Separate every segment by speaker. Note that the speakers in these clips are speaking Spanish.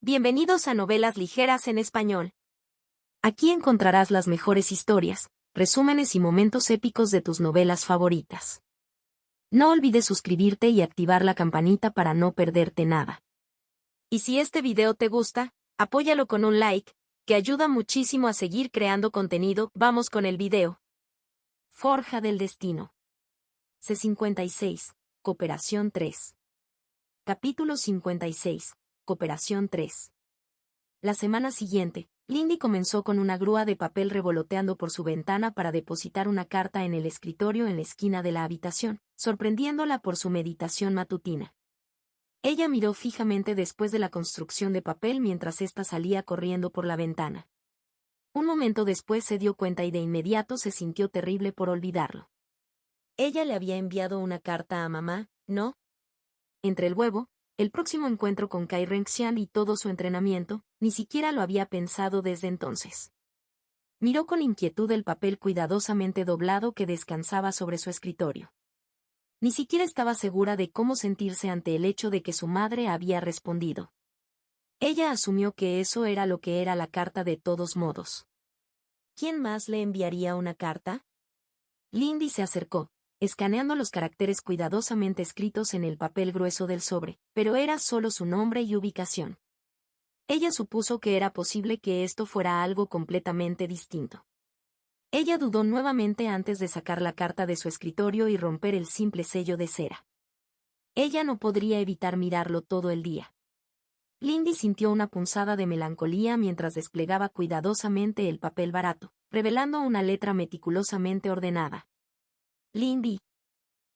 Speaker 1: Bienvenidos a Novelas Ligeras en Español. Aquí encontrarás las mejores historias, resúmenes y momentos épicos de tus novelas favoritas. No olvides suscribirte y activar la campanita para no perderte nada. Y si este video te gusta, apóyalo con un like, que ayuda muchísimo a seguir creando contenido. Vamos con el video. Forja del Destino. C56, Cooperación 3. Capítulo 56. Cooperación 3. La semana siguiente, Lindy comenzó con una grúa de papel revoloteando por su ventana para depositar una carta en el escritorio en la esquina de la habitación, sorprendiéndola por su meditación matutina. Ella miró fijamente después de la construcción de papel mientras ésta salía corriendo por la ventana. Un momento después se dio cuenta y de inmediato se sintió terrible por olvidarlo. Ella le había enviado una carta a mamá, ¿no? Entre el huevo, el próximo encuentro con Kai Renxian y todo su entrenamiento, ni siquiera lo había pensado desde entonces. Miró con inquietud el papel cuidadosamente doblado que descansaba sobre su escritorio. Ni siquiera estaba segura de cómo sentirse ante el hecho de que su madre había respondido. Ella asumió que eso era lo que era la carta de todos modos. ¿Quién más le enviaría una carta? Lindy se acercó, escaneando los caracteres cuidadosamente escritos en el papel grueso del sobre, pero era solo su nombre y ubicación. Ella supuso que era posible que esto fuera algo completamente distinto. Ella dudó nuevamente antes de sacar la carta de su escritorio y romper el simple sello de cera. Ella no podría evitar mirarlo todo el día. Lindy sintió una punzada de melancolía mientras desplegaba cuidadosamente el papel barato, revelando una letra meticulosamente ordenada. Lindy.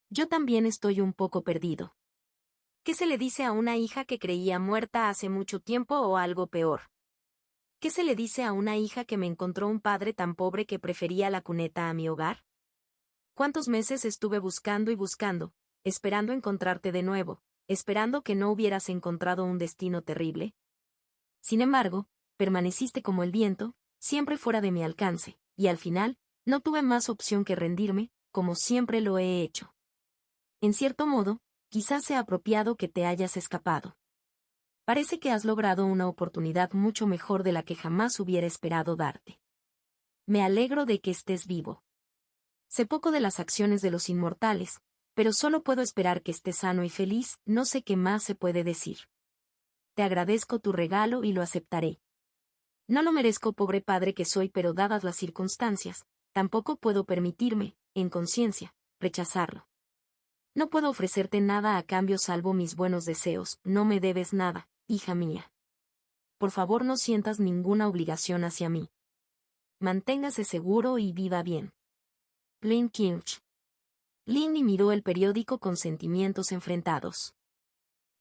Speaker 1: Yo también estoy un poco perdido. ¿Qué se le dice a una hija que creía muerta hace mucho tiempo o algo peor? ¿Qué se le dice a una hija que me encontró un padre tan pobre que prefería la cuneta a mi hogar? ¿Cuántos meses estuve buscando y buscando, esperando encontrarte de nuevo, esperando que no hubieras encontrado un destino terrible? Sin embargo, permaneciste como el viento, siempre fuera de mi alcance, y al final, no tuve más opción que rendirme, como siempre lo he hecho. En cierto modo, quizás sea apropiado que te hayas escapado. Parece que has logrado una oportunidad mucho mejor de la que jamás hubiera esperado darte. Me alegro de que estés vivo. Sé poco de las acciones de los inmortales, pero solo puedo esperar que estés sano y feliz, no sé qué más se puede decir. Te agradezco tu regalo y lo aceptaré. No lo merezco, pobre padre que soy, pero dadas las circunstancias, tampoco puedo permitirme, en conciencia, rechazarlo. No puedo ofrecerte nada a cambio salvo mis buenos deseos, no me debes nada, hija mía. Por favor, no sientas ninguna obligación hacia mí. Manténgase seguro y viva bien. Lynn Kinch. Lindy miró el periódico con sentimientos enfrentados.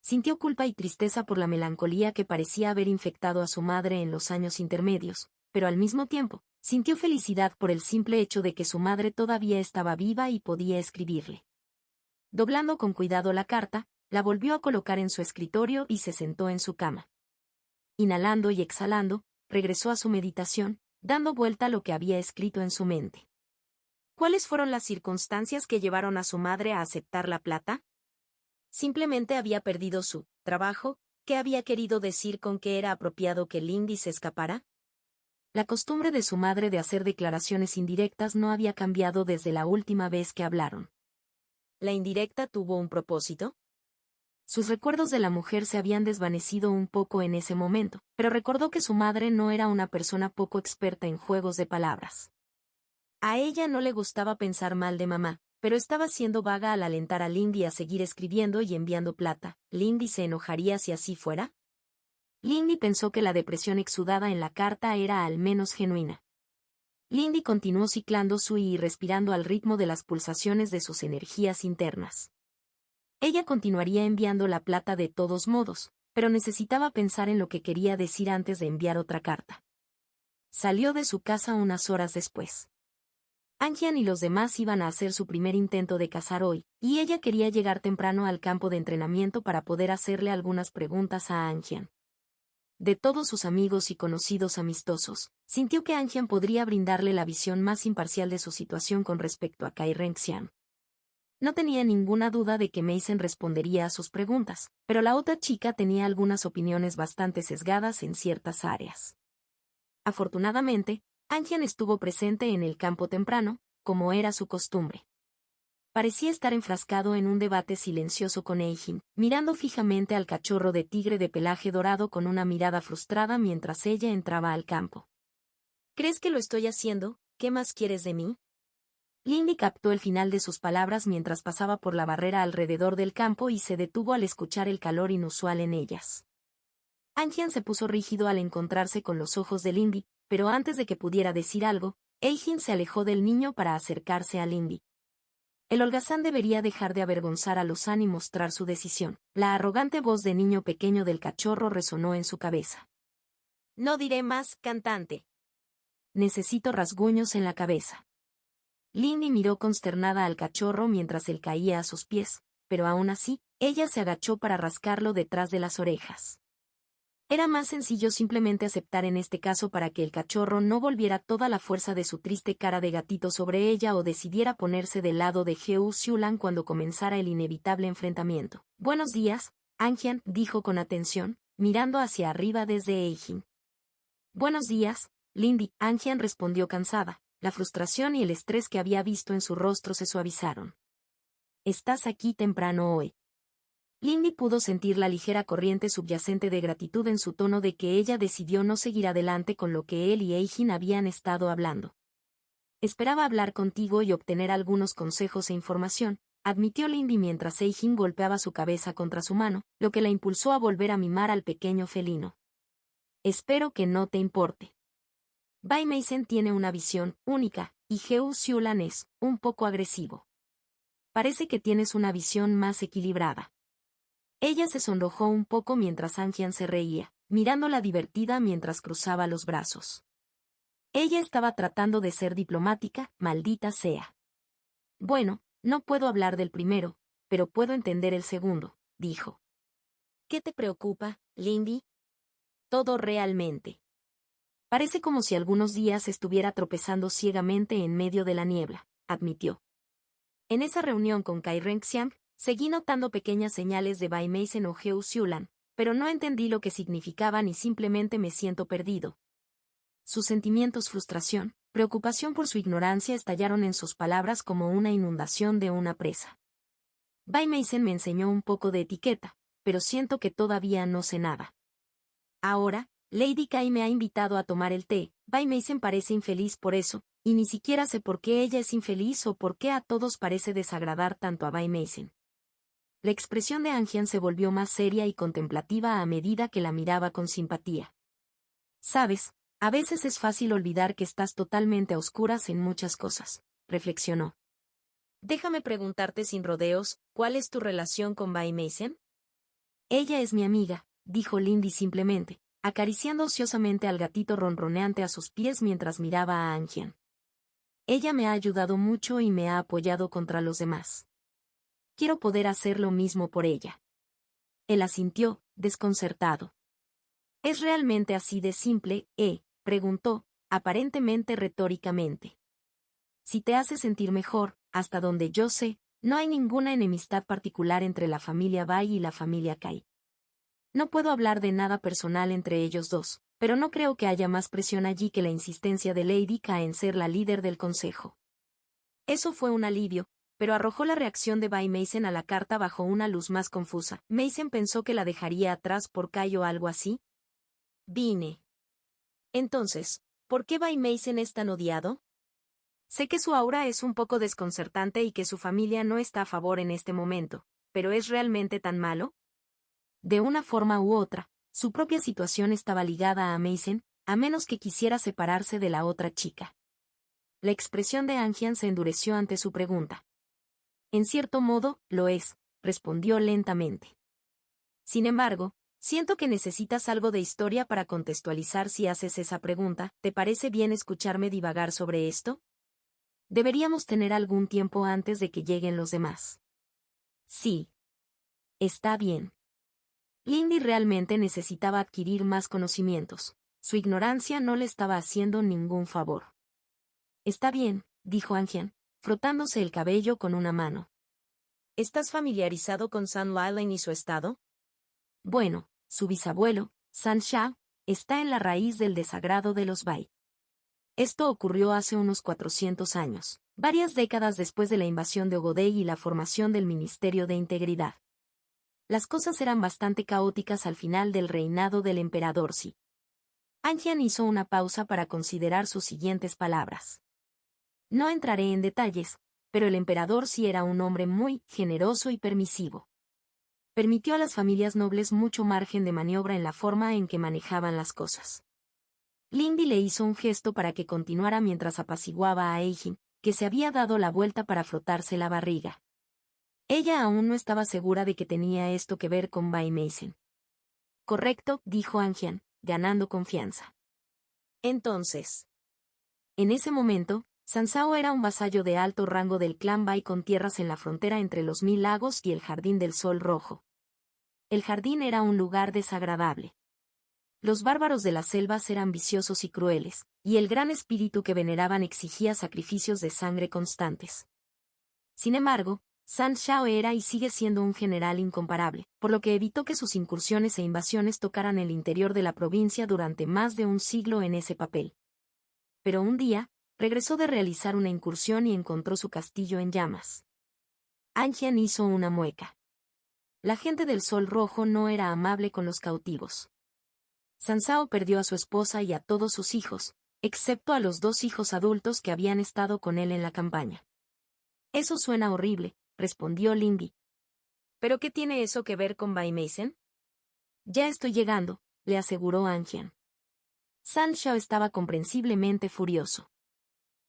Speaker 1: Sintió culpa y tristeza por la melancolía que parecía haber infectado a su madre en los años intermedios, pero al mismo tiempo, sintió felicidad por el simple hecho de que su madre todavía estaba viva y podía escribirle. Doblando con cuidado la carta, la volvió a colocar en su escritorio y se sentó en su cama. Inhalando y exhalando, regresó a su meditación, dando vuelta a lo que había escrito en su mente. ¿Cuáles fueron las circunstancias que llevaron a su madre a aceptar la plata? Simplemente había perdido su trabajo. ¿Qué había querido decir con que era apropiado que Lindy se escapara? La costumbre de su madre de hacer declaraciones indirectas no había cambiado desde la última vez que hablaron. ¿La indirecta tuvo un propósito? Sus recuerdos de la mujer se habían desvanecido un poco en ese momento, pero recordó que su madre no era una persona poco experta en juegos de palabras. A ella no le gustaba pensar mal de mamá, pero estaba siendo vaga al alentar a Lindy a seguir escribiendo y enviando plata. ¿Lindy se enojaría si así fuera? Lindy pensó que la depresión exudada en la carta era al menos genuina. Lindy continuó ciclando su y respirando al ritmo de las pulsaciones de sus energías internas. Ella continuaría enviando la plata de todos modos, pero necesitaba pensar en lo que quería decir antes de enviar otra carta. Salió de su casa unas horas después. Angian y los demás iban a hacer su primer intento de cazar hoy, y ella quería llegar temprano al campo de entrenamiento para poder hacerle algunas preguntas a Angian. De todos sus amigos y conocidos amistosos, sintió que Angian podría brindarle la visión más imparcial de su situación con respecto a Kai Renxian. No tenía ninguna duda de que Mason respondería a sus preguntas, pero la otra chica tenía algunas opiniones bastante sesgadas en ciertas áreas. Afortunadamente, Anjian estuvo presente en el campo temprano, como era su costumbre. Parecía estar enfrascado en un debate silencioso con Eijin, mirando fijamente al cachorro de tigre de pelaje dorado con una mirada frustrada mientras ella entraba al campo. ¿Crees que lo estoy haciendo? ¿Qué más quieres de mí? Lindy captó el final de sus palabras mientras pasaba por la barrera alrededor del campo y se detuvo al escuchar el calor inusual en ellas. Anjian se puso rígido al encontrarse con los ojos de Lindy, pero antes de que pudiera decir algo, Eijin se alejó del niño para acercarse a Lindy. El holgazán debería dejar de avergonzar a Lozán y mostrar su decisión. La arrogante voz de niño pequeño del cachorro resonó en su cabeza. No diré más, cantante. Necesito rasguños en la cabeza. Lindy miró consternada al cachorro mientras él caía a sus pies, pero aún así, ella se agachó para rascarlo detrás de las orejas. Era más sencillo simplemente aceptar en este caso para que el cachorro no volviera toda la fuerza de su triste cara de gatito sobre ella o decidiera ponerse del lado de Heo Xiulan cuando comenzara el inevitable enfrentamiento. Buenos días, Anjian, dijo con atención, mirando hacia arriba desde Eijin. Buenos días, Lindy, Anjian respondió cansada. La frustración y el estrés que había visto en su rostro se suavizaron. Estás aquí temprano hoy. Lindy pudo sentir la ligera corriente subyacente de gratitud en su tono de que ella decidió no seguir adelante con lo que él y Eijin habían estado hablando. Esperaba hablar contigo y obtener algunos consejos e información, admitió Lindy mientras Eijin golpeaba su cabeza contra su mano, lo que la impulsó a volver a mimar al pequeño felino. Espero que no te importe. Bai Meisen tiene una visión única, y Heo Xiulan es un poco agresivo. Parece que tienes una visión más equilibrada. Ella se sonrojó un poco mientras Anjian se reía, mirándola divertida mientras cruzaba los brazos. Ella estaba tratando de ser diplomática, maldita sea. Bueno, no puedo hablar del primero, pero puedo entender el segundo, dijo. ¿Qué te preocupa, Lindy? Todo realmente. Parece como si algunos días estuviera tropezando ciegamente en medio de la niebla, admitió. En esa reunión con Kai Renxiang, seguí notando pequeñas señales de Bai Meisen o Heo Xiulan, pero no entendí lo que significaban y simplemente me siento perdido. Sus sentimientos frustración, preocupación por su ignorancia estallaron en sus palabras como una inundación de una presa. Bai Meisen me enseñó un poco de etiqueta, pero siento que todavía no sé nada. Ahora, Lady Kai me ha invitado a tomar el té. Bai Meisen parece infeliz por eso, y ni siquiera sé por qué ella es infeliz o por qué a todos parece desagradar tanto a Bai Meisen. La expresión de Anjian se volvió más seria y contemplativa a medida que la miraba con simpatía. Sabes, a veces es fácil olvidar que estás totalmente a oscuras en muchas cosas, reflexionó. Déjame preguntarte sin rodeos, ¿cuál es tu relación con Bai Meisen? Ella es mi amiga, dijo Lindy simplemente, acariciando ociosamente al gatito ronroneante a sus pies mientras miraba a Anjian. Ella me ha ayudado mucho y me ha apoyado contra los demás. Quiero poder hacer lo mismo por ella. Él asintió, desconcertado. ¿Es realmente así de simple, preguntó, aparentemente retóricamente. Si te hace sentir mejor, hasta donde yo sé, no hay ninguna enemistad particular entre la familia Bai y la familia Kai. No puedo hablar de nada personal entre ellos dos, pero no creo que haya más presión allí que la insistencia de Lady Kai en ser la líder del consejo. Eso fue un alivio, pero arrojó la reacción de Bai Meisen a la carta bajo una luz más confusa. Meisen pensó que la dejaría atrás por Kai o algo así. Vine. Entonces, ¿por qué Bai Meisen es tan odiado? Sé que su aura es un poco desconcertante y que su familia no está a favor en este momento, pero ¿es realmente tan malo? De una forma u otra, su propia situación estaba ligada a Meisen, a menos que quisiera separarse de la otra chica. La expresión de Anjian se endureció ante su pregunta. En cierto modo, lo es, respondió lentamente. Sin embargo, siento que necesitas algo de historia para contextualizar si haces esa pregunta. ¿Te parece bien escucharme divagar sobre esto? Deberíamos tener algún tiempo antes de que lleguen los demás. Sí. Está bien. Lindy realmente necesitaba adquirir más conocimientos. Su ignorancia no le estaba haciendo ningún favor. Está bien, dijo Anjian, frotándose el cabello con una mano. ¿Estás familiarizado con San Lilen y su estado? Bueno, su bisabuelo, San Shao, está en la raíz del desagrado de los Bai. Esto ocurrió hace unos 400 años, varias décadas después de la invasión de Ogodei y la formación del Ministerio de Integridad. Las cosas eran bastante caóticas al final del reinado del emperador Si. Anjian hizo una pausa para considerar sus siguientes palabras. No entraré en detalles, pero el emperador Si era un hombre muy generoso y permisivo. Permitió a las familias nobles mucho margen de maniobra en la forma en que manejaban las cosas. Lindy le hizo un gesto para que continuara mientras apaciguaba a Eijin, que se había dado la vuelta para frotarse la barriga. Ella aún no estaba segura de que tenía esto que ver con Bai Meissen. Correcto, dijo Anjian, ganando confianza. Entonces. En ese momento, Sansao era un vasallo de alto rango del clan Bai con tierras en la frontera entre los 1000 lagos y el Jardín del Sol Rojo. El jardín era un lugar desagradable. Los bárbaros de las selvas eran viciosos y crueles, y el gran espíritu que veneraban exigía sacrificios de sangre constantes. Sin embargo, San Shao era y sigue siendo un general incomparable, por lo que evitó que sus incursiones e invasiones tocaran el interior de la provincia durante más de un siglo en ese papel. Pero un día, regresó de realizar una incursión y encontró su castillo en llamas. Anjian hizo una mueca. La gente del Sol Rojo no era amable con los cautivos. Sansao perdió a su esposa y a todos sus hijos, excepto a los 2 hijos adultos que habían estado con él en la campaña. Eso suena horrible, respondió Lindy. ¿Pero qué tiene eso que ver con Bai Meissen? Ya estoy llegando, le aseguró Anjian. San Shao estaba comprensiblemente furioso.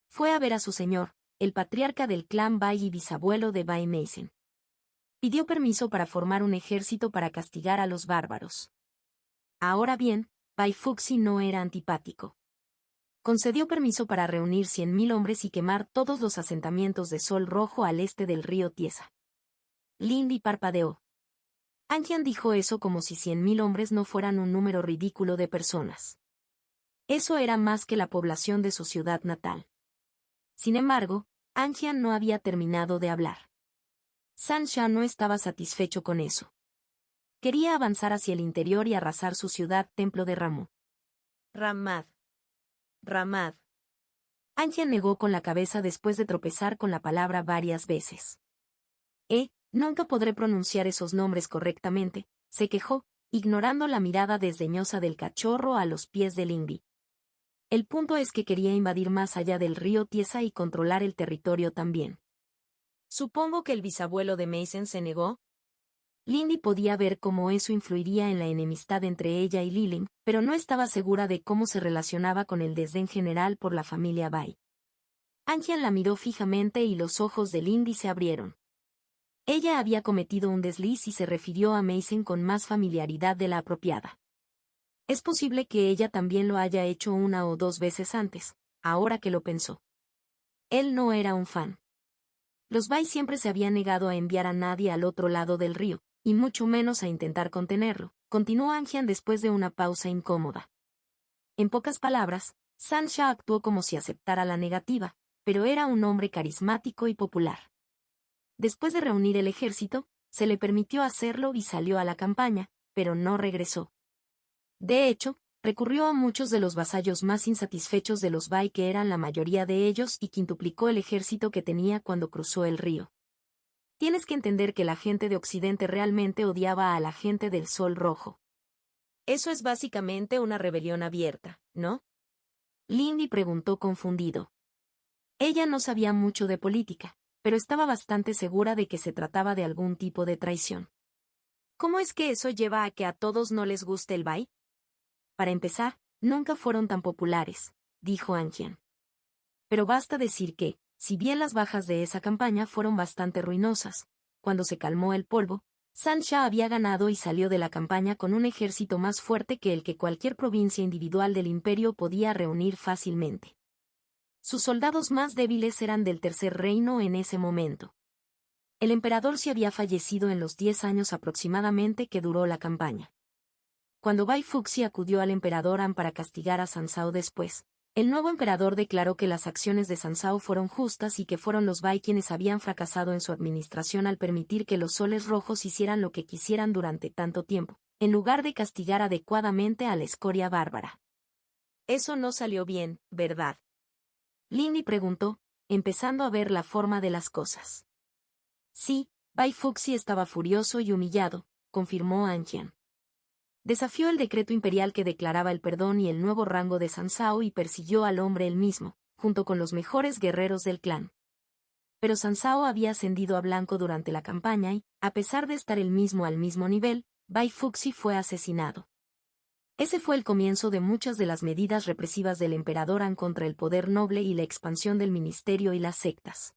Speaker 1: Fue a ver a su señor, el patriarca del clan Bai y bisabuelo de Bai Meissen. Pidió permiso para formar un ejército para castigar a los bárbaros. Ahora bien, Bai Fuxi no era antipático. Concedió permiso para reunir 100.000 hombres y quemar todos los asentamientos de Sol Rojo al este del río Tiesa. Lindy parpadeó. Anjian dijo eso como si 100.000 hombres no fueran un número ridículo de personas. Eso era más que la población de su ciudad natal. Sin embargo, Anjian no había terminado de hablar. San Shao no estaba satisfecho con eso. Quería avanzar hacia el interior y arrasar su ciudad templo de Ramu. Ramad. Ramad. Anjian negó con la cabeza después de tropezar con la palabra varias veces. Nunca podré pronunciar esos nombres correctamente, se quejó, ignorando la mirada desdeñosa del cachorro a los pies de Lindy. El punto es que quería invadir más allá del río Tiesa y controlar el territorio también. Supongo que el bisabuelo de Meissen se negó. Lindy podía ver cómo eso influiría en la enemistad entre ella y Lilin, pero no estaba segura de cómo se relacionaba con el desdén general por la familia Bai. Anjian la miró fijamente y los ojos de Lindy se abrieron. Ella había cometido un desliz y se refirió a Meissen con más familiaridad de la apropiada. Es posible que ella también lo haya hecho 1 o 2 veces antes, ahora que lo pensó. Él no era un fan. Los Bai siempre se habían negado a enviar a nadie al otro lado del río, y mucho menos a intentar contenerlo, continuó Anjian después de una pausa incómoda. En pocas palabras, San Shao actuó como si aceptara la negativa, pero era un hombre carismático y popular. Después de reunir el ejército, se le permitió hacerlo y salió a la campaña, pero no regresó. De hecho, recurrió a muchos de los vasallos más insatisfechos de los Bai que eran la mayoría de ellos y quintuplicó el ejército que tenía cuando cruzó el río. Tienes que entender que la gente de Occidente realmente odiaba a la gente del Sol Rojo. Eso es básicamente una rebelión abierta, ¿no? Lindy preguntó confundido. Ella no sabía mucho de política, pero estaba bastante segura de que se trataba de algún tipo de traición. ¿Cómo es que eso lleva a que a todos no les guste el Bai? Para empezar, nunca fueron tan populares, dijo Anjian. Pero basta decir que, si bien las bajas de esa campaña fueron bastante ruinosas, cuando se calmó el polvo, San Shao había ganado y salió de la campaña con un ejército más fuerte que el que cualquier provincia individual del imperio podía reunir fácilmente. Sus soldados más débiles eran del Tercer Reino en ese momento. El emperador sí había fallecido en los 10 años aproximadamente que duró la campaña. Cuando Bai Fuxi acudió al emperador Han para castigar a Sansao después, El nuevo emperador declaró que las acciones de Sansao fueron justas y que fueron los Bai quienes habían fracasado en su administración al permitir que los soles rojos hicieran lo que quisieran durante tanto tiempo, en lugar de castigar adecuadamente a la escoria bárbara. Eso no salió bien, ¿verdad? Lindy preguntó, empezando a ver la forma de las cosas. Sí, Bai Fuxi estaba furioso y humillado, confirmó Anjian. Desafió el decreto imperial que declaraba el perdón y el nuevo rango de Sansao y persiguió al hombre él mismo, junto con los mejores guerreros del clan. Pero Sansao había ascendido a blanco durante la campaña y, a pesar de estar él mismo al mismo nivel, Bai Fuxi fue asesinado. Ese fue el comienzo de muchas de las medidas represivas del emperador Han contra el poder noble y la expansión del ministerio y las sectas.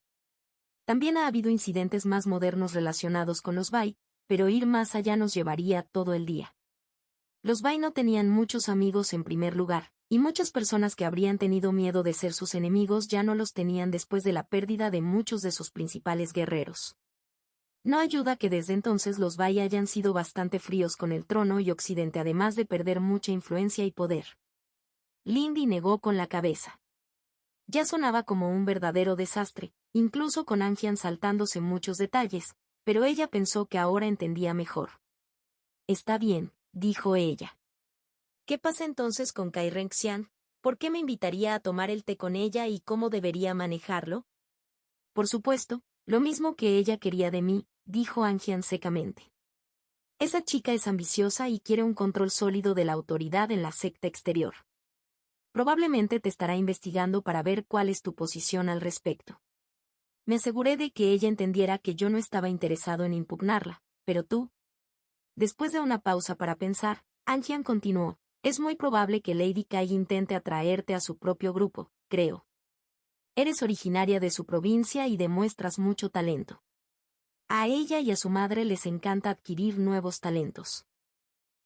Speaker 1: También ha habido incidentes más modernos relacionados con los Bai, pero ir más allá nos llevaría todo el día. Los Bai no tenían muchos amigos en primer lugar, y muchas personas que habrían tenido miedo de ser sus enemigos ya no los tenían después de la pérdida de muchos de sus principales guerreros. No ayuda que desde entonces los Bai hayan sido bastante fríos con el trono y Occidente además de perder mucha influencia y poder. Lindy negó con la cabeza. Ya sonaba como un verdadero desastre, incluso con Anjian saltándose muchos detalles, pero ella pensó que ahora entendía mejor. Está bien, dijo ella. ¿Qué pasa entonces con Kai Renxian? ¿Por qué me invitaría a tomar el té con ella y cómo debería manejarlo? Por supuesto, lo mismo que ella quería de mí, dijo Anjian secamente. Esa chica es ambiciosa y quiere un control sólido de la autoridad en la secta exterior. Probablemente te estará investigando para ver cuál es tu posición al respecto. Me aseguré de que ella entendiera que yo no estaba interesado en impugnarla, pero tú. Después de una pausa para pensar, Anjian continuó, es muy probable que Lady Kai intente atraerte a su propio grupo, creo. Eres originaria de su provincia y demuestras mucho talento. A ella y a su madre les encanta adquirir nuevos talentos.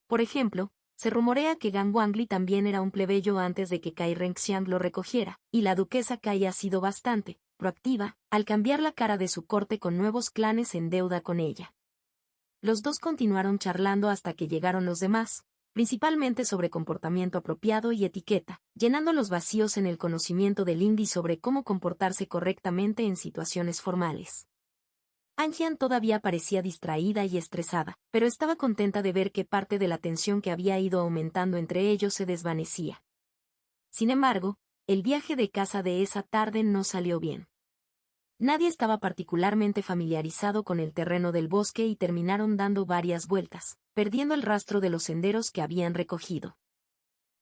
Speaker 1: Por ejemplo, se rumorea que Gang Wangli también era un plebeyo antes de que Kai Renxiang lo recogiera, y la duquesa Kai ha sido bastante proactiva al cambiar la cara de su corte con nuevos clanes en deuda con ella. Los dos continuaron charlando hasta que llegaron los demás, principalmente sobre comportamiento apropiado y etiqueta, llenando los vacíos en el conocimiento de Lindy sobre cómo comportarse correctamente en situaciones formales. Anjian todavía parecía distraída y estresada, pero estaba contenta de ver que parte de la tensión que había ido aumentando entre ellos se desvanecía. Sin embargo, el viaje de casa de esa tarde no salió bien. Nadie estaba particularmente familiarizado con el terreno del bosque y terminaron dando varias vueltas, perdiendo el rastro de los senderos que habían recogido.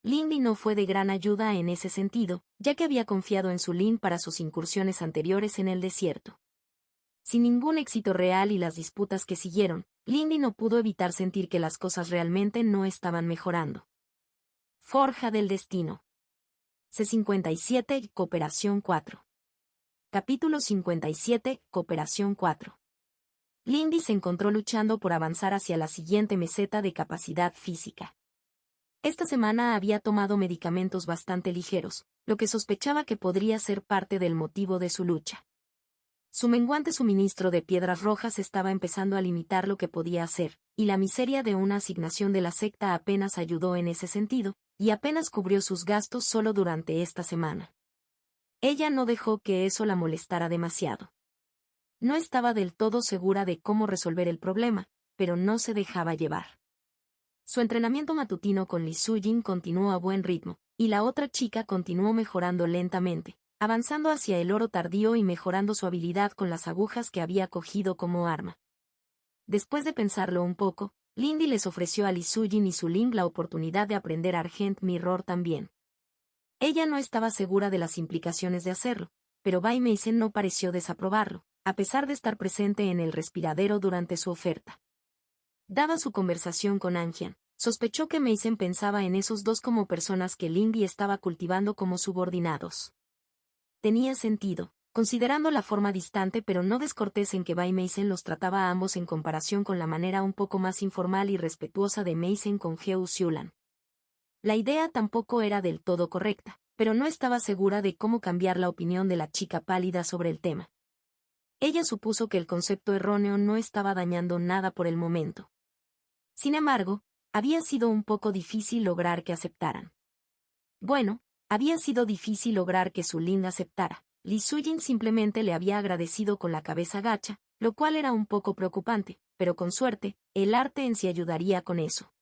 Speaker 1: Lindy no fue de gran ayuda en ese sentido, ya que había confiado en su Lin para sus incursiones anteriores en el desierto. Sin ningún éxito real y las disputas que siguieron, Lindy no pudo evitar sentir que las cosas realmente no estaban mejorando. Forja del destino. C57 Cooperación 4. Capítulo 57 Cooperación 4. Lindy se encontró luchando por avanzar hacia la siguiente meseta de capacidad física. Esta semana había tomado medicamentos bastante ligeros, lo que sospechaba que podría ser parte del motivo de su lucha. Su menguante suministro de piedras rojas estaba empezando a limitar lo que podía hacer, y la miseria de una asignación de la secta apenas ayudó en ese sentido, y apenas cubrió sus gastos solo durante esta semana. Ella no dejó que eso la molestara demasiado. No estaba del todo segura de cómo resolver el problema, pero no se dejaba llevar. Su entrenamiento matutino con Li Sujin continuó a buen ritmo, y la otra chica continuó mejorando lentamente, avanzando hacia el oro tardío y mejorando su habilidad con las agujas que había cogido como arma. Después de pensarlo un poco, Lindy les ofreció a Li Sujin y su Ling la oportunidad de aprender Argent Mirror también. Ella no estaba segura de las implicaciones de hacerlo, pero Bai Meisen no pareció desaprobarlo, a pesar de estar presente en el respiradero durante su oferta. Dada su conversación con Anjian, sospechó que Meisen pensaba en esos dos como personas que Lindy estaba cultivando como subordinados. Tenía sentido, considerando la forma distante pero no descortés en que Bai Meisen los trataba a ambos en comparación con la manera un poco más informal y respetuosa de Meisen con Heo Xiulan. La idea tampoco era del todo correcta, pero no estaba segura de cómo cambiar la opinión de la chica pálida sobre el tema. Ella supuso que el concepto erróneo no estaba dañando nada por el momento. Sin embargo, había sido un poco difícil lograr que aceptaran. Bueno, Había sido difícil lograr que Su Lin aceptara. Li Sujin simplemente le había agradecido con la cabeza gacha, lo cual era un poco preocupante, pero con suerte, el arte en sí ayudaría con eso.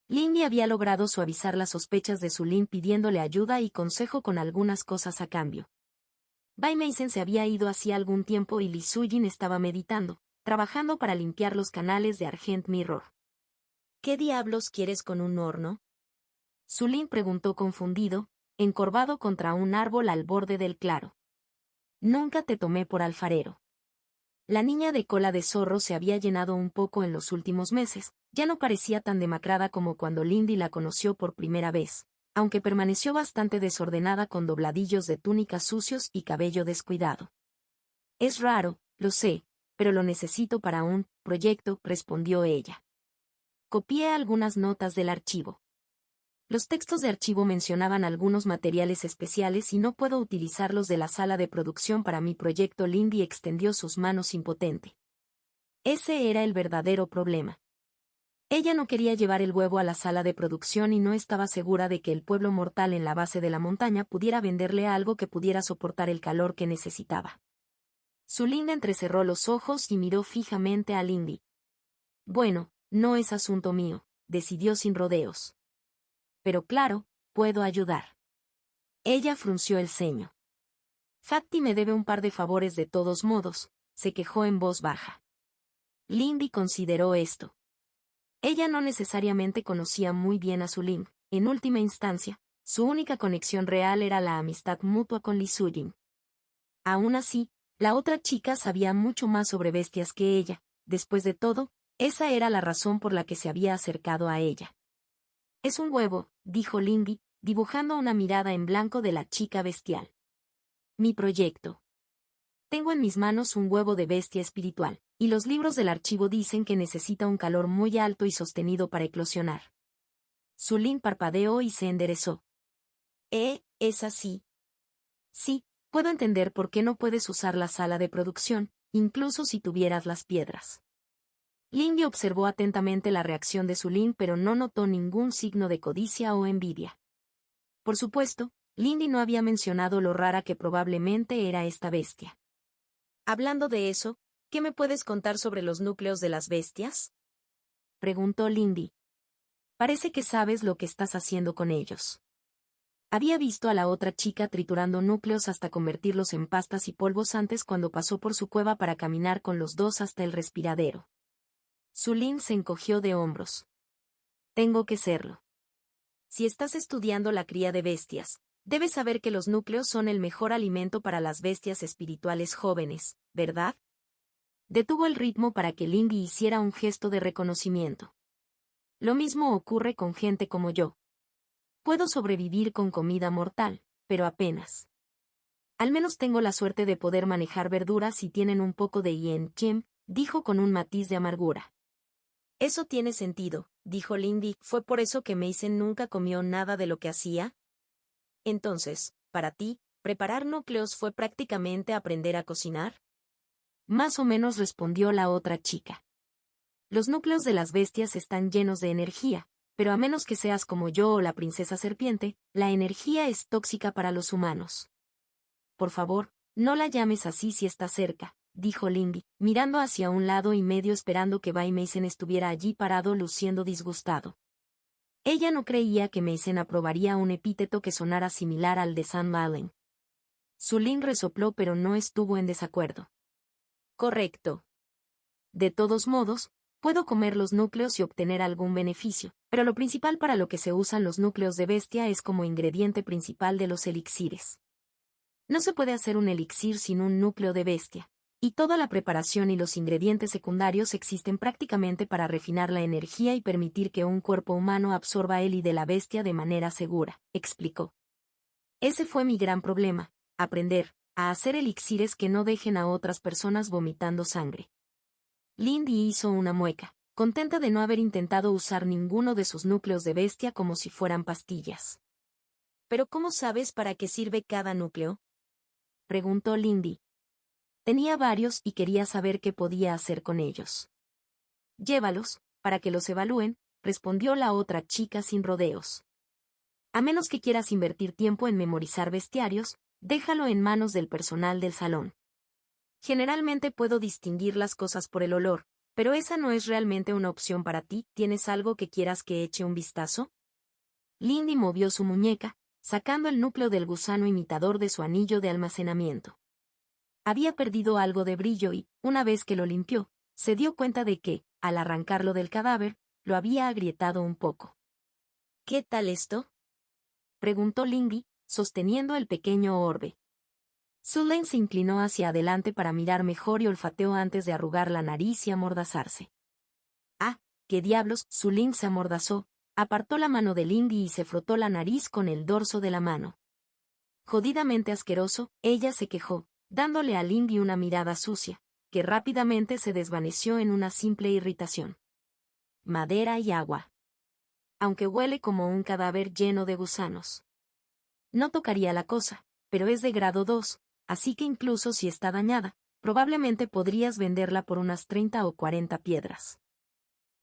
Speaker 1: Lindy había logrado suavizar las sospechas de Su Lin pidiéndole ayuda y consejo con algunas cosas a cambio. Bai Meisen se había ido hacía algún tiempo y Li Sujin estaba meditando, trabajando para limpiar los canales de Argent Mirror. ¿Qué diablos quieres con un horno? Su Lin preguntó confundido, encorvado contra un árbol al borde del claro. Nunca te tomé por alfarero. La niña de cola de zorro se había llenado un poco en los últimos meses, ya no parecía tan demacrada como cuando Lindy la conoció por primera vez, aunque permaneció bastante desordenada con dobladillos de túnica sucios y cabello descuidado. Es raro, lo sé, pero lo necesito para un proyecto, respondió ella. Copié algunas notas del archivo. Los textos de archivo mencionaban algunos materiales especiales y no puedo utilizarlos de la sala de producción para mi proyecto. Lindy extendió sus manos impotente. Ese era el verdadero problema. Ella no quería llevar el huevo a la sala de producción y no estaba segura de que el pueblo mortal en la base de la montaña pudiera venderle algo que pudiera soportar el calor que necesitaba. Su Lin entrecerró los ojos y miró fijamente a Lindy. Bueno, no es asunto mío, decidió sin rodeos. Pero claro, puedo ayudar. Ella frunció el ceño. Fatty me debe un par de favores de todos modos, se quejó en voz baja. Lindy consideró esto. Ella no necesariamente conocía muy bien a Su Lin, en última instancia, su única conexión real era la amistad mutua con Li Sujin. Aún así, la otra chica sabía mucho más sobre bestias que ella, después de todo, esa era la razón por la que se había acercado a ella. Es un huevo, dijo Lindy, dibujando una mirada en blanco de la chica bestial. Mi proyecto. Tengo en mis manos un huevo de bestia espiritual, y los libros del archivo dicen que necesita un calor muy alto y sostenido para eclosionar. Su Lin parpadeó y se enderezó. ¿Es así? Sí, puedo entender por qué no puedes usar la sala de producción, incluso si tuvieras las piedras. Lindy observó atentamente la reacción de Su Lin pero no notó ningún signo de codicia o envidia. Por supuesto, Lindy no había mencionado lo rara que probablemente era esta bestia. Hablando de eso, ¿qué me puedes contar sobre los núcleos de las bestias? Preguntó Lindy. Parece que sabes lo que estás haciendo con ellos. Había visto a la otra chica triturando núcleos hasta convertirlos en pastas y polvos antes cuando pasó por su cueva para caminar con los dos hasta el respiradero. Su Lin se encogió de hombros. Tengo que serlo. Si estás estudiando la cría de bestias, debes saber que los núcleos son el mejor alimento para las bestias espirituales jóvenes, ¿verdad? Detuvo el ritmo para que Lindy hiciera un gesto de reconocimiento. Lo mismo ocurre con gente como yo. Puedo sobrevivir con comida mortal, pero apenas. Al menos tengo la suerte de poder manejar verduras si tienen un poco de yen Kim, dijo con un matiz de amargura. Eso tiene sentido, dijo Lindy, ¿fue por eso que Mason nunca comió nada de lo que hacía? Entonces, para ti, preparar núcleos fue prácticamente aprender a cocinar. Más o menos respondió la otra chica. Los núcleos de las bestias están llenos de energía, pero a menos que seas como yo o la princesa serpiente, la energía es tóxica para los humanos. Por favor, no la llames así si está cerca, dijo Lindy, mirando hacia un lado y medio esperando que Bai Meisen estuviera allí parado luciendo disgustado. Ella no creía que Meisen aprobaría un epíteto que sonara similar al de San Valen. Su Lin resopló pero no estuvo en desacuerdo. Correcto. De todos modos, puedo comer los núcleos y obtener algún beneficio, pero lo principal para lo que se usan los núcleos de bestia es como ingrediente principal de los elixires. No se puede hacer un elixir sin un núcleo de bestia, y toda la preparación y los ingredientes secundarios existen prácticamente para refinar la energía y permitir que un cuerpo humano absorba el y de la bestia de manera segura, explicó. Ese fue mi gran problema, aprender a hacer elixires que no dejen a otras personas vomitando sangre. Lindy hizo una mueca, contenta de no haber intentado usar ninguno de sus núcleos de bestia como si fueran pastillas. ¿Pero cómo sabes para qué sirve cada núcleo? Preguntó Lindy. Tenía varios y quería saber qué podía hacer con ellos. Llévalos, para que los evalúen, respondió la otra chica sin rodeos. A menos que quieras invertir tiempo en memorizar bestiarios, déjalo en manos del personal del salón. Generalmente puedo distinguir las cosas por el olor, pero esa no es realmente una opción para ti. ¿Tienes algo que quieras que eche un vistazo? Lindy movió su muñeca, sacando el núcleo del gusano imitador de su anillo de almacenamiento. Había perdido algo de brillo y, una vez que lo limpió, se dio cuenta de que, al arrancarlo del cadáver, lo había agrietado un poco. ¿Qué tal esto?, preguntó Lindy, sosteniendo el pequeño orbe. Sulane se inclinó hacia adelante para mirar mejor y olfateó antes de arrugar la nariz y amordazarse. ¡Ah, qué diablos! Sulane se amordazó, apartó la mano de Lindy y se frotó la nariz con el dorso de la mano. Jodidamente asqueroso, ella se quejó, dándole a Lindy una mirada sucia, que rápidamente se desvaneció en una simple irritación. Madera y agua. Aunque huele como un cadáver lleno de gusanos. No tocaría la cosa, pero es de grado 2, así que incluso si está dañada, probablemente podrías venderla por unas 30 o 40 piedras.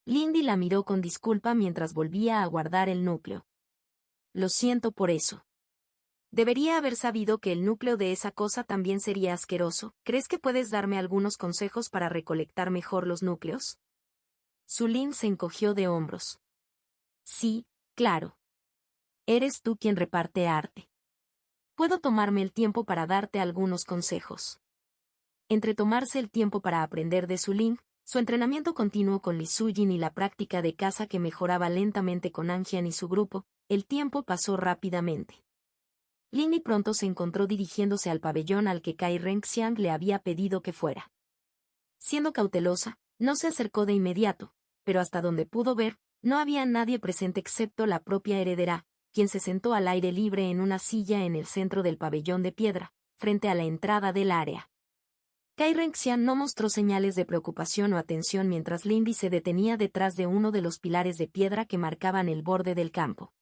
Speaker 1: Lindy la miró con disculpa mientras volvía a guardar el núcleo. Lo siento por eso. Debería haber sabido que el núcleo de esa cosa también sería asqueroso. ¿Crees que puedes darme algunos consejos para recolectar mejor los núcleos? Sulane se encogió de hombros. Sí, claro. Eres tú quien reparte arte. Puedo tomarme el tiempo para darte algunos consejos. Entre tomarse el tiempo para aprender de Sulane, su entrenamiento continuo con Li Sujin y la práctica de caza que mejoraba lentamente con Anjian y su grupo, el tiempo pasó rápidamente. Lindy pronto se encontró dirigiéndose al pabellón al que Kai Renxiang le había pedido que fuera. Siendo cautelosa, no se acercó de inmediato, pero hasta donde pudo ver, no había nadie presente excepto la propia heredera, quien se sentó al aire libre en una silla en el centro del pabellón de piedra, frente a la entrada del área. Kai Renxiang no mostró señales de preocupación o atención mientras Lindy se detenía detrás de uno de los pilares de piedra que marcaban el borde del campo.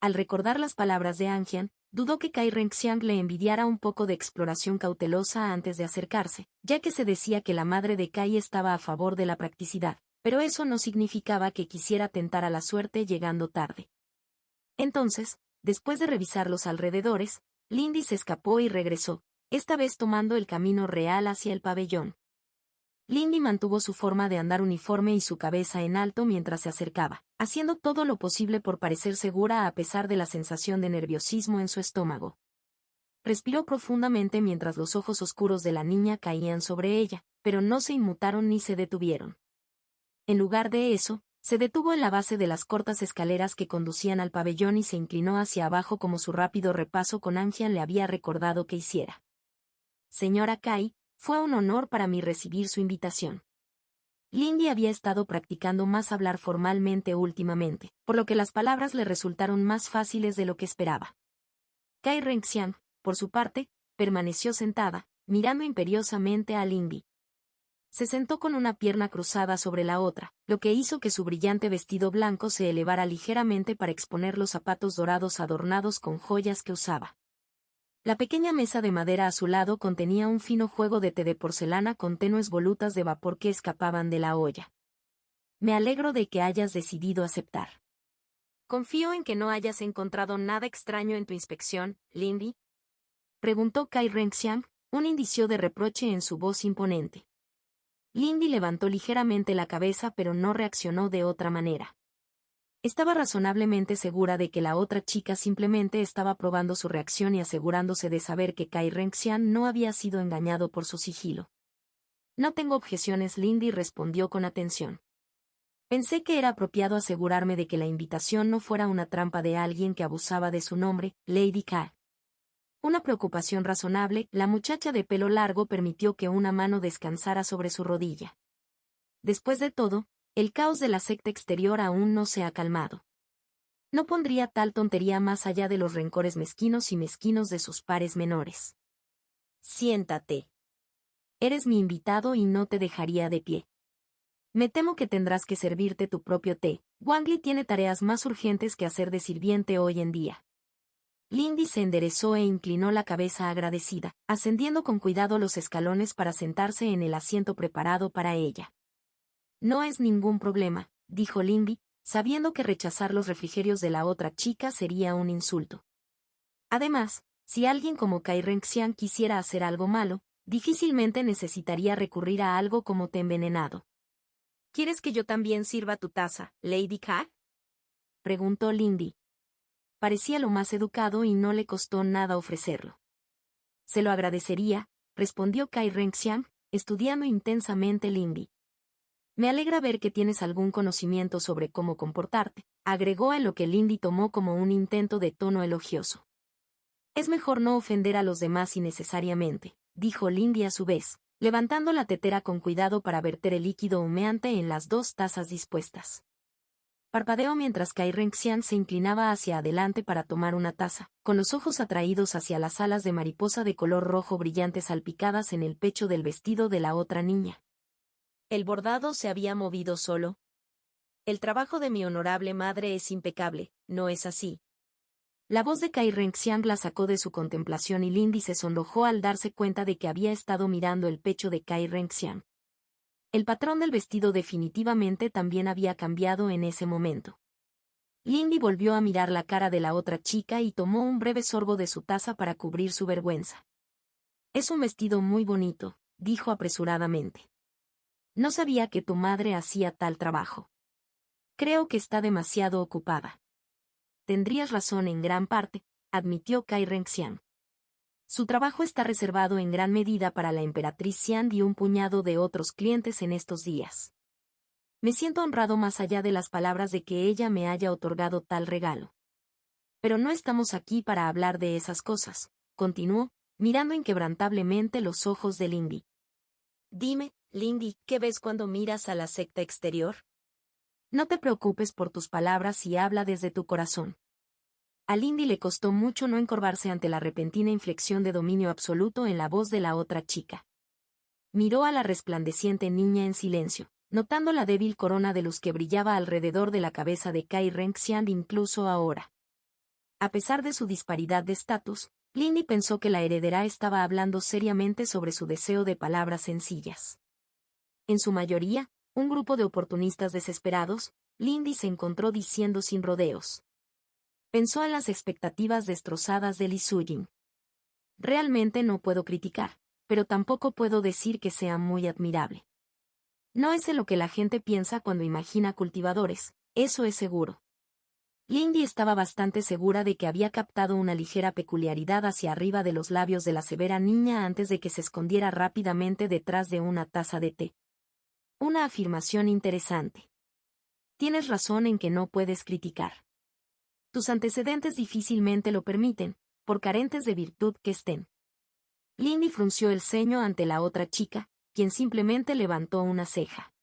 Speaker 1: Al recordar las palabras de Anjian, dudó que Kai Renxiang le envidiara un poco de exploración cautelosa antes de acercarse, ya que se decía que la madre de Kai estaba a favor de la practicidad, pero eso no significaba que quisiera tentar a la suerte llegando tarde. Entonces, después de revisar los alrededores, Lindy se escapó y regresó, esta vez tomando el camino real hacia el pabellón. Lindy mantuvo su forma de andar uniforme y su cabeza en alto mientras se acercaba, haciendo todo lo posible por parecer segura a pesar de la sensación de nerviosismo en su estómago. Respiró profundamente mientras los ojos oscuros de la niña caían sobre ella, pero no se inmutaron ni se detuvieron. En lugar de eso, se detuvo en la base de las cortas escaleras que conducían al pabellón y se inclinó hacia abajo como su rápido repaso con Anjian le había recordado que hiciera. Señora Kai, fue un honor para mí recibir su invitación. Lindy había estado practicando más hablar formalmente últimamente, por lo que las palabras le resultaron más fáciles de lo que esperaba. Kai Renxiang, por su parte, permaneció sentada, mirando imperiosamente a Lindy. Se sentó con una pierna cruzada sobre la otra, lo que hizo que su brillante vestido blanco se elevara ligeramente para exponer los zapatos dorados adornados con joyas que usaba. La pequeña mesa de madera a su lado contenía un fino juego de té de porcelana con tenues volutas de vapor que escapaban de la olla. Me alegro de que hayas decidido aceptar. Confío en que no hayas encontrado nada extraño en tu inspección, Lindy. Preguntó Kai Renxiang, un indicio de reproche en su voz imponente. Lindy levantó ligeramente la cabeza pero no reaccionó de otra manera. Estaba razonablemente segura de que la otra chica simplemente estaba probando su reacción y asegurándose de saber que Kai Renxiang no había sido engañado por su sigilo. No tengo objeciones, Lindy respondió con atención. Pensé que era apropiado asegurarme de que la invitación no fuera una trampa de alguien que abusaba de su nombre, Lady Kai. Una preocupación razonable, la muchacha de pelo largo permitió que una mano descansara sobre su rodilla. Después de todo, el caos de la secta exterior aún no se ha calmado. No pondría tal tontería más allá de los rencores mezquinos y mezquinos de sus pares menores. Siéntate. Eres mi invitado y no te dejaría de pie. Me temo que tendrás que servirte tu propio té. Wang Li tiene tareas más urgentes que hacer de sirviente hoy en día. Lindy se enderezó e inclinó la cabeza agradecida, ascendiendo con cuidado los escalones para sentarse en el asiento preparado para ella. No es ningún problema, dijo Lindy, sabiendo que rechazar los refrigerios de la otra chica sería un insulto. Además, si alguien como Kai Renxian quisiera hacer algo malo, difícilmente necesitaría recurrir a algo como té envenenado. ¿Quieres que yo también sirva tu taza, Lady K? Preguntó Lindy. Parecía lo más educado y no le costó nada ofrecerlo. Se lo agradecería, respondió Kai Renxian, estudiando intensamente Lindy. Me alegra ver que tienes algún conocimiento sobre cómo comportarte, agregó en lo que Lindy tomó como un intento de tono elogioso. Es mejor no ofender a los demás innecesariamente, dijo Lindy a su vez, levantando la tetera con cuidado para verter el líquido humeante en las 2 tazas dispuestas. Parpadeó mientras Kai Renxian se inclinaba hacia adelante para tomar una taza, con los ojos atraídos hacia las alas de mariposa de color rojo brillante salpicadas en el pecho del vestido de la otra niña. El bordado se había movido solo. El trabajo de mi honorable madre es impecable, ¿no es así? La voz de Kai Renxian la sacó de su contemplación y Lindy se sonrojó al darse cuenta de que había estado mirando el pecho de Kai Renxian. El patrón del vestido definitivamente también había cambiado en ese momento. Lindy volvió a mirar la cara de la otra chica y tomó un breve sorbo de su taza para cubrir su vergüenza. Es un vestido muy bonito, dijo apresuradamente. No sabía que tu madre hacía tal trabajo. Creo que está demasiado ocupada. Tendrías razón en gran parte, admitió Kai Renxian. Su trabajo está reservado en gran medida para la emperatriz Xian y un puñado de otros clientes en estos días. Me siento honrado más allá de las palabras de que ella me haya otorgado tal regalo. Pero no estamos aquí para hablar de esas cosas, continuó, mirando inquebrantablemente los ojos de Lindy. Dime, Lindy, ¿qué ves cuando miras a la secta exterior? No te preocupes por tus palabras y habla desde tu corazón. A Lindy le costó mucho no encorvarse ante la repentina inflexión de dominio absoluto en la voz de la otra chica. Miró a la resplandeciente niña en silencio, notando la débil corona de luz que brillaba alrededor de la cabeza de Kai Renxian incluso ahora. A pesar de su disparidad de estatus, Lindy pensó que la heredera estaba hablando seriamente sobre su deseo de palabras sencillas. En su mayoría, un grupo de oportunistas desesperados, Lindy se encontró diciendo sin rodeos. Pensó en las expectativas destrozadas de Li Sujin. Realmente no puedo criticar, pero tampoco puedo decir que sea muy admirable. No es en lo que la gente piensa cuando imagina cultivadores, eso es seguro. Lindy estaba bastante segura de que había captado una ligera peculiaridad hacia arriba de los labios de la severa niña antes de que se escondiera rápidamente detrás de una taza de té. Una afirmación interesante. Tienes razón en que no puedes criticar. Tus antecedentes difícilmente lo permiten, por carentes de virtud que estén. Lindy frunció el ceño ante la otra chica, quien simplemente levantó una ceja.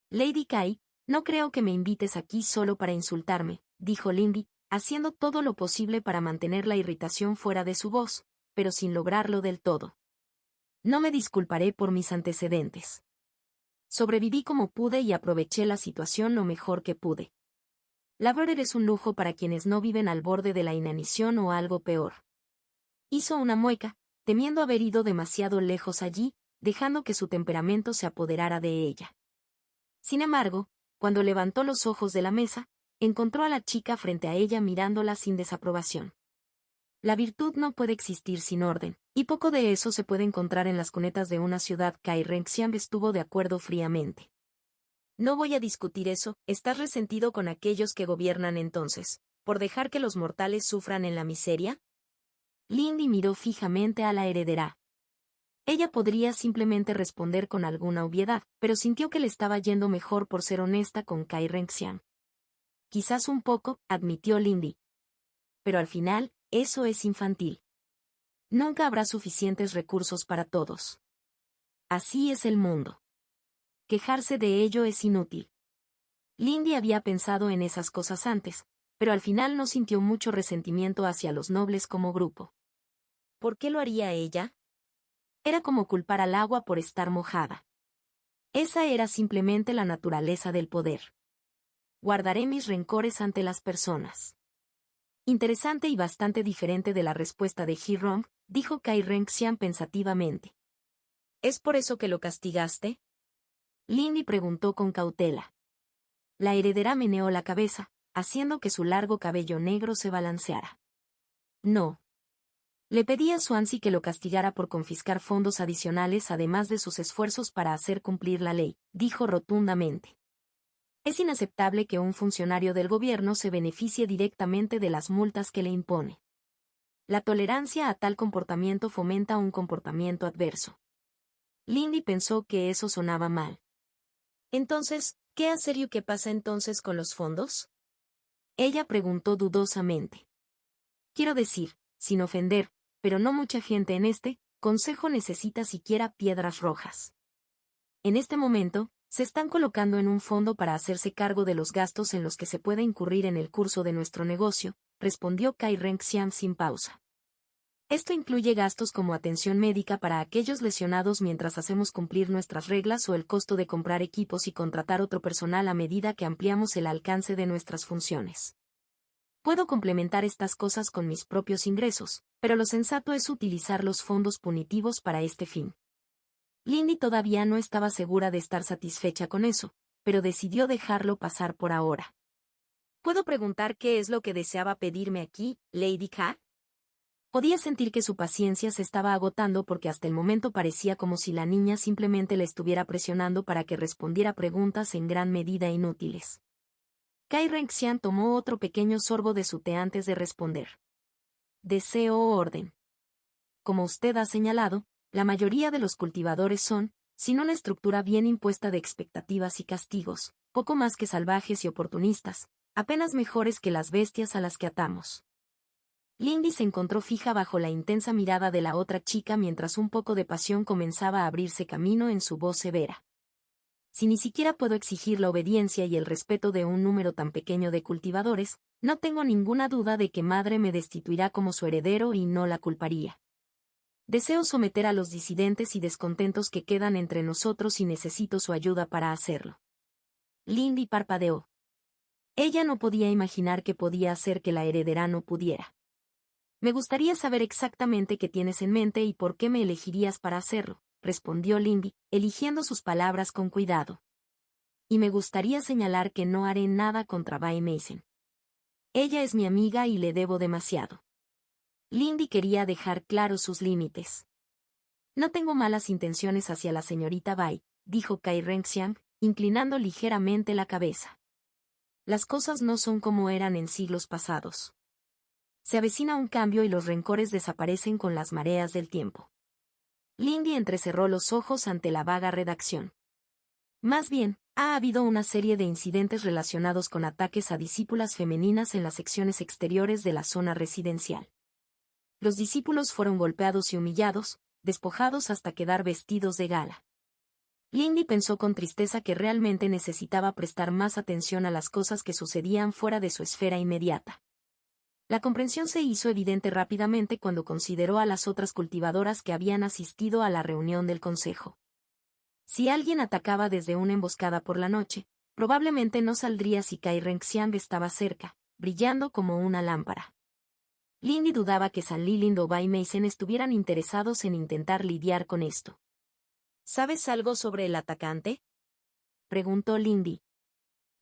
Speaker 1: Lady Kai, no creo que me invites aquí solo para insultarme, dijo Lindy, haciendo todo lo posible para mantener la irritación fuera de su voz, pero sin lograrlo del todo. No me disculparé por mis antecedentes. Sobreviví como pude y aproveché la situación lo mejor que pude. La verdad es un lujo para quienes no viven al borde de la inanición o algo peor. Hizo una mueca, temiendo haber ido demasiado lejos allí, dejando que su temperamento se apoderara de ella. Sin embargo, cuando levantó los ojos de la mesa, encontró a la chica frente a ella mirándola sin desaprobación. La virtud no puede existir sin orden, y poco de eso se puede encontrar en las cunetas de una ciudad. Kai Renxian estuvo de acuerdo fríamente. No voy a discutir eso, estás resentido con aquellos que gobiernan entonces, por dejar que los mortales sufran en la miseria. Lindy miró fijamente a la heredera. Ella podría simplemente responder con alguna obviedad, pero sintió que le estaba yendo mejor por ser honesta con Kai Renxian. Quizás un poco, admitió Lindy. Pero al final, eso es infantil. Nunca habrá suficientes recursos para todos. Así es el mundo. Quejarse de ello es inútil. Lindy había pensado en esas cosas antes, pero al final no sintió mucho resentimiento hacia los nobles como grupo. ¿Por qué lo haría ella? Era como culpar al agua por estar mojada. Esa era simplemente la naturaleza del poder. Guardaré mis rencores ante las personas. Interesante y bastante diferente de la respuesta de Ji-Rong, dijo Kai Renxian pensativamente. ¿Es por eso que lo castigaste? Lindy preguntó con cautela. La heredera meneó la cabeza, haciendo que su largo cabello negro se balanceara. No. Le pedí a Swansea que lo castigara por confiscar fondos adicionales además de sus esfuerzos para hacer cumplir la ley, dijo rotundamente. Es inaceptable que un funcionario del gobierno se beneficie directamente de las multas que le impone. La tolerancia a tal comportamiento fomenta un comportamiento adverso. Lindy pensó que eso sonaba mal. Entonces, ¿qué hacer y qué pasa entonces con los fondos? Ella preguntó dudosamente. Quiero decir, sin ofender, pero no mucha gente en este consejo necesita siquiera piedras rojas. En este momento, se están colocando en un fondo para hacerse cargo de los gastos en los que se puede incurrir en el curso de nuestro negocio, respondió Kai Reng-xian sin pausa. Esto incluye gastos como atención médica para aquellos lesionados mientras hacemos cumplir nuestras reglas o el costo de comprar equipos y contratar otro personal a medida que ampliamos el alcance de nuestras funciones. Puedo complementar estas cosas con mis propios ingresos, pero lo sensato es utilizar los fondos punitivos para este fin. Lindy todavía no estaba segura de estar satisfecha con eso, pero decidió dejarlo pasar por ahora. ¿Puedo preguntar qué es lo que deseaba pedirme aquí, Lady K? Podía sentir que su paciencia se estaba agotando porque hasta el momento parecía como si la niña simplemente le estuviera presionando para que respondiera preguntas en gran medida inútiles. Kai Reng-xian tomó otro pequeño sorbo de su té antes de responder. Deseo orden. Como usted ha señalado, la mayoría de los cultivadores son, sin una estructura bien impuesta de expectativas y castigos, poco más que salvajes y oportunistas, apenas mejores que las bestias a las que atamos. Lindy se encontró fija bajo la intensa mirada de la otra chica mientras un poco de pasión comenzaba a abrirse camino en su voz severa. Si ni siquiera puedo exigir la obediencia y el respeto de un número tan pequeño de cultivadores, no tengo ninguna duda de que madre me destituirá como su heredero y no la culparía. Deseo someter a los disidentes y descontentos que quedan entre nosotros y necesito su ayuda para hacerlo. Lindy parpadeó. Ella no podía imaginar qué podía hacer que la heredera no pudiera. Me gustaría saber exactamente qué tienes en mente y por qué me elegirías para hacerlo, respondió Lindy, eligiendo sus palabras con cuidado. Y me gustaría señalar que no haré nada contra Bai Mason. Ella es mi amiga y le debo demasiado. Lindy quería dejar claros sus límites. No tengo malas intenciones hacia la señorita Bai, dijo Kai Reng-xian, inclinando ligeramente la cabeza. Las cosas no son como eran en siglos pasados. Se avecina un cambio y los rencores desaparecen con las mareas del tiempo. Lindy entrecerró los ojos ante la vaga redacción. Más bien, ha habido una serie de incidentes relacionados con ataques a discípulas femeninas en las secciones exteriores de la zona residencial. Los discípulos fueron golpeados y humillados, despojados hasta quedar vestidos de gala. Lindy pensó con tristeza que realmente necesitaba prestar más atención a las cosas que sucedían fuera de su esfera inmediata. La comprensión se hizo evidente rápidamente cuando consideró a las otras cultivadoras que habían asistido a la reunión del consejo. Si alguien atacaba desde una emboscada por la noche, probablemente no saldría si Kai Reng-xian estaba cerca, brillando como una lámpara. Lindy dudaba que San Leland o Bai Mason estuvieran interesados en intentar lidiar con esto. ¿Sabes algo sobre el atacante?, preguntó Lindy.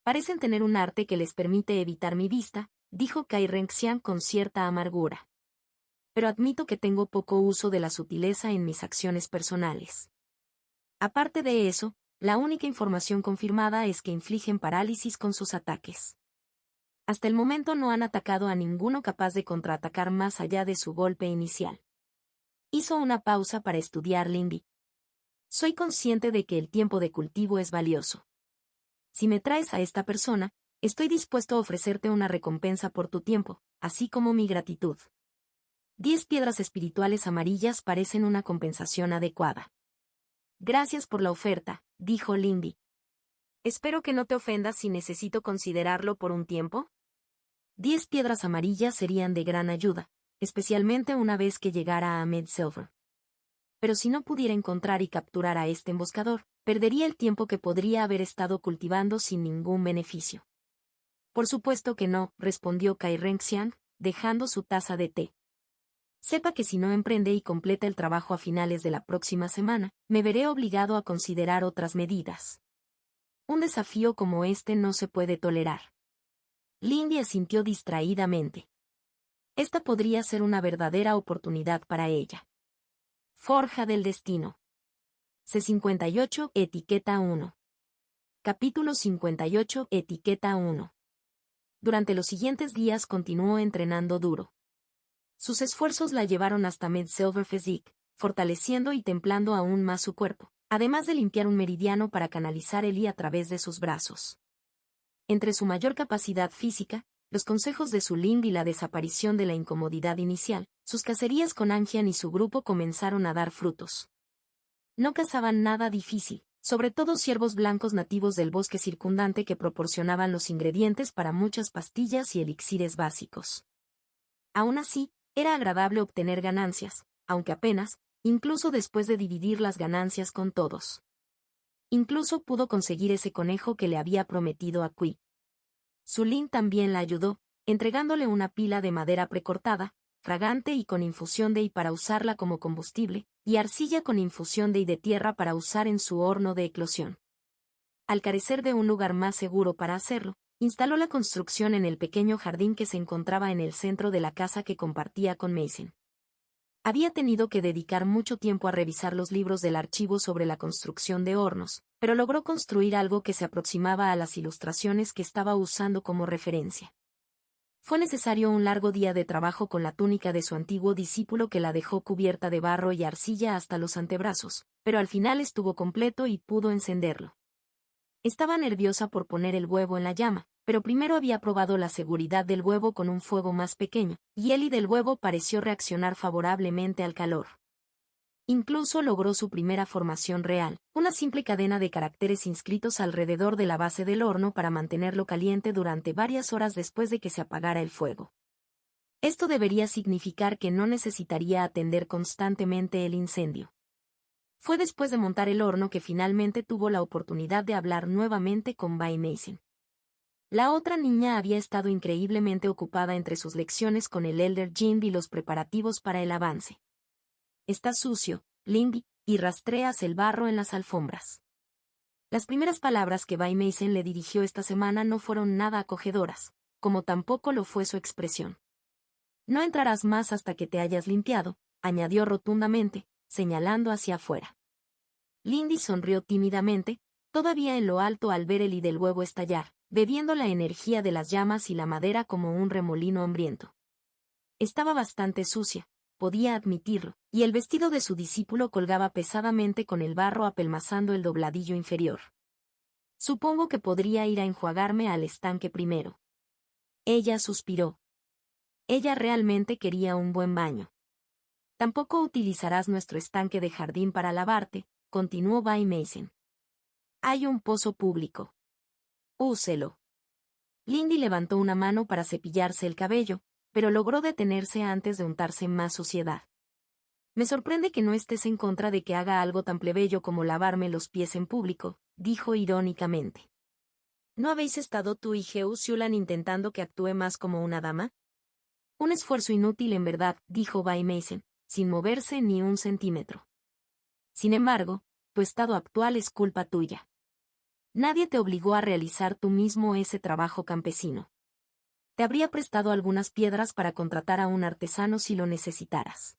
Speaker 1: Parecen tener un arte que les permite evitar mi vista, dijo Kai Reng-xian con cierta amargura. Pero admito que tengo poco uso de la sutileza en mis acciones personales. Aparte de eso, la única información confirmada es que infligen parálisis con sus ataques. Hasta el momento no han atacado a ninguno capaz de contraatacar más allá de su golpe inicial. Hizo una pausa para estudiar Lindy. Soy consciente de que el tiempo de cultivo es valioso. Si me traes a esta persona, estoy dispuesto a ofrecerte una recompensa por tu tiempo, así como mi gratitud. 10 piedras espirituales amarillas parecen una compensación adecuada. Gracias por la oferta, dijo Lindy. Espero que no te ofendas si necesito considerarlo por un tiempo. 10 piedras amarillas serían de gran ayuda, especialmente una vez que llegara a Med-Silver. Pero si no pudiera encontrar y capturar a este emboscador, perdería el tiempo que podría haber estado cultivando sin ningún beneficio. Por supuesto que no, respondió Kai Reng-xian, dejando su taza de té. Sepa que si no emprende y completa el trabajo a finales de la próxima semana, me veré obligado a considerar otras medidas. Un desafío como este no se puede tolerar. Lindy asintió distraídamente. Esta podría ser una verdadera oportunidad para ella. Forja del destino. C58, etiqueta 1. Capítulo 58, etiqueta 1. Durante los siguientes días continuó entrenando duro. Sus esfuerzos la llevaron hasta Med Silver Physique, fortaleciendo y templando aún más su cuerpo, además de limpiar un meridiano para canalizar el I a través de sus brazos. Entre su mayor capacidad física, los consejos de su Ling y la desaparición de la incomodidad inicial, sus cacerías con Angian y su grupo comenzaron a dar frutos. No cazaban nada difícil, sobre todo ciervos blancos nativos del bosque circundante que proporcionaban los ingredientes para muchas pastillas y elixires básicos. Aún así, era agradable obtener ganancias, aunque apenas, incluso después de dividir las ganancias con todos. Incluso pudo conseguir ese conejo que le había prometido a Kui. Sulin también la ayudó, entregándole una pila de madera precortada, fragante y con infusión de I para usarla como combustible, y arcilla con infusión de I de tierra para usar en su horno de eclosión. Al carecer de un lugar más seguro para hacerlo, instaló la construcción en el pequeño jardín que se encontraba en el centro de la casa que compartía con Mason. Había tenido que dedicar mucho tiempo a revisar los libros del archivo sobre la construcción de hornos, pero logró construir algo que se aproximaba a las ilustraciones que estaba usando como referencia. Fue necesario un largo día de trabajo con la túnica de su antiguo discípulo que la dejó cubierta de barro y arcilla hasta los antebrazos, pero al final estuvo completo y pudo encenderlo. Estaba nerviosa por poner el huevo en la llama, pero primero había probado la seguridad del huevo con un fuego más pequeño, y el I del huevo pareció reaccionar favorablemente al calor. Incluso logró su primera formación real, una simple cadena de caracteres inscritos alrededor de la base del horno para mantenerlo caliente durante varias horas después de que se apagara el fuego. Esto debería significar que no necesitaría atender constantemente el incendio. Fue después de montar el horno que finalmente tuvo la oportunidad de hablar nuevamente con Bai Mason. La otra niña había estado increíblemente ocupada entre sus lecciones con el Elder Jimb y los preparativos para el avance. «Está sucio, Lindy, y rastreas el barro en las alfombras». Las primeras palabras que Bai Mason le dirigió esta semana no fueron nada acogedoras, como tampoco lo fue su expresión. «No entrarás más hasta que te hayas limpiado», añadió rotundamente, señalando hacia afuera. Lindy sonrió tímidamente, todavía en lo alto al ver el I del huevo estallar, bebiendo la energía de las llamas y la madera como un remolino hambriento. Estaba bastante sucia, podía admitirlo, y el vestido de su discípulo colgaba pesadamente con el barro apelmazando el dobladillo inferior. «Supongo que podría ir a enjuagarme al estanque primero». Ella suspiró. Ella realmente quería un buen baño. «Tampoco utilizarás nuestro estanque de jardín para lavarte», continuó Bai Mason. «Hay un pozo público. Úselo». Lindy levantó una mano para cepillarse el cabello, pero logró detenerse antes de untarse más suciedad. «Me sorprende que no estés en contra de que haga algo tan plebeyo como lavarme los pies en público», dijo irónicamente. «¿No habéis estado tú y Hugh Sulan intentando que actúe más como una dama?» «Un esfuerzo inútil en verdad», dijo Bai Mason, sin moverse ni un centímetro. «Sin embargo, tu estado actual es culpa tuya. Nadie te obligó a realizar tú mismo ese trabajo campesino. Te habría prestado algunas piedras para contratar a un artesano si lo necesitaras».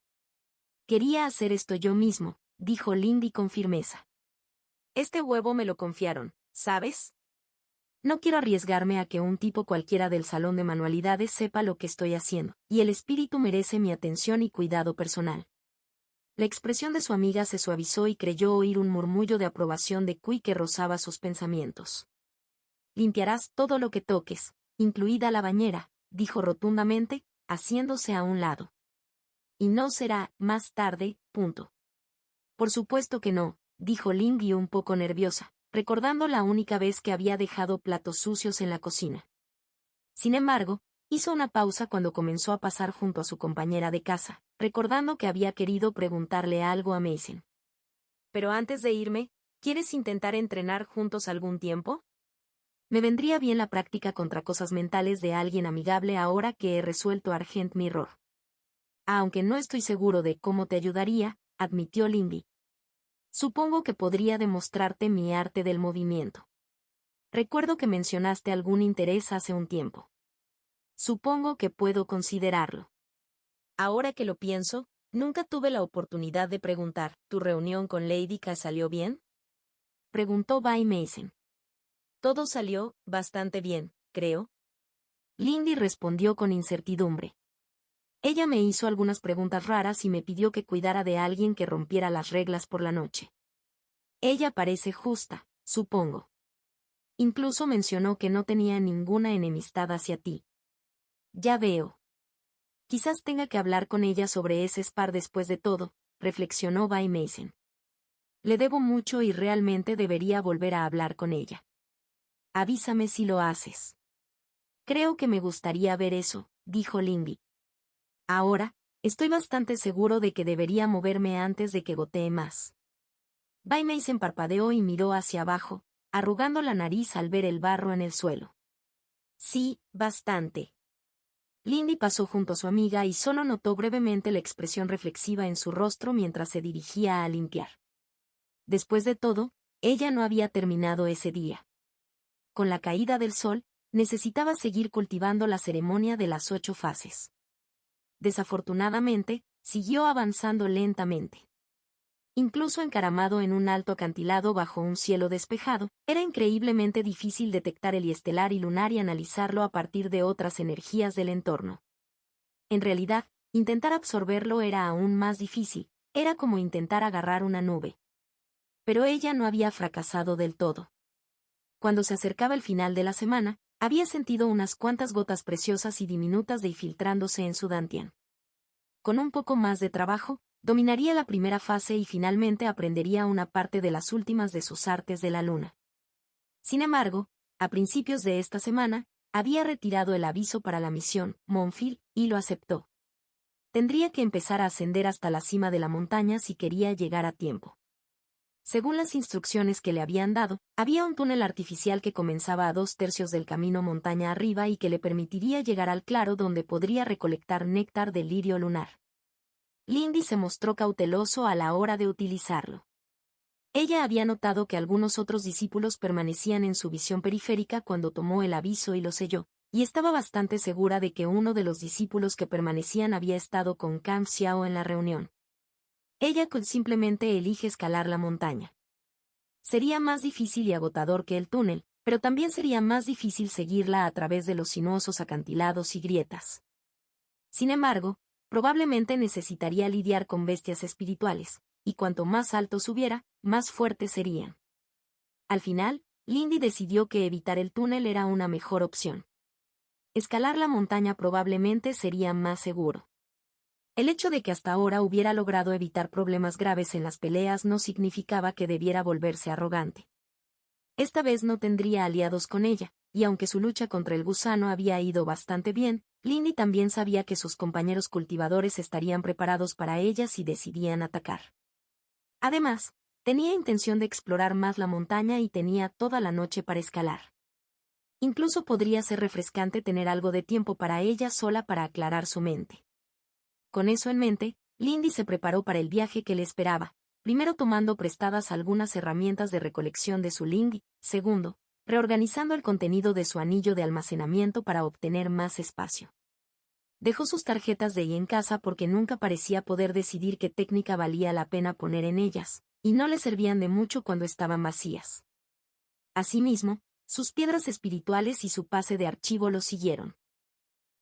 Speaker 1: «Quería hacer esto yo mismo», dijo Lindy con firmeza. «Este huevo me lo confiaron, ¿sabes? No quiero arriesgarme a que un tipo cualquiera del salón de manualidades sepa lo que estoy haciendo, y el espíritu merece mi atención y cuidado personal». La expresión de su amiga se suavizó y creyó oír un murmullo de aprobación de Kui que rozaba sus pensamientos. «Limpiarás todo lo que toques, incluida la bañera», dijo rotundamente, haciéndose a un lado. «Y no será más tarde, punto». «Por supuesto que no», dijo Lindy un poco nerviosa, recordando la única vez que había dejado platos sucios en la cocina. Sin embargo, hizo una pausa cuando comenzó a pasar junto a su compañera de casa, recordando que había querido preguntarle algo a Mason. «Pero antes de irme, ¿quieres intentar entrenar juntos algún tiempo? Me vendría bien la práctica contra cosas mentales de alguien amigable ahora que he resuelto Argent Mirror». «Aunque no estoy seguro de cómo te ayudaría», admitió Lindy. «Supongo que podría demostrarte mi arte del movimiento». Recuerdo que mencionaste algún interés hace un tiempo. Supongo que puedo considerarlo. Ahora que lo pienso, nunca tuve la oportunidad de preguntar, ¿tu reunión con Lady K salió bien? Preguntó Bai Mason. Todo salió bastante bien, creo. Lindy respondió con incertidumbre. Ella me hizo algunas preguntas raras y me pidió que cuidara de alguien que rompiera las reglas por la noche. Ella parece justa, supongo. Incluso mencionó que no tenía ninguna enemistad hacia ti. Ya veo. Quizás tenga que hablar con ella sobre ese Spar después de todo, reflexionó Bai Mason. Le debo mucho y realmente debería volver a hablar con ella. Avísame si lo haces. Creo que me gustaría ver eso, dijo Lindy. Ahora, estoy bastante seguro de que debería moverme antes de que gotee más. Bai Mason parpadeó y miró hacia abajo, arrugando la nariz al ver el barro en el suelo. Sí, bastante. Lindy pasó junto a su amiga y solo notó brevemente la expresión reflexiva en su rostro mientras se dirigía a limpiar. Después de todo, ella no había terminado ese día. Con la caída del sol, necesitaba seguir cultivando la ceremonia de las 8 fases. Desafortunadamente, siguió avanzando lentamente. Incluso encaramado en un alto acantilado bajo un cielo despejado, era increíblemente difícil detectar el estelar y lunar y analizarlo a partir de otras energías del entorno. En realidad, intentar absorberlo era aún más difícil, era como intentar agarrar una nube. Pero ella no había fracasado del todo. Cuando se acercaba el final de la semana, había sentido unas cuantas gotas preciosas y diminutas de infiltrándose en su dantian. Con un poco más de trabajo, dominaría la primera fase y finalmente aprendería una parte de las últimas de sus artes de la luna. Sin embargo, a principios de esta semana, había retirado el aviso para la misión, Monfil, y lo aceptó. Tendría que empezar a ascender hasta la cima de la montaña si quería llegar a tiempo. Según las instrucciones que le habían dado, había un túnel artificial que comenzaba a 2/3 del camino montaña arriba y que le permitiría llegar al claro donde podría recolectar néctar del lirio lunar. Lindy se mostró cauteloso a la hora de utilizarlo. Ella había notado que algunos otros discípulos permanecían en su visión periférica cuando tomó el aviso y lo selló, y estaba bastante segura de que uno de los discípulos que permanecían había estado con Kang Xiao en la reunión. Ella simplemente elige escalar la montaña. Sería más difícil y agotador que el túnel, pero también sería más difícil seguirla a través de los sinuosos acantilados y grietas. Sin embargo, probablemente necesitaría lidiar con bestias espirituales, y cuanto más alto subiera, más fuertes serían. Al final, Lindy decidió que evitar el túnel era una mejor opción. Escalar la montaña probablemente sería más seguro. El hecho de que hasta ahora hubiera logrado evitar problemas graves en las peleas no significaba que debiera volverse arrogante. Esta vez no tendría aliados con ella, y aunque su lucha contra el gusano había ido bastante bien, Lindy también sabía que sus compañeros cultivadores estarían preparados para ella si decidían atacar. Además, tenía intención de explorar más la montaña y tenía toda la noche para escalar. Incluso podría ser refrescante tener algo de tiempo para ella sola para aclarar su mente. Con eso en mente, Lindy se preparó para el viaje que le esperaba, primero tomando prestadas algunas herramientas de recolección de su Ling y, segundo, reorganizando el contenido de su anillo de almacenamiento para obtener más espacio. Dejó sus tarjetas de I en casa porque nunca parecía poder decidir qué técnica valía la pena poner en ellas, y no le servían de mucho cuando estaban vacías. Asimismo, sus piedras espirituales y su pase de archivo lo siguieron.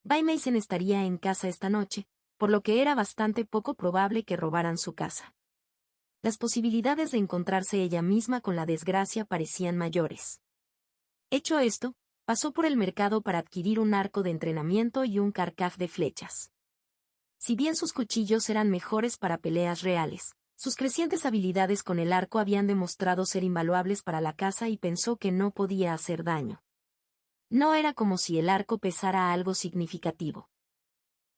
Speaker 1: Bai Mason estaría en casa esta noche, por lo que era bastante poco probable que robaran su casa. Las posibilidades de encontrarse ella misma con la desgracia parecían mayores. Hecho esto, pasó por el mercado para adquirir un arco de entrenamiento y un carcaj de flechas. Si bien sus cuchillos eran mejores para peleas reales, sus crecientes habilidades con el arco habían demostrado ser invaluables para la caza y pensó que no podía hacer daño. No era como si el arco pesara algo significativo.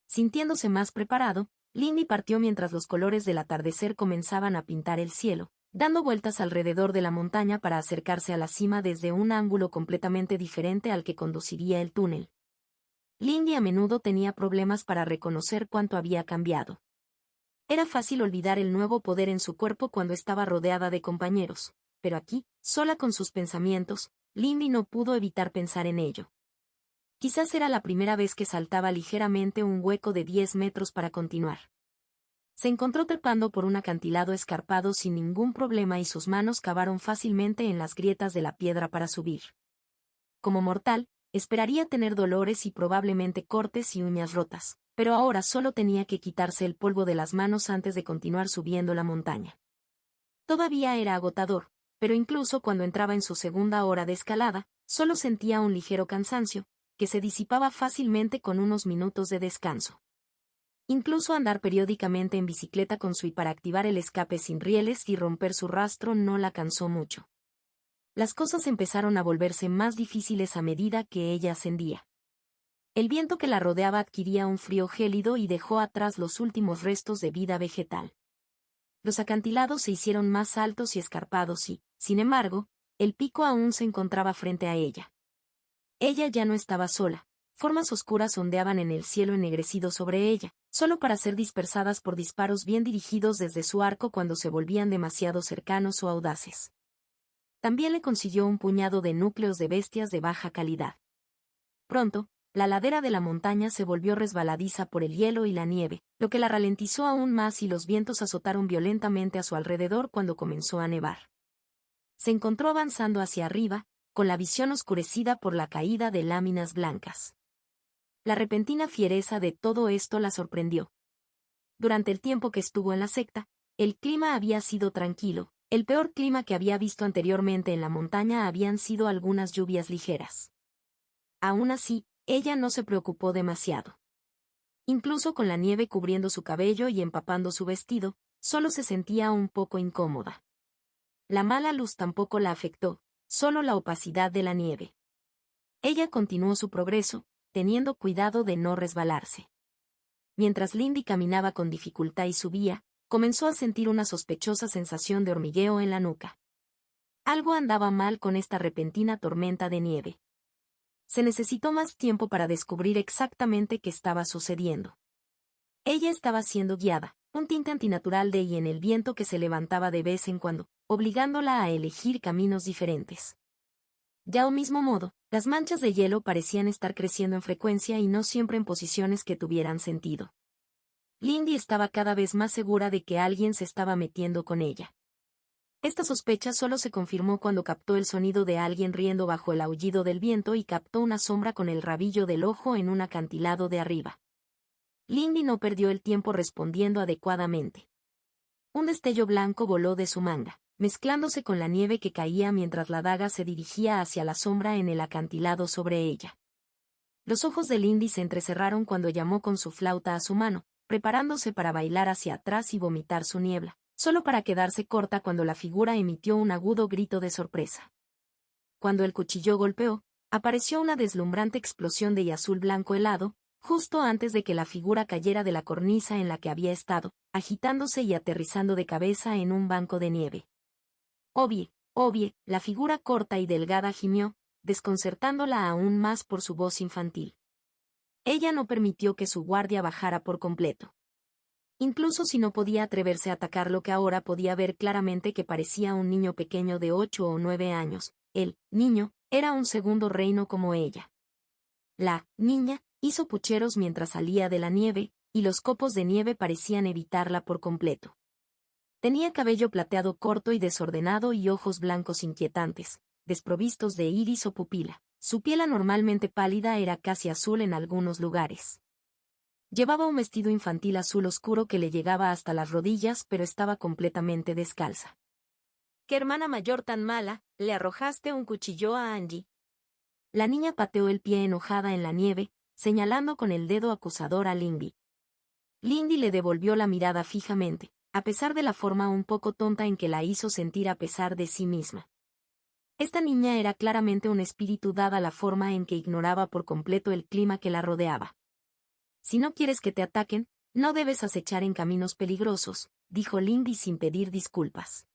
Speaker 1: Sintiéndose más preparado, Lindy partió mientras los colores del atardecer comenzaban a pintar el cielo, dando vueltas alrededor de la montaña para acercarse a la cima desde un ángulo completamente diferente al que conduciría el túnel. Lindy a menudo tenía problemas para reconocer cuánto había cambiado. Era fácil olvidar el nuevo poder en su cuerpo cuando estaba rodeada de compañeros, pero aquí, sola con sus pensamientos, Lindy no pudo evitar pensar en ello. Quizás era la primera vez que saltaba ligeramente un hueco de 10 metros para continuar. Se encontró trepando por un acantilado escarpado sin ningún problema y sus manos cavaron fácilmente en las grietas de la piedra para subir. Como mortal, esperaría tener dolores y probablemente cortes y uñas rotas, pero ahora solo tenía que quitarse el polvo de las manos antes de continuar subiendo la montaña. Todavía era agotador, pero incluso cuando entraba en su segunda hora de escalada, solo sentía un ligero cansancio, que se disipaba fácilmente con unos minutos de descanso. Incluso andar periódicamente en bicicleta con Sui para activar el escape sin rieles y romper su rastro no la cansó mucho. Las cosas empezaron a volverse más difíciles a medida que ella ascendía. El viento que la rodeaba adquiría un frío gélido y dejó atrás los últimos restos de vida vegetal. Los acantilados se hicieron más altos y escarpados y, sin embargo, el pico aún se encontraba frente a ella. Ella ya no estaba sola. Formas oscuras ondeaban en el cielo ennegrecido sobre ella, solo para ser dispersadas por disparos bien dirigidos desde su arco cuando se volvían demasiado cercanos o audaces. También le consiguió un puñado de núcleos de bestias de baja calidad. Pronto, la ladera de la montaña se volvió resbaladiza por el hielo y la nieve, lo que la ralentizó aún más y los vientos azotaron violentamente a su alrededor cuando comenzó a nevar. Se encontró avanzando hacia arriba, con la visión oscurecida por la caída de láminas blancas. La repentina fiereza de todo esto la sorprendió. Durante el tiempo que estuvo en la secta, el clima había sido tranquilo. El peor clima que había visto anteriormente en la montaña habían sido algunas lluvias ligeras. Aún así, ella no se preocupó demasiado. Incluso con la nieve cubriendo su cabello y empapando su vestido, solo se sentía un poco incómoda. La mala luz tampoco la afectó, solo la opacidad de la nieve. Ella continuó su progreso, teniendo cuidado de no resbalarse. Mientras Lindy caminaba con dificultad y subía, comenzó a sentir una sospechosa sensación de hormigueo en la nuca. Algo andaba mal con esta repentina tormenta de nieve. Se necesitó más tiempo para descubrir exactamente qué estaba sucediendo. Ella estaba siendo guiada, un tinte antinatural de y en el viento que se levantaba de vez en cuando, obligándola a elegir caminos diferentes. De al mismo modo, las manchas de hielo parecían estar creciendo en frecuencia y no siempre en posiciones que tuvieran sentido. Lindy estaba cada vez más segura de que alguien se estaba metiendo con ella. Esta sospecha solo se confirmó cuando captó el sonido de alguien riendo bajo el aullido del viento y captó una sombra con el rabillo del ojo en un acantilado de arriba. Lindy no perdió el tiempo respondiendo adecuadamente. Un destello blanco voló de su manga, mezclándose con la nieve que caía mientras la daga se dirigía hacia la sombra en el acantilado sobre ella. Los ojos de Lindy se entrecerraron cuando llamó con su flauta a su mano, preparándose para bailar hacia atrás y vomitar su niebla, solo para quedarse corta cuando la figura emitió un agudo grito de sorpresa. Cuando el cuchillo golpeó, apareció una deslumbrante explosión de azul blanco helado, justo antes de que la figura cayera de la cornisa en la que había estado, agitándose y aterrizando de cabeza en un banco de nieve. Obie, la figura corta y delgada gimió, desconcertándola aún más por su voz infantil. Ella no permitió que su guardia bajara por completo. Incluso si no podía atreverse a atacar lo que ahora podía ver claramente que parecía un niño pequeño de 8 o 9 años, el niño era un segundo reino como ella. La niña hizo pucheros mientras salía de la nieve, y los copos de nieve parecían evitarla por completo. Tenía cabello plateado corto y desordenado y ojos blancos inquietantes, desprovistos de iris o pupila. Su piel anormalmente pálida era casi azul en algunos lugares. Llevaba un vestido infantil azul oscuro que le llegaba hasta las rodillas, pero estaba completamente descalza. «¿Qué hermana mayor tan mala? Le arrojaste un cuchillo a Angie». La niña pateó el pie enojada en la nieve, señalando con el dedo acusador a Lindy. Lindy le devolvió la mirada fijamente, a pesar de la forma un poco tonta en que la hizo sentir a pesar de sí misma. Esta niña era claramente un espíritu dada la forma en que ignoraba por completo el clima que la rodeaba. «Si no quieres que te ataquen, no debes acechar en caminos peligrosos», dijo Lindy sin pedir disculpas.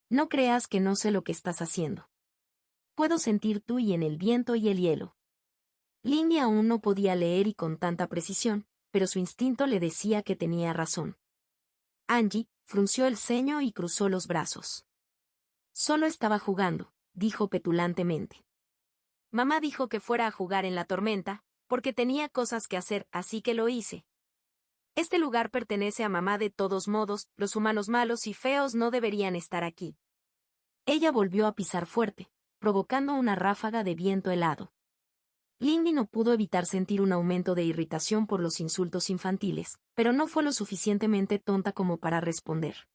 Speaker 1: «No creas que no sé lo que estás haciendo. Puedo sentir tú y en el viento y el hielo». Lindy aún no podía leer y con tanta precisión, pero su instinto le decía que tenía razón. Angie frunció el ceño y cruzó los brazos. Solo estaba jugando, dijo petulantemente. Mamá dijo que fuera a jugar en la tormenta, porque tenía cosas que hacer, así que lo hice. Este lugar pertenece a mamá de todos modos, los humanos malos y feos no deberían estar aquí. Ella volvió a pisar fuerte, provocando una ráfaga de viento helado. Lindy no pudo evitar sentir un aumento de irritación por los insultos infantiles, pero no fue lo suficientemente tonta como para responder.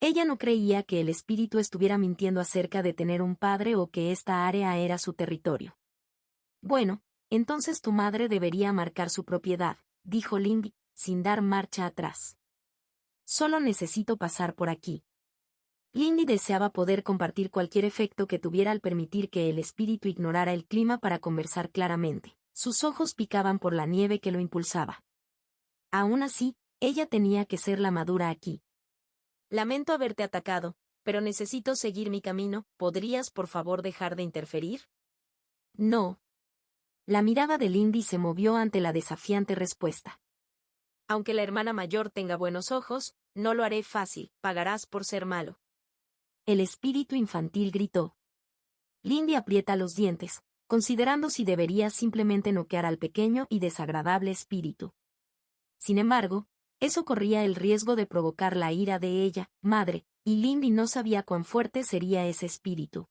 Speaker 1: Ella no creía que el espíritu estuviera mintiendo acerca de tener un padre o que esta área era su territorio. Bueno, entonces tu madre debería marcar su propiedad, dijo Lindy, sin dar marcha atrás. Solo necesito pasar por aquí. Lindy deseaba poder compartir cualquier efecto que tuviera al permitir que el espíritu ignorara el clima para conversar claramente. Sus ojos picaban por la nieve que lo impulsaba. Aún así, ella tenía que ser la madura aquí. Lamento haberte atacado, pero necesito seguir mi camino, ¿podrías por favor dejar de interferir? No. La mirada de Lindy se movió ante la desafiante respuesta. Aunque la hermana mayor tenga buenos ojos, no lo haré fácil, pagarás por ser malo. El espíritu infantil gritó. Lindy aprieta los dientes, considerando si debería simplemente noquear al pequeño y desagradable espíritu. Sin embargo, eso corría el riesgo de provocar la ira de ella, madre, y Lindy no sabía cuán fuerte sería ese espíritu.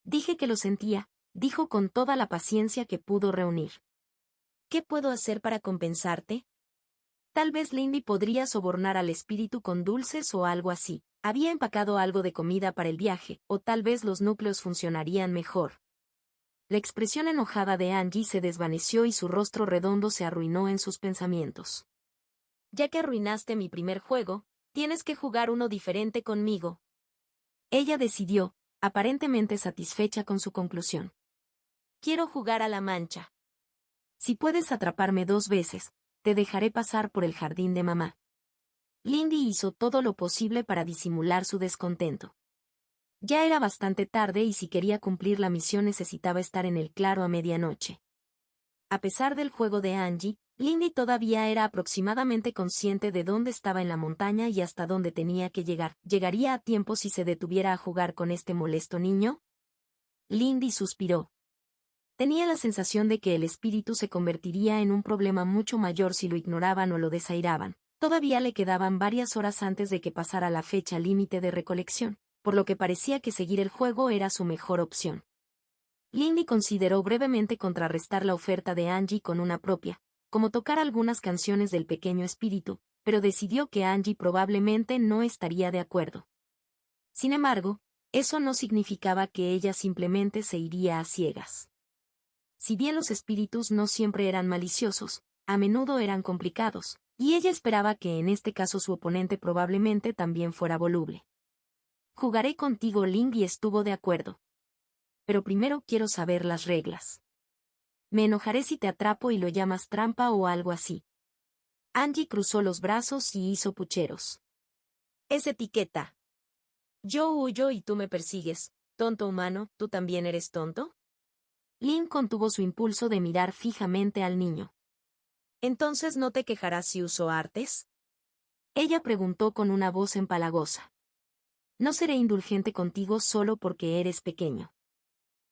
Speaker 1: Dije que lo sentía, dijo con toda la paciencia que pudo reunir. ¿Qué puedo hacer para compensarte? Tal vez Lindy podría sobornar al espíritu con dulces o algo así. Había empacado algo de comida para el viaje, o tal vez los núcleos funcionarían mejor. La expresión enojada de Angie se desvaneció y su rostro redondo se arruinó en sus pensamientos. Ya que arruinaste mi primer juego, tienes que jugar uno diferente conmigo. Ella decidió, aparentemente satisfecha con su conclusión. Quiero jugar a la mancha. Si puedes atraparme 2 veces, te dejaré pasar por el jardín de mamá. Lindy hizo todo lo posible para disimular su descontento. Ya era bastante tarde y si quería cumplir la misión necesitaba estar en el claro a medianoche. A pesar del juego de Angie, Lindy todavía era aproximadamente consciente de dónde estaba en la montaña y hasta dónde tenía que llegar. ¿Llegaría a tiempo si se detuviera a jugar con este molesto niño? Lindy suspiró. Tenía la sensación de que el espíritu se convertiría en un problema mucho mayor si lo ignoraban o lo desairaban. Todavía le quedaban varias horas antes de que pasara la fecha límite de recolección, por lo que parecía que seguir el juego era su mejor opción. Lindy consideró brevemente contrarrestar la oferta de Angie con una propia, como tocar algunas canciones del pequeño espíritu, pero decidió que Angie probablemente no estaría de acuerdo. Sin embargo, eso no significaba que ella simplemente se iría a ciegas. Si bien los espíritus no siempre eran maliciosos, a menudo eran complicados, y ella esperaba que en este caso su oponente probablemente también fuera voluble. Jugaré contigo, Lindy estuvo de acuerdo. Pero primero quiero saber las reglas. Me enojaré si te atrapo y lo llamas trampa o algo así. Angie cruzó los brazos y hizo pucheros. Es etiqueta. Yo huyo y tú me persigues, tonto humano, ¿tú también eres tonto? Lynn contuvo su impulso de mirar fijamente al niño. ¿Entonces no te quejarás si uso artes? Ella preguntó con una voz empalagosa. No seré indulgente contigo solo porque eres pequeño.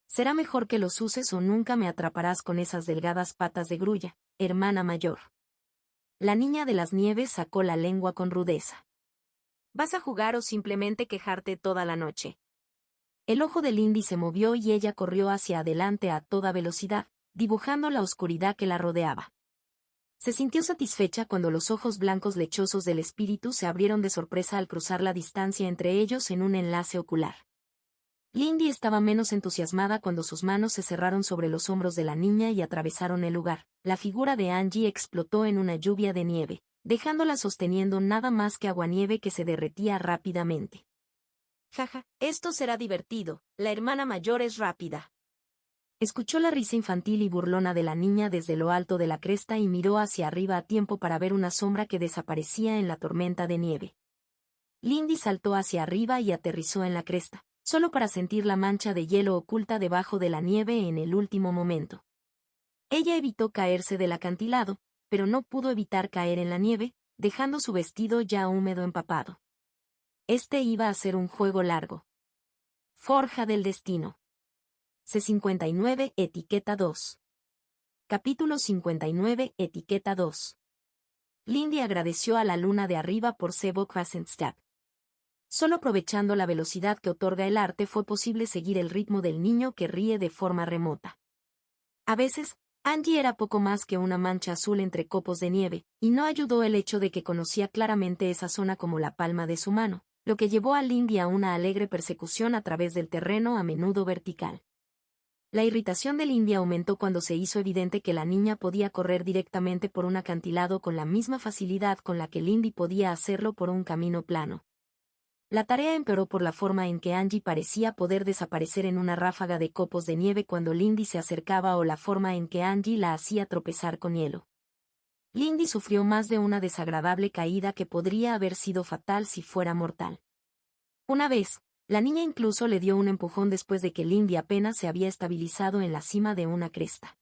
Speaker 1: Será mejor que los uses o nunca me atraparás con esas delgadas patas de grulla, hermana mayor. La niña de las nieves sacó la lengua con rudeza. ¿Vas a jugar o simplemente quejarte toda la noche? El ojo de Lindy se movió y ella corrió hacia adelante a toda velocidad, dibujando la oscuridad que la rodeaba. Se sintió satisfecha cuando los ojos blancos lechosos del espíritu se abrieron de sorpresa al cruzar la distancia entre ellos en un enlace ocular. Lindy estaba menos entusiasmada cuando sus manos se cerraron sobre los hombros de la niña y atravesaron el lugar. La figura de Angie explotó en una lluvia de nieve, dejándola sosteniendo nada más que aguanieve que se derretía rápidamente. Jaja, esto será divertido, la hermana mayor es rápida. Escuchó la risa infantil y burlona de la niña desde lo alto de la cresta y miró hacia arriba a tiempo para ver una sombra que desaparecía en la tormenta de nieve. Lindy saltó hacia arriba y aterrizó en la cresta, solo para sentir la mancha de hielo oculta debajo de la nieve en el último momento. Ella evitó caerse del acantilado, pero no pudo evitar caer en la nieve, dejando su vestido ya húmedo empapado. Este iba a ser un juego largo. Forja del destino. C59, etiqueta 2. Capítulo 59, etiqueta 2. Lindy agradeció a la luna de arriba por Sebo Krasenstab. Solo aprovechando la velocidad que otorga el arte fue posible seguir el ritmo del niño que ríe de forma remota. A veces, Angie era poco más que una mancha azul entre copos de nieve, y no ayudó el hecho de que conocía claramente esa zona como la palma de su mano, lo que llevó a Lindy a una alegre persecución a través del terreno a menudo vertical. La irritación de Lindy aumentó cuando se hizo evidente que la niña podía correr directamente por un acantilado con la misma facilidad con la que Lindy podía hacerlo por un camino plano. La tarea empeoró por la forma en que Angie parecía poder desaparecer en una ráfaga de copos de nieve cuando Lindy se acercaba o la forma en que Angie la hacía tropezar con hielo. Lindy sufrió más de una desagradable caída que podría haber sido fatal si fuera mortal. Una vez, la niña incluso le dio un empujón después de que Lindy apenas se había estabilizado en la cima de una cresta.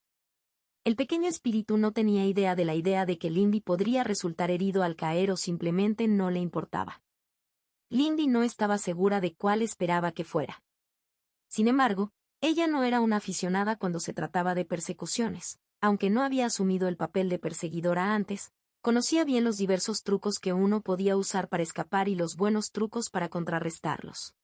Speaker 1: El pequeño espíritu no tenía idea de que Lindy podría resultar herido al caer o simplemente no le importaba. Lindy no estaba segura de cuál esperaba que fuera. Sin embargo, ella no era una aficionada cuando se trataba de persecuciones, aunque no había asumido el papel de perseguidora antes, conocía bien los diversos trucos que uno podía usar para escapar y los buenos trucos para contrarrestarlos.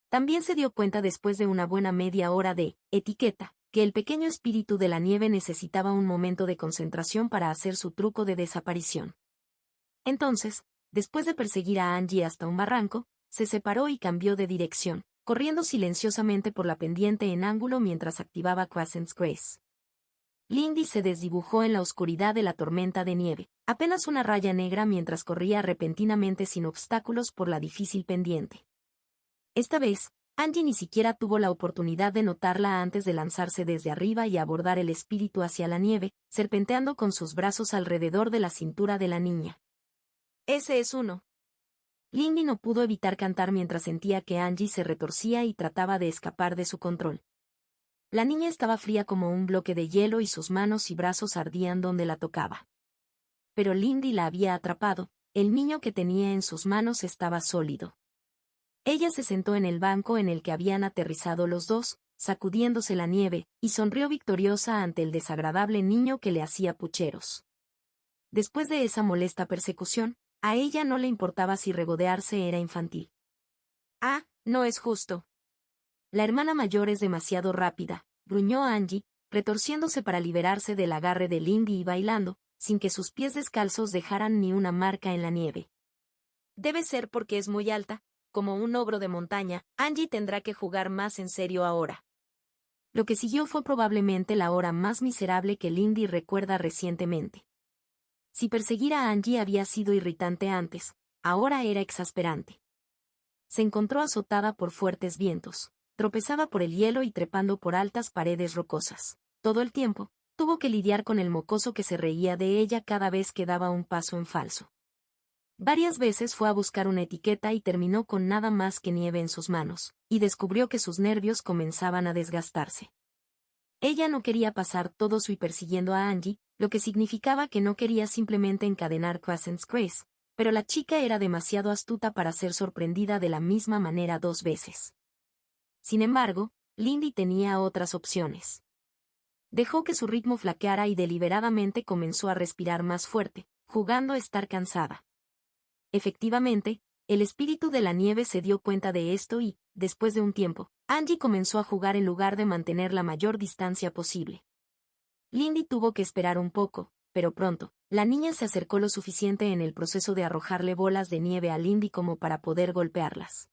Speaker 1: También se dio cuenta después de una buena media hora de etiqueta, que el pequeño espíritu de la nieve necesitaba un momento de concentración para hacer su truco de desaparición. Entonces, después de perseguir a Angie hasta un barranco, se separó y cambió de dirección, corriendo silenciosamente por la pendiente en ángulo mientras activaba Crescent's Grace. Lindy se desdibujó en la oscuridad de la tormenta de nieve, apenas una raya negra mientras corría repentinamente sin obstáculos por la difícil pendiente. Esta vez, Angie ni siquiera tuvo la oportunidad de notarla antes de lanzarse desde arriba y abordar el espíritu hacia la nieve, serpenteando con sus brazos alrededor de la cintura de la niña. Ese es uno. Lindy no pudo evitar cantar mientras sentía que Angie se retorcía y trataba de escapar de su control. La niña estaba fría como un bloque de hielo y sus manos y brazos ardían donde la tocaba. Pero Lindy la había atrapado, el niño que tenía en sus manos estaba sólido. Ella se sentó en el banco en el que habían aterrizado los dos, sacudiéndose la nieve, y sonrió victoriosa ante el desagradable niño que le hacía pucheros. Después de esa molesta persecución, a ella no le importaba si regodearse era infantil. Ah, no es justo. La hermana mayor es demasiado rápida, gruñó Angie, retorciéndose para liberarse del agarre de Lindy y bailando, sin que sus pies descalzos dejaran ni una marca en la nieve. Debe ser porque es muy alta, como un ogro de montaña, Angie tendrá que jugar más en serio ahora. Lo que siguió fue probablemente la hora más miserable que Lindy recuerda recientemente. Si perseguir a Angie había sido irritante antes, ahora era exasperante. Se encontró azotada por fuertes vientos, tropezaba por el hielo y trepando por altas paredes rocosas. Todo el tiempo, tuvo que lidiar con el mocoso que se reía de ella cada vez que daba un paso en falso. Varias veces fue a buscar una etiqueta y terminó con nada más que nieve en sus manos, y descubrió que sus nervios comenzaban a desgastarse. Ella no quería pasar todo su persiguiendo a Angie, lo que significaba que no quería simplemente encadenar Crescent's Grace, pero la chica era demasiado astuta para ser sorprendida de la misma manera dos veces. Sin embargo, Lindy tenía otras opciones. Dejó que su ritmo flaqueara y deliberadamente comenzó a respirar más fuerte, jugando a estar cansada. Efectivamente, el espíritu de la nieve se dio cuenta de esto y, después de un tiempo, Angie comenzó a jugar en lugar de mantener la mayor distancia posible. Lindy tuvo que esperar un poco, pero pronto, la niña se acercó lo suficiente en el proceso de arrojarle bolas de nieve a Lindy como para poder golpearlas.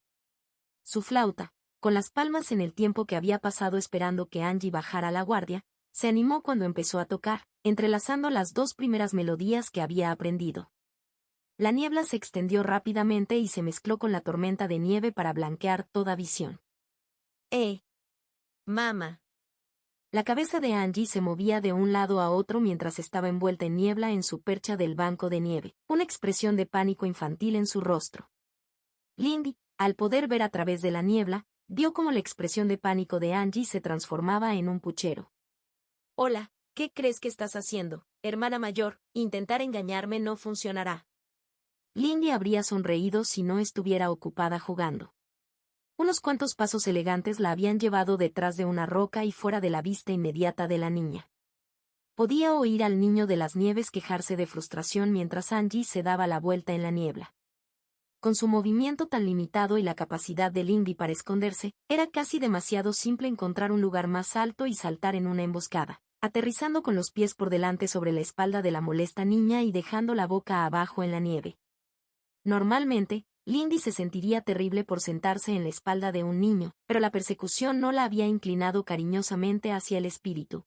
Speaker 1: Su flauta, con las palmas en el tiempo que había pasado esperando que Angie bajara la guardia, se animó cuando empezó a tocar, entrelazando las dos primeras melodías que había aprendido. La niebla se extendió rápidamente y se mezcló con la tormenta de nieve para blanquear toda visión. Mamá. La cabeza de Angie se movía de un lado a otro mientras estaba envuelta en niebla en su percha del banco de nieve, una expresión de pánico infantil en su rostro. Lindy, al poder ver a través de la niebla, vio cómo la expresión de pánico de Angie se transformaba en un puchero. Hola, ¿qué crees que estás haciendo, hermana mayor? Intentar engañarme no funcionará. Lindy habría sonreído si no estuviera ocupada jugando. Unos cuantos pasos elegantes la habían llevado detrás de una roca y fuera de la vista inmediata de la niña. Podía oír al niño de las nieves quejarse de frustración mientras Angie se daba la vuelta en la niebla. Con su movimiento tan limitado y la capacidad de Lindy para esconderse, era casi demasiado simple encontrar un lugar más alto y saltar en una emboscada, aterrizando con los pies por delante sobre la espalda de la molesta niña y dejando la boca abajo en la nieve. Normalmente, Lindy se sentiría terrible por sentarse en la espalda de un niño, pero la persecución no la había inclinado cariñosamente hacia el espíritu.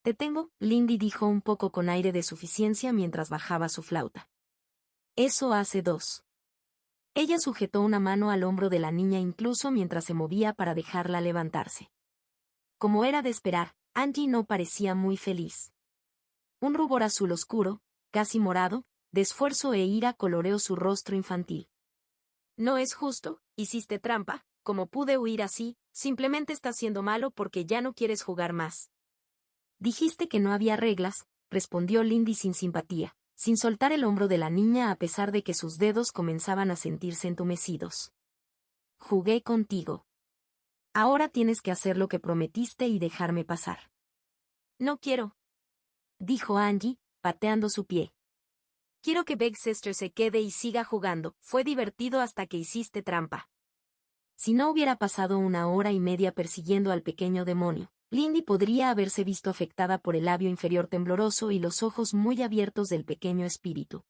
Speaker 1: «Te tengo», Lindy dijo un poco con aire de suficiencia mientras bajaba su flauta. «Eso hace 2». Ella sujetó una mano al hombro de la niña incluso mientras se movía para dejarla levantarse. Como era de esperar, Angie no parecía muy feliz. Un rubor azul oscuro, casi morado, de esfuerzo e ira coloreó su rostro infantil. «No es justo, hiciste trampa, como pude huir así, simplemente estás siendo malo porque ya no quieres jugar más». «Dijiste que no había reglas», respondió Lindy sin simpatía, sin soltar el hombro de la niña a pesar de que sus dedos comenzaban a sentirse entumecidos. «Jugué contigo. Ahora tienes que hacer lo que prometiste y dejarme pasar». «No quiero», dijo Angie, pateando su pie. «Quiero que Big Sister se quede y siga jugando, fue divertido hasta que hiciste trampa». Si no hubiera pasado 1 hora y media persiguiendo al pequeño demonio, Lindy podría haberse visto afectada por el labio inferior tembloroso y los ojos muy abiertos del pequeño espíritu.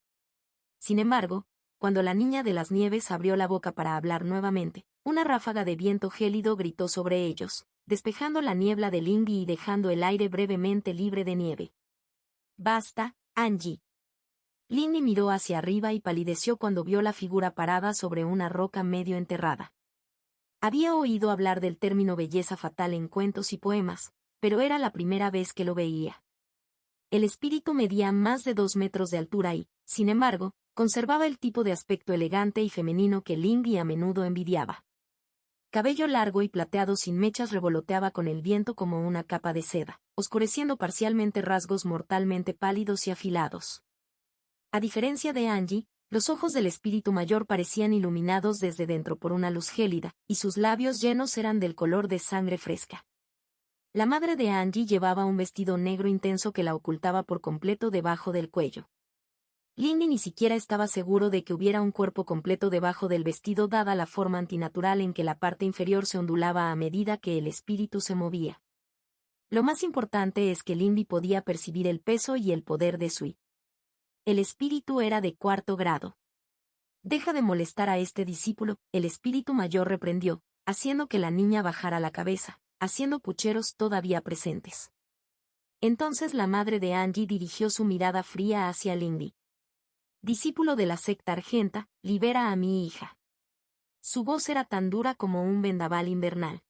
Speaker 1: Sin embargo, cuando la niña de las nieves abrió la boca para hablar nuevamente, una ráfaga de viento gélido gritó sobre ellos, despejando la niebla de Lindy y dejando el aire brevemente libre de nieve. «Basta, Angie». Lindy miró hacia arriba y palideció cuando vio la figura parada sobre una roca medio enterrada. Había oído hablar del término belleza fatal en cuentos y poemas, pero era la primera vez que lo veía. El espíritu medía más de 2 metros de altura y, sin embargo, conservaba el tipo de aspecto elegante y femenino que Lindy a menudo envidiaba. Cabello largo y plateado sin mechas revoloteaba con el viento como una capa de seda, oscureciendo parcialmente rasgos mortalmente pálidos y afilados. A diferencia de Angie, los ojos del espíritu mayor parecían iluminados desde dentro por una luz gélida, y sus labios llenos eran del color de sangre fresca. La madre de Angie llevaba un vestido negro intenso que la ocultaba por completo debajo del cuello. Lindy ni siquiera estaba seguro de que hubiera un cuerpo completo debajo del vestido dada la forma antinatural en que la parte inferior se ondulaba a medida que el espíritu se movía. Lo más importante es que Lindy podía percibir el peso y el poder de Sui. El espíritu era de 4º grado. «Deja de molestar a este discípulo», el espíritu mayor reprendió, haciendo que la niña bajara la cabeza, haciendo pucheros todavía presentes. Entonces la madre de Angie dirigió su mirada fría hacia Lindy. «Discípulo de la secta argenta, libera a mi hija». Su voz era tan dura como un vendaval invernal.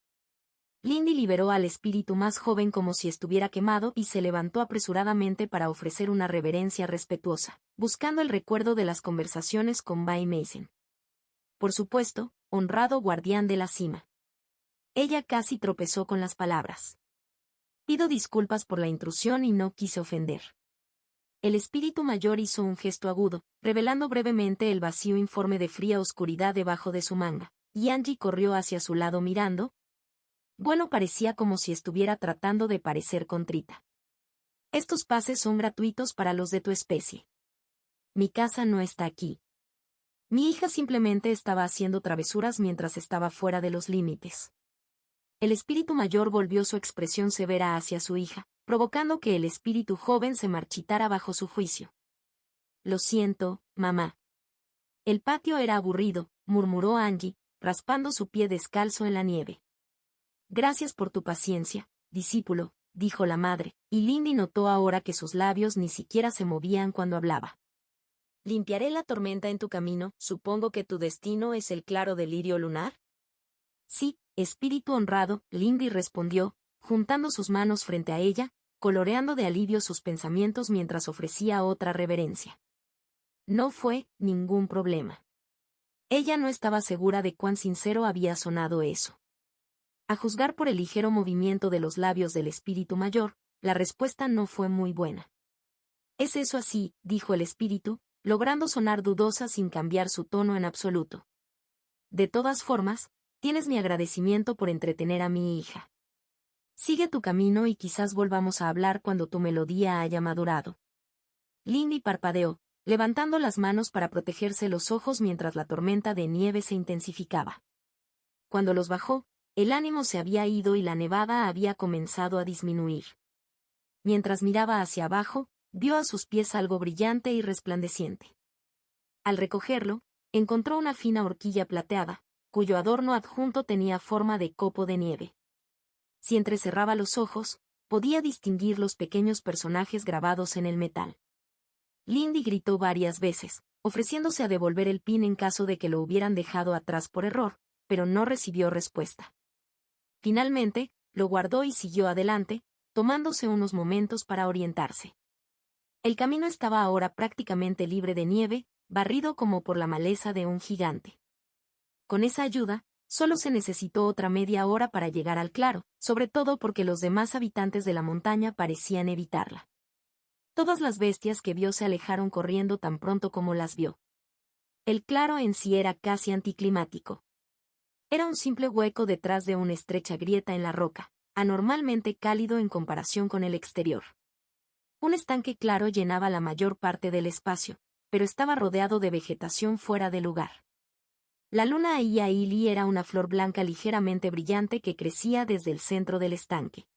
Speaker 1: Lindy liberó al espíritu más joven como si estuviera quemado y se levantó apresuradamente para ofrecer una reverencia respetuosa, buscando el recuerdo de las conversaciones con Bay Mason. «Por supuesto, honrado guardián de la cima». Ella casi tropezó con las palabras. «Pido disculpas por la intrusión y no quise ofender». El espíritu mayor hizo un gesto agudo, revelando brevemente el vacío informe de fría oscuridad debajo de su manga, y Angie corrió hacia su lado mirando. Bueno, parecía como si estuviera tratando de parecer contrita. «Estos pases son gratuitos para los de tu especie. Mi casa no está aquí. Mi hija simplemente estaba haciendo travesuras mientras estaba fuera de los límites». El espíritu mayor volvió su expresión severa hacia su hija, provocando que el espíritu joven se marchitara bajo su juicio. «Lo siento, mamá». «El patio era aburrido», murmuró Angie, raspando su pie descalzo en la nieve. «Gracias por tu paciencia, discípulo», dijo la madre, y Lindy notó ahora que sus labios ni siquiera se movían cuando hablaba. «Limpiaré la tormenta en tu camino, supongo que tu destino es el claro delirio lunar». «Sí, espíritu honrado», Lindy respondió, juntando sus manos frente a ella, coloreando de alivio sus pensamientos mientras ofrecía otra reverencia. No fue ningún problema. Ella no estaba segura de cuán sincero había sonado eso. A juzgar por el ligero movimiento de los labios del espíritu mayor, la respuesta no fue muy buena. «¿Es eso así?», dijo el espíritu, logrando sonar dudosa sin cambiar su tono en absoluto. «De todas formas, tienes mi agradecimiento por entretener a mi hija. Sigue tu camino y quizás volvamos a hablar cuando tu melodía haya madurado. Lindy parpadeó, levantando las manos para protegerse los ojos mientras la tormenta de nieve se intensificaba. Cuando los bajó, el ánimo se había ido y la nevada había comenzado a disminuir. Mientras miraba hacia abajo, vio a sus pies algo brillante y resplandeciente. Al recogerlo, encontró una fina horquilla plateada, cuyo adorno adjunto tenía forma de copo de nieve. Si entrecerraba los ojos, podía distinguir los pequeños personajes grabados en el metal. Lindy gritó varias veces, ofreciéndose a devolver el pin en caso de que lo hubieran dejado atrás por error, pero no recibió respuesta. Finalmente, lo guardó y siguió adelante, tomándose unos momentos para orientarse. El camino estaba ahora prácticamente libre de nieve, barrido como por la maleza de un gigante. Con esa ayuda, solo se necesitó otra media hora para llegar al claro, sobre todo porque los demás habitantes de la montaña parecían evitarla. Todas las bestias que vio se alejaron corriendo tan pronto como las vio. El claro en sí era casi anticlimático. Era un simple hueco detrás de una estrecha grieta en la roca, anormalmente cálido en comparación con el exterior. Un estanque claro llenaba la mayor parte del espacio, pero estaba rodeado de vegetación fuera de lugar. La luna Aiaili era una flor blanca ligeramente brillante que crecía desde el centro del estanque.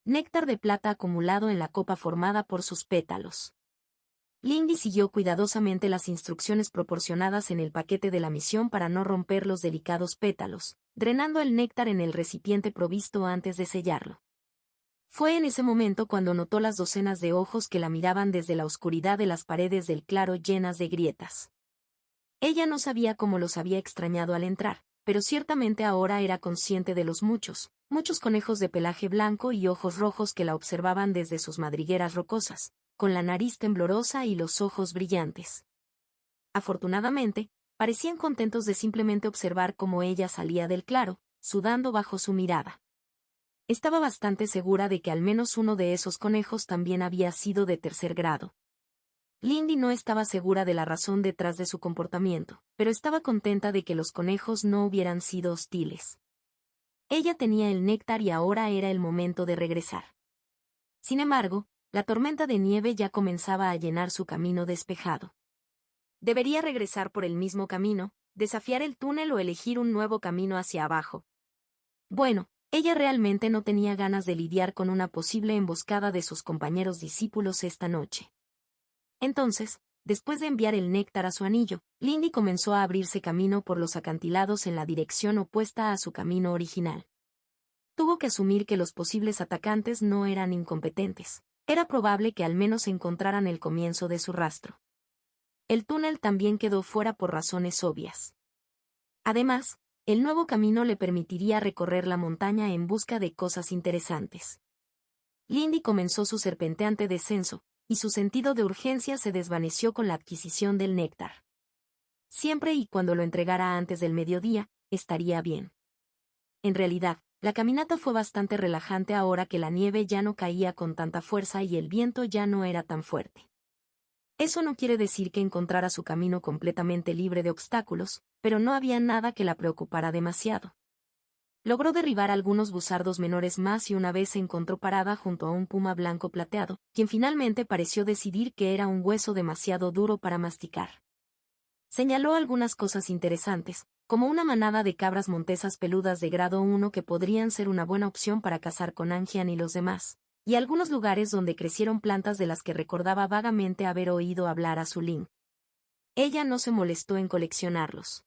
Speaker 1: Néctar de plata acumulado en la copa formada por sus pétalos. Lindy siguió cuidadosamente las instrucciones proporcionadas en el paquete de la misión para no romper los delicados pétalos, drenando el néctar en el recipiente provisto antes de sellarlo. Fue en ese momento cuando notó las docenas de ojos que la miraban desde la oscuridad de las paredes del claro llenas de grietas. Ella no sabía cómo los había extrañado al entrar, pero ciertamente ahora era consciente de los muchos conejos de pelaje blanco y ojos rojos que la observaban desde sus madrigueras rocosas, con la nariz temblorosa y los ojos brillantes. Afortunadamente, parecían contentos de simplemente observar cómo ella salía del claro, sudando bajo su mirada. Estaba bastante segura de que al menos uno de esos conejos también había sido de tercer grado. Lindy no estaba segura de la razón detrás de su comportamiento, pero estaba contenta de que los conejos no hubieran sido hostiles. Ella tenía el néctar y ahora era el momento de regresar. Sin embargo, la tormenta de nieve ya comenzaba a llenar su camino despejado. Debería regresar por el mismo camino, desafiar el túnel o elegir un nuevo camino hacia abajo. Bueno, ella realmente no tenía ganas de lidiar con una posible emboscada de sus compañeros discípulos esta noche. Entonces, después de enviar el néctar a su anillo, Lindy comenzó a abrirse camino por los acantilados en la dirección opuesta a su camino original. Tuvo que asumir que los posibles atacantes no eran incompetentes. Era probable que al menos encontraran el comienzo de su rastro. El túnel también quedó fuera por razones obvias. Además, el nuevo camino le permitiría recorrer la montaña en busca de cosas interesantes. Lindy comenzó su serpenteante descenso, y su sentido de urgencia se desvaneció con la adquisición del néctar. Siempre y cuando lo entregara antes del mediodía, estaría bien. En realidad, la caminata fue bastante relajante ahora que la nieve ya no caía con tanta fuerza y el viento ya no era tan fuerte. Eso no quiere decir que encontrara su camino completamente libre de obstáculos, pero no había nada que la preocupara demasiado. Logró derribar algunos busardos menores más y una vez se encontró parada junto a un puma blanco plateado, quien finalmente pareció decidir que era un hueso demasiado duro para masticar. Señaló algunas cosas interesantes, como una manada de cabras montesas peludas de grado 1 que podrían ser una buena opción para cazar con Angian y los demás, y algunos lugares donde crecieron plantas de las que recordaba vagamente haber oído hablar a Zulín. Ella no se molestó en coleccionarlos.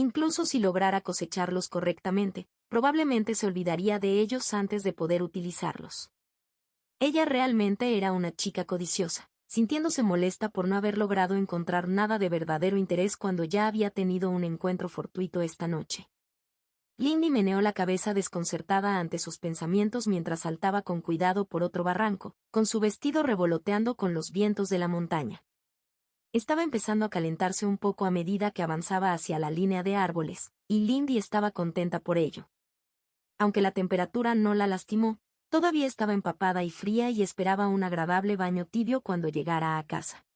Speaker 1: Incluso si lograra cosecharlos correctamente, probablemente se olvidaría de ellos antes de poder utilizarlos. Ella realmente era una chica codiciosa, sintiéndose molesta por no haber logrado encontrar nada de verdadero interés cuando ya había tenido un encuentro fortuito esta noche. Lindy meneó la cabeza desconcertada ante sus pensamientos mientras saltaba con cuidado por otro barranco, con su vestido revoloteando con los vientos de la montaña. Estaba empezando a calentarse un poco a medida que avanzaba hacia la línea de árboles, y Lindy estaba contenta por ello. Aunque la temperatura no la lastimó, todavía estaba empapada y fría y esperaba un agradable baño tibio cuando llegara a casa.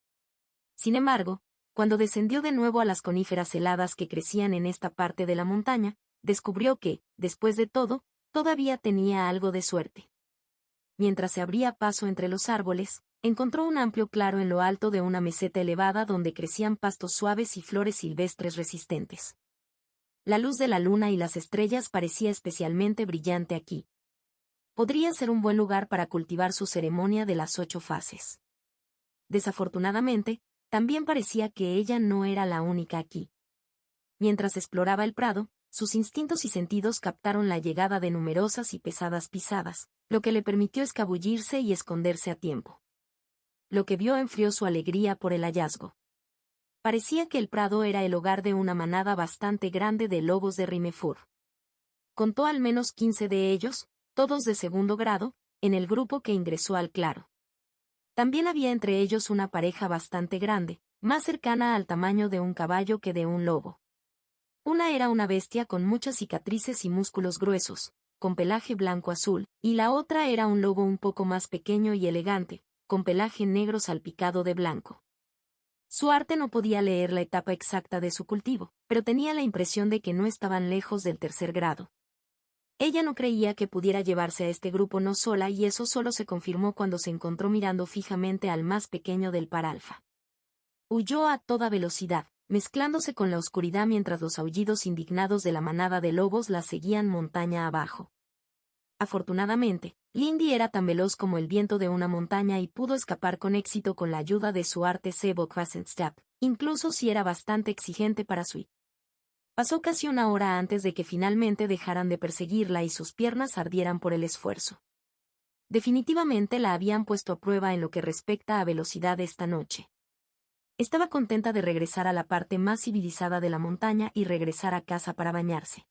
Speaker 1: Sin embargo, cuando descendió de nuevo a las coníferas heladas que crecían en esta parte de la montaña, descubrió que, después de todo, todavía tenía algo de suerte. Mientras se abría paso entre los árboles, encontró un amplio claro en lo alto de una meseta elevada donde crecían pastos suaves y flores silvestres resistentes. La luz de la luna y las estrellas parecía especialmente brillante aquí. Podría ser un buen lugar para cultivar su ceremonia de las 8 fases. Desafortunadamente, también parecía que ella no era la única aquí. Mientras exploraba el prado, sus instintos y sentidos captaron la llegada de numerosas y pesadas pisadas, lo que le permitió escabullirse y esconderse a tiempo. Lo que vio enfrió su alegría por el hallazgo. Parecía que el prado era el hogar de una manada bastante grande de lobos de Rimefur. Contó al menos 15 de ellos, todos de segundo grado, en el grupo que ingresó al claro. También había entre ellos una pareja bastante grande, más cercana al tamaño de un caballo que de un lobo. Una era una bestia con muchas cicatrices y músculos gruesos, con pelaje blanco-azul, y la otra era un lobo un poco más pequeño y elegante, con pelaje negro salpicado de blanco. Su arte no podía leer la etapa exacta de su cultivo, pero tenía la impresión de que no estaban lejos del 3er grado. Ella no creía que pudiera llevarse a este grupo no sola y eso solo se confirmó cuando se encontró mirando fijamente al más pequeño del par alfa. Huyó a toda velocidad, mezclándose con la oscuridad mientras los aullidos indignados de la manada de lobos la seguían montaña abajo. Afortunadamente, Lindy era tan veloz como el viento de una montaña y pudo escapar con éxito con la ayuda de su arte Sebok-Vasenstap, incluso si era bastante exigente para Sui. Pasó casi una hora antes de que finalmente dejaran de perseguirla y sus piernas ardieran por el esfuerzo. Definitivamente la habían puesto a prueba en lo que respecta a velocidad esta noche. Estaba contenta de regresar a la parte más civilizada de la montaña y regresar a casa para bañarse.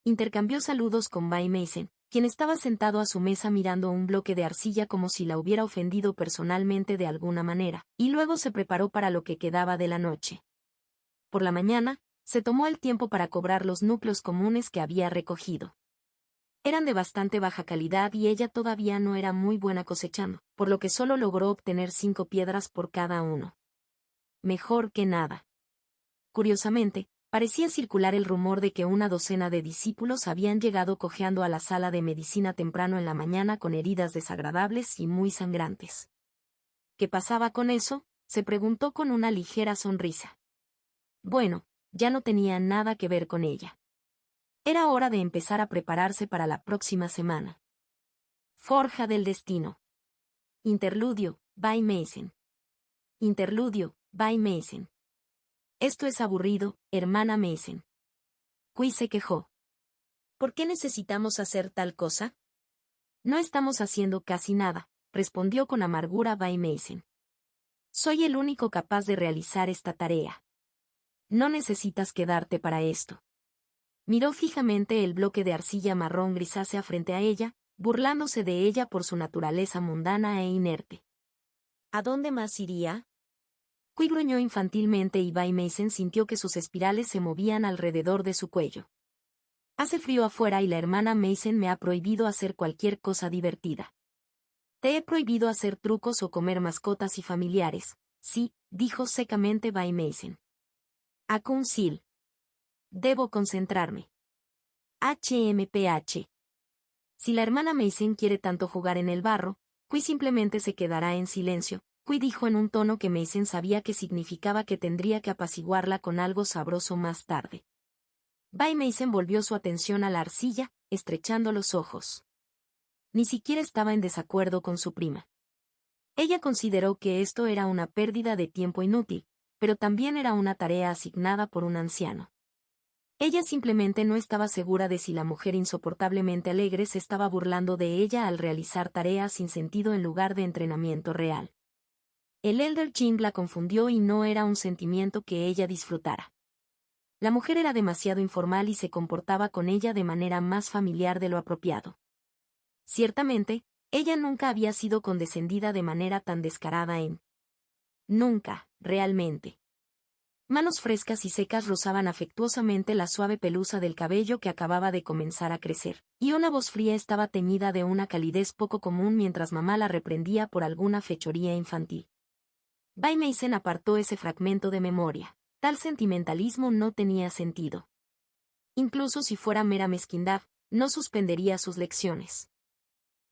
Speaker 1: Intercambió saludos con Bai Mason, quien estaba sentado a su mesa mirando un bloque de arcilla como si la hubiera ofendido personalmente de alguna manera, y luego se preparó para lo que quedaba de la noche. Por la mañana, se tomó el tiempo para cobrar los núcleos comunes que había recogido. Eran de bastante baja calidad y ella todavía no era muy buena cosechando, por lo que solo logró obtener 5 piedras por cada uno. Mejor que nada. Curiosamente, parecía circular el rumor de que una docena de discípulos habían llegado cojeando a la sala de medicina temprano en la mañana con heridas desagradables y muy sangrantes. ¿Qué pasaba con eso?, se preguntó con una ligera sonrisa. Bueno, ya no tenía nada que ver con ella. Era hora de empezar a prepararse para la próxima semana. Forja del destino. Interludio, by Mason. Interludio, by Mason. Esto es aburrido, hermana Mason. Qui se quejó. ¿Por qué necesitamos hacer tal cosa? No estamos haciendo casi nada, respondió con amargura by Mason. Soy el único capaz de realizar esta tarea. No necesitas quedarte para esto. Miró fijamente el bloque de arcilla marrón grisácea frente a ella, burlándose de ella por su naturaleza mundana e inerte. ¿A dónde más iría? Qui gruñó infantilmente y Bai Mason sintió que sus espirales se movían alrededor de su cuello. Hace frío afuera y la hermana Mason me ha prohibido hacer cualquier cosa divertida. Te he prohibido hacer trucos o comer mascotas y familiares, sí, dijo secamente Bai Mason. Akunsil. Debo concentrarme. HMPH. Si la hermana Mason quiere tanto jugar en el barro, Qui simplemente se quedará en silencio. Qui dijo en un tono que Mason sabía que significaba que tendría que apaciguarla con algo sabroso más tarde. Bai Mason volvió su atención a la arcilla, estrechando los ojos. Ni siquiera estaba en desacuerdo con su prima. Ella consideró que esto era una pérdida de tiempo inútil, pero también era una tarea asignada por un anciano. Ella simplemente no estaba segura de si la mujer insoportablemente alegre se estaba burlando de ella al realizar tareas sin sentido en lugar de entrenamiento real. El Elder Jing la confundió y no era un sentimiento que ella disfrutara. La mujer era demasiado informal y se comportaba con ella de manera más familiar de lo apropiado. Ciertamente, ella nunca había sido condescendida de manera tan descarada en... Nunca, realmente. Manos frescas y secas rozaban afectuosamente la suave pelusa del cabello que acababa de comenzar a crecer, y una voz fría estaba teñida de una calidez poco común mientras mamá la reprendía por alguna fechoría infantil. Bai Mason apartó ese fragmento de memoria. Tal sentimentalismo no tenía sentido. incluso si fuera mera mezquindad, no suspendería sus lecciones.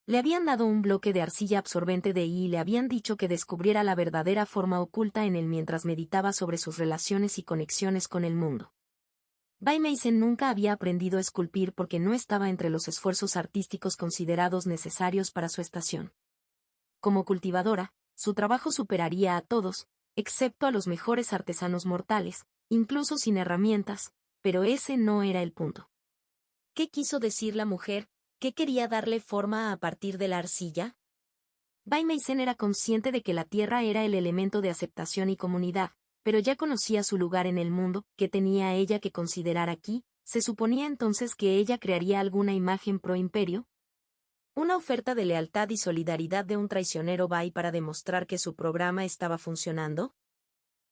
Speaker 1: Le habían dado un bloque de arcilla absorbente de y le habían dicho que descubriera la verdadera forma oculta en él mientras meditaba sobre sus relaciones y conexiones con el mundo. Bai Meisen nunca había aprendido a esculpir porque no estaba entre los esfuerzos artísticos considerados necesarios para su estación. Como cultivadora, su trabajo superaría a todos, excepto a los mejores artesanos mortales, incluso sin herramientas, pero ese no era el punto. ¿Qué quiso decir la mujer? ¿Qué quería darle forma a partir de la arcilla? Bai Meisen era consciente de que la tierra era el elemento de aceptación y comunidad, pero ya conocía su lugar en el mundo, que tenía ella que considerar aquí. ¿Se suponía entonces que ella crearía alguna imagen pro imperio? ¿Una oferta de lealtad y solidaridad de un traicionero Bai para demostrar que su programa estaba funcionando?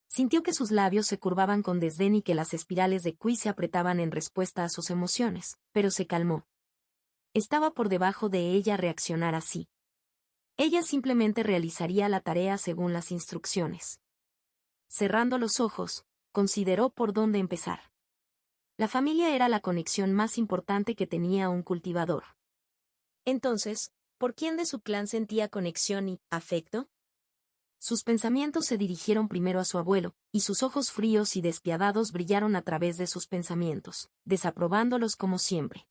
Speaker 1: Sintió que sus labios se curvaban con desdén y que las espirales de Kui se apretaban en respuesta a sus emociones, pero se calmó. Estaba por debajo de ella reaccionar así. Ella simplemente realizaría la tarea según las instrucciones. Cerrando los ojos, consideró por dónde empezar. La familia era la conexión más importante que tenía un cultivador. Entonces, ¿por quién de su clan sentía conexión y afecto? Sus pensamientos se dirigieron primero a su abuelo, y sus ojos fríos y despiadados brillaron a través de sus pensamientos, desaprobándolos como siempre.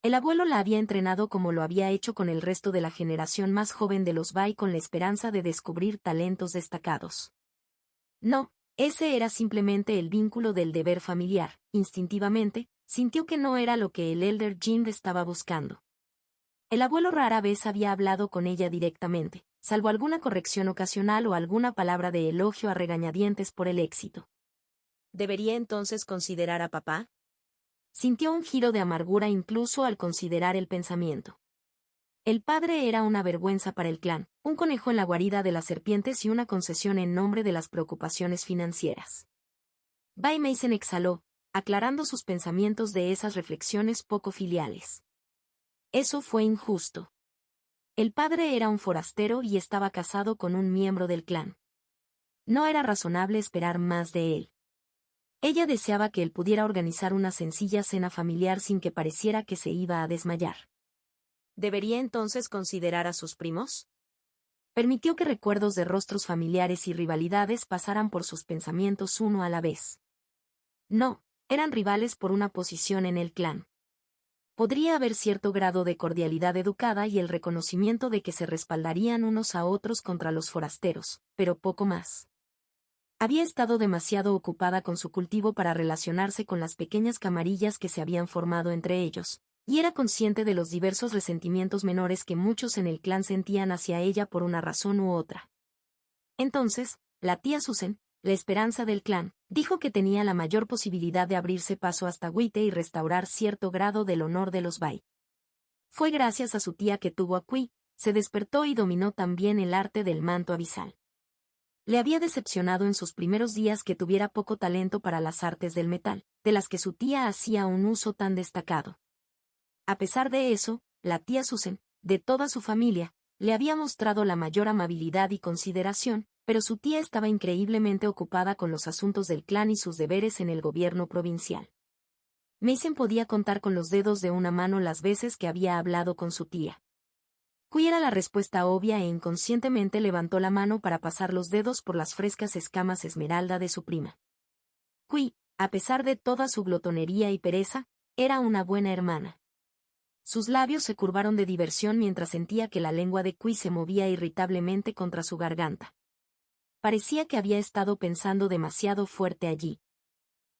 Speaker 1: El abuelo la había entrenado como lo había hecho con el resto de la generación más joven de los Bai con la esperanza de descubrir talentos destacados. No, ese era simplemente el vínculo del deber familiar. Instintivamente, sintió que no era lo que el Elder Jin estaba buscando. El abuelo rara vez había hablado con ella directamente, salvo alguna corrección ocasional o alguna palabra de elogio a regañadientes por el éxito. ¿Debería entonces considerar a papá? Sintió un giro de amargura incluso al considerar el pensamiento. El padre era una vergüenza para el clan, un conejo en la guarida de las serpientes y una concesión en nombre de las preocupaciones financieras. Bai Meisen exhaló, aclarando sus pensamientos de esas reflexiones poco filiales. Eso fue injusto. El padre era un forastero y estaba casado con un miembro del clan. No era razonable esperar más de él. Ella deseaba que él pudiera organizar una sencilla cena familiar sin que pareciera que se iba a desmayar. ¿Debería entonces considerar a sus primos? Permitió que recuerdos de rostros familiares y rivalidades pasaran por sus pensamientos uno a la vez. No, eran rivales por una posición en el clan. Podría haber cierto grado de cordialidad educada y el reconocimiento de que se respaldarían unos a otros contra los forasteros, pero poco más. Había estado demasiado ocupada con su cultivo para relacionarse con las pequeñas camarillas que se habían formado entre ellos, y era consciente de los diversos resentimientos menores que muchos en el clan sentían hacia ella por una razón u otra. Entonces, la tía Susan, la esperanza del clan, dijo que tenía la mayor posibilidad de abrirse paso hasta Wite y restaurar cierto grado del honor de los Bai. Fue gracias a su tía que tuvo a Kui, se despertó y dominó también el arte del manto abisal. Le había decepcionado en sus primeros días que tuviera poco talento para las artes del metal, de las que su tía hacía un uso tan destacado. A pesar de eso, la tía Susan, de toda su familia, le había mostrado la mayor amabilidad y consideración, pero su tía estaba increíblemente ocupada con los asuntos del clan y sus deberes en el gobierno provincial. Meisen podía contar con los dedos de una mano las veces que había hablado con su tía. Kui era la respuesta obvia e inconscientemente levantó la mano para pasar los dedos por las frescas escamas esmeralda de su prima. Kui, a pesar de toda su glotonería y pereza, era una buena hermana. Sus labios se curvaron de diversión mientras sentía que la lengua de Kui se movía irritablemente contra su garganta. Parecía que había estado pensando demasiado fuerte allí.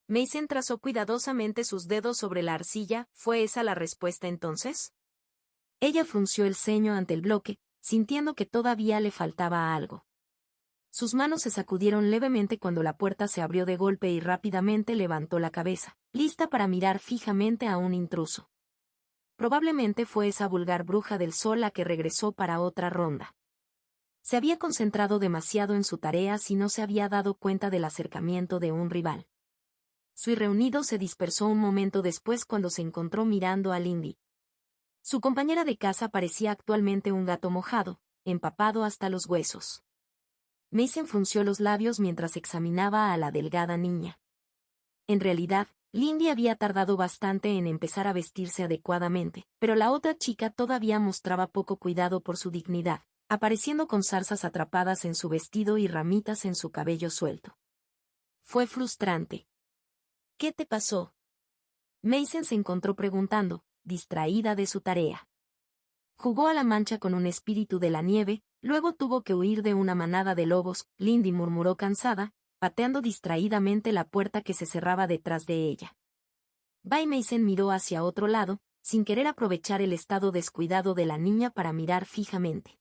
Speaker 1: Meisen trazó cuidadosamente sus dedos sobre la arcilla. ¿Fue esa la respuesta entonces? Ella frunció el ceño ante el bloque, sintiendo que todavía le faltaba algo. Sus manos se sacudieron levemente cuando la puerta se abrió de golpe y rápidamente levantó la cabeza, lista para mirar fijamente a un intruso. Probablemente fue esa vulgar bruja del sol la que regresó para otra ronda. Se había concentrado demasiado en su tarea si no se había dado cuenta del acercamiento de un rival. Su reunido se dispersó un momento después cuando se encontró mirando a Lindy. Su compañera de casa parecía actualmente un gato mojado, empapado hasta los huesos. Meisen frunció los labios mientras examinaba a la delgada niña. En realidad, Lindy había tardado bastante en empezar a vestirse adecuadamente, pero la otra chica todavía mostraba poco cuidado por su dignidad, apareciendo con zarzas atrapadas en su vestido y ramitas en su cabello suelto. Fue frustrante. ¿Qué te pasó? Mason se encontró preguntando, distraída de su tarea. Jugó a la mancha con un espíritu de la nieve, luego tuvo que huir de una manada de lobos, Lindy murmuró cansada, pateando distraídamente la puerta que se cerraba detrás de ella. Bai Mason miró hacia otro lado, sin querer aprovechar el estado descuidado de la niña para mirar fijamente.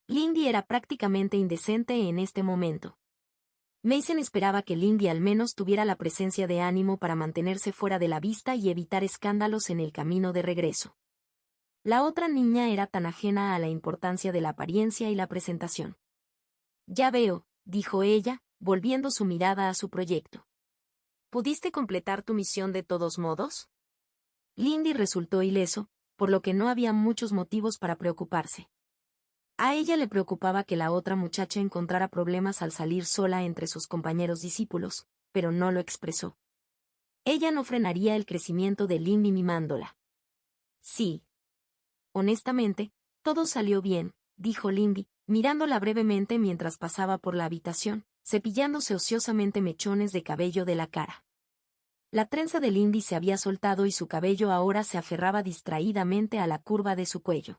Speaker 1: Lindy era prácticamente indecente en este momento. Mason esperaba que Lindy al menos tuviera la presencia de ánimo para mantenerse fuera de la vista y evitar escándalos en el camino de regreso. La otra niña era tan ajena a la importancia de la apariencia y la presentación. Ya veo, dijo ella, volviendo su mirada a su proyecto. ¿Pudiste completar tu misión de todos modos? Lindy resultó ileso, por lo que no había muchos motivos para preocuparse. A ella le preocupaba que la otra muchacha encontrara problemas al salir sola entre sus compañeros discípulos, pero no lo expresó. Ella no frenaría el crecimiento de Lindy mimándola. Sí. Honestamente, todo salió bien, dijo Lindy, mirándola brevemente mientras pasaba por la habitación, cepillándose ociosamente mechones de cabello de la cara. La trenza de Lindy se había soltado y su cabello ahora se aferraba distraídamente a la curva de su cuello.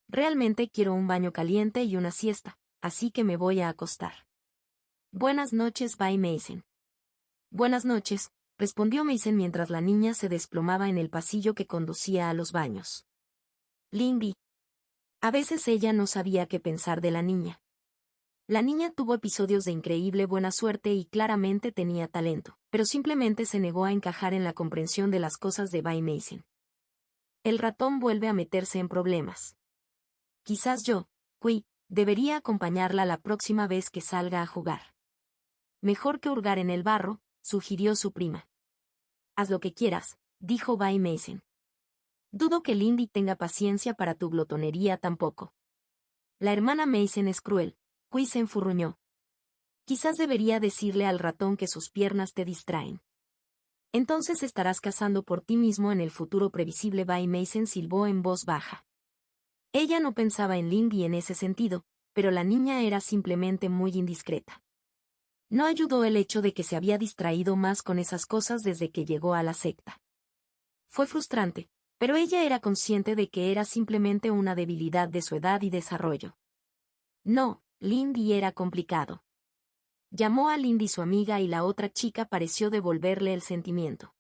Speaker 1: Realmente quiero un baño caliente y una siesta, así que me voy a acostar. Buenas noches, Bai Mason. Buenas noches, respondió Mason mientras la niña se desplomaba en el pasillo que conducía a los baños. Lindy. A veces ella no sabía qué pensar de la niña. La niña tuvo episodios de increíble buena suerte y claramente tenía talento, pero simplemente se negó a encajar en la comprensión de las cosas de Bai Mason. El ratón vuelve a meterse en problemas. Quizás yo, Qui, debería acompañarla la próxima vez que salga a jugar. Mejor que hurgar en el barro, sugirió su prima. Haz lo que quieras, dijo Bai Mason. Dudo que Lindy tenga paciencia para tu glotonería tampoco. La hermana Mason es cruel, Qui se enfurruñó. Quizás debería decirle al ratón que sus piernas te distraen. Entonces estarás cazando por ti mismo en el futuro previsible. Bai Mason silbó en voz baja. Ella no pensaba en Lindy en ese sentido, pero la niña era simplemente muy indiscreta. No ayudó el hecho de que se había distraído más con esas cosas desde que llegó a la secta. Fue frustrante, pero ella era consciente de que era simplemente una debilidad de su edad y desarrollo. No, Lindy era complicado. Llamó a Lindy su amiga y la otra chica pareció devolverle el sentimiento.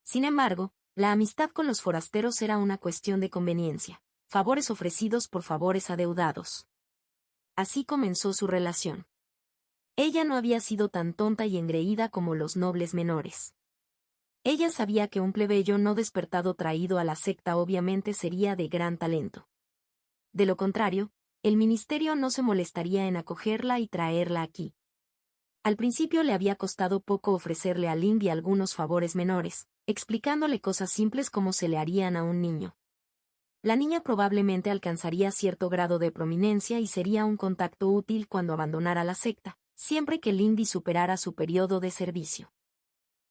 Speaker 1: Sin embargo, la amistad con los forasteros era una cuestión de conveniencia. Favores ofrecidos por favores adeudados. Así comenzó su relación. Ella no había sido tan tonta y engreída como los nobles menores. Ella sabía que un plebeyo no despertado traído a la secta obviamente sería de gran talento. De lo contrario, el ministerio no se molestaría en acogerla y traerla aquí. Al principio le había costado poco ofrecerle a Lindy algunos favores menores, explicándole cosas simples como se le harían a un niño. La niña probablemente alcanzaría cierto grado de prominencia y sería un contacto útil cuando abandonara la secta, siempre que Lindy superara su periodo de servicio.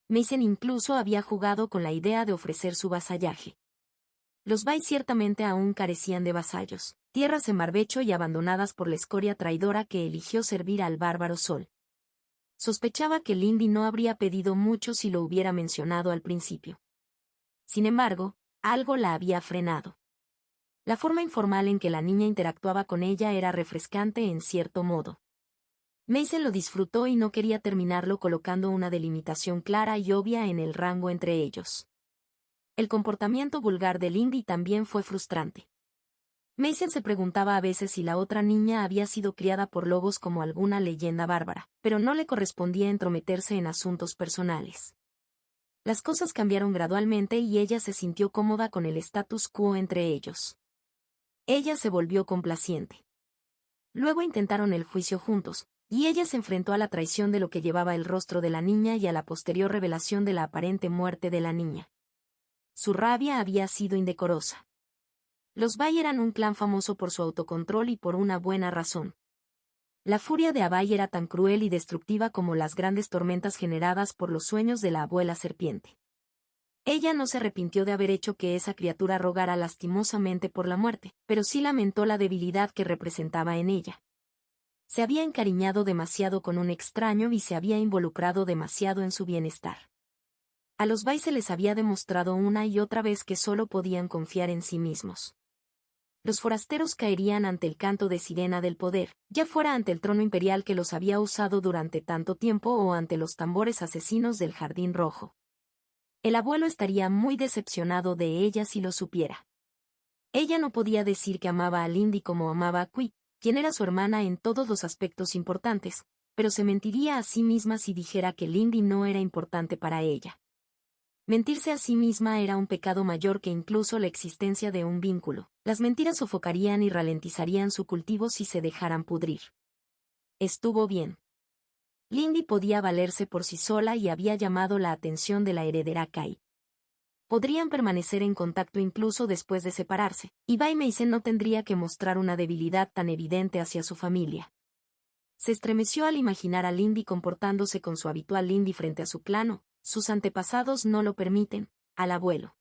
Speaker 1: Mason incluso había jugado con la idea de ofrecer su vasallaje. Los Bai ciertamente aún carecían de vasallos, tierras en barbecho y abandonadas por la escoria traidora que eligió servir al bárbaro Sol. Sospechaba que Lindy no habría pedido mucho si lo hubiera mencionado al principio. Sin embargo, algo la había frenado. La forma informal en que la niña interactuaba con ella era refrescante en cierto modo. Mason lo disfrutó y no quería terminarlo colocando una delimitación clara y obvia en el rango entre ellos. El comportamiento vulgar de Lindy también fue frustrante. Mason se preguntaba a veces si la otra niña había sido criada por lobos como alguna leyenda bárbara, pero no le correspondía entrometerse en asuntos personales. Las cosas cambiaron gradualmente y ella se sintió cómoda con el status quo entre ellos. Ella se volvió complaciente. Luego intentaron el juicio juntos, y ella se enfrentó a la traición de lo que llevaba el rostro de la niña y a la posterior revelación de la aparente muerte de la niña. Su rabia había sido indecorosa. Los Bai eran un clan famoso por su autocontrol y por una buena razón. La furia de Abai era tan cruel y destructiva como las grandes tormentas generadas por los sueños de la abuela serpiente. Ella no se arrepintió de haber hecho que esa criatura rogara lastimosamente por la muerte, pero sí lamentó la debilidad que representaba en ella. Se había encariñado demasiado con un extraño y se había involucrado demasiado en su bienestar. A los Bai se les había demostrado una y otra vez que solo podían confiar en sí mismos. Los forasteros caerían ante el canto de sirena del poder, ya fuera ante el trono imperial que los había usado durante tanto tiempo o ante los tambores asesinos del Jardín Rojo. El abuelo estaría muy decepcionado de ella si lo supiera. Ella no podía decir que amaba a Lindy como amaba a Qui, quien era su hermana en todos los aspectos importantes, pero se mentiría a sí misma si dijera que Lindy no era importante para ella. Mentirse a sí misma era un pecado mayor que incluso la existencia de un vínculo. Las mentiras sofocarían y ralentizarían su cultivo si se dejaran pudrir. Estuvo bien. Lindy podía valerse por sí sola y había llamado la atención de la heredera Kai. Podrían permanecer en contacto incluso después de separarse, y Bai Meisen no tendría que mostrar una debilidad tan evidente hacia su familia. Se estremeció al imaginar a Lindy comportándose con su habitual Lindy frente a su clan. Sus antepasados no lo permiten, al abuelo.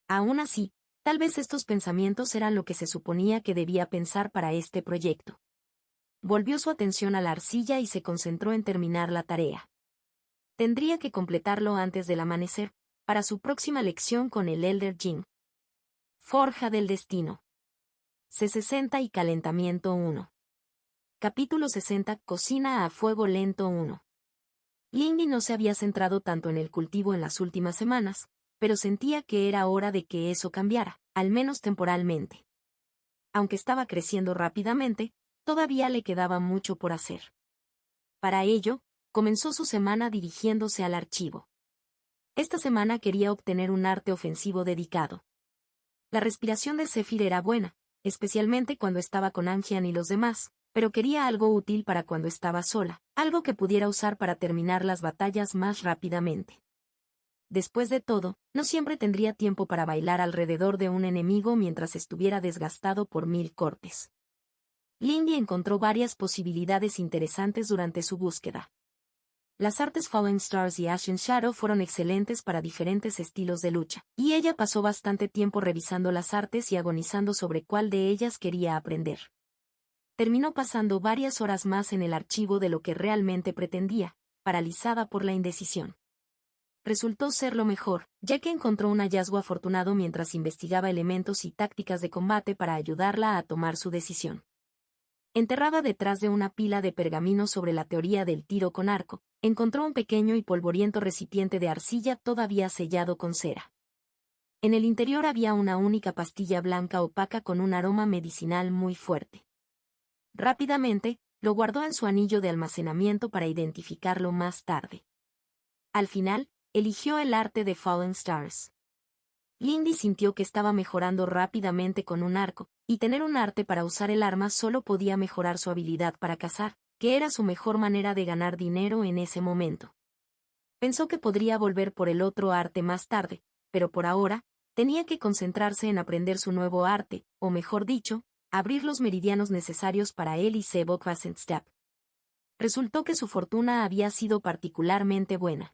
Speaker 1: Aún así, tal vez estos pensamientos eran lo que se suponía que debía pensar para este proyecto. Volvió su atención a la arcilla y se concentró en terminar la tarea. Tendría que completarlo antes del amanecer, para su próxima lección con el Elder Jin. Forja del Destino. C60 y Calentamiento 1. Capítulo 60. Cocina a fuego lento 1. Lindy no se había centrado tanto en el cultivo en las últimas semanas, pero sentía que era hora de que eso cambiara, al menos temporalmente. Aunque estaba creciendo rápidamente, todavía le quedaba mucho por hacer. Para ello, comenzó su semana dirigiéndose al archivo. Esta semana quería obtener un arte ofensivo dedicado. La respiración de Zephyr era buena, especialmente cuando estaba con Angian y los demás, pero quería algo útil para cuando estaba sola, algo que pudiera usar para terminar las batallas más rápidamente. Después de todo, no siempre tendría tiempo para bailar alrededor de un enemigo mientras estuviera desgastado por 1000 cortes. Lindy encontró varias posibilidades interesantes durante su búsqueda. Las artes Fallen Stars y Ashen Shadow fueron excelentes para diferentes estilos de lucha, y ella pasó bastante tiempo revisando las artes y agonizando sobre cuál de ellas quería aprender. Terminó pasando varias horas más en el archivo de lo que realmente pretendía, paralizada por la indecisión. Resultó ser lo mejor, ya que encontró un hallazgo afortunado mientras investigaba elementos y tácticas de combate para ayudarla a tomar su decisión. Enterrada detrás de una pila de pergaminos sobre la teoría del tiro con arco, encontró un pequeño y polvoriento recipiente de arcilla todavía sellado con cera. En el interior había una única pastilla blanca opaca con un aroma medicinal muy fuerte. Rápidamente, lo guardó en su anillo de almacenamiento para identificarlo más tarde. Al final, eligió el arte de Fallen Stars. Lindy sintió que estaba mejorando rápidamente con un arco, y tener un arte para usar el arma solo podía mejorar su habilidad para cazar, que era su mejor manera de ganar dinero en ese momento. Pensó que podría volver por el otro arte más tarde, pero por ahora, tenía que concentrarse en aprender su nuevo arte, o mejor dicho, abrir los meridianos necesarios para él y Sebok Vasenstap. Resultó que su fortuna había sido particularmente buena.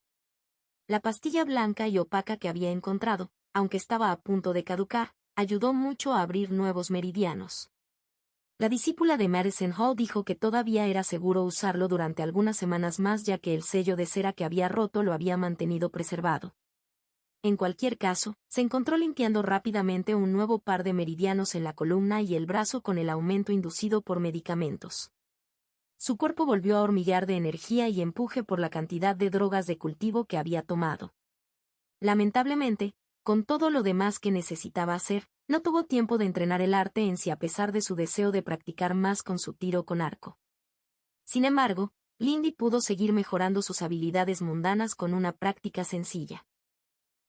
Speaker 1: La pastilla blanca y opaca que había encontrado, aunque estaba a punto de caducar, ayudó mucho a abrir nuevos meridianos. La discípula de Madison Hall dijo que todavía era seguro usarlo durante algunas semanas más ya que el sello de cera que había roto lo había mantenido preservado. En cualquier caso, se encontró limpiando rápidamente un nuevo par de meridianos en la columna y el brazo con el aumento inducido por medicamentos. Su cuerpo volvió a hormiguear de energía y empuje por la cantidad de drogas de cultivo que había tomado. Lamentablemente, con todo lo demás que necesitaba hacer, no tuvo tiempo de entrenar el arte en sí a pesar de su deseo de practicar más con su tiro con arco. Sin embargo, Lindy pudo seguir mejorando sus habilidades mundanas con una práctica sencilla.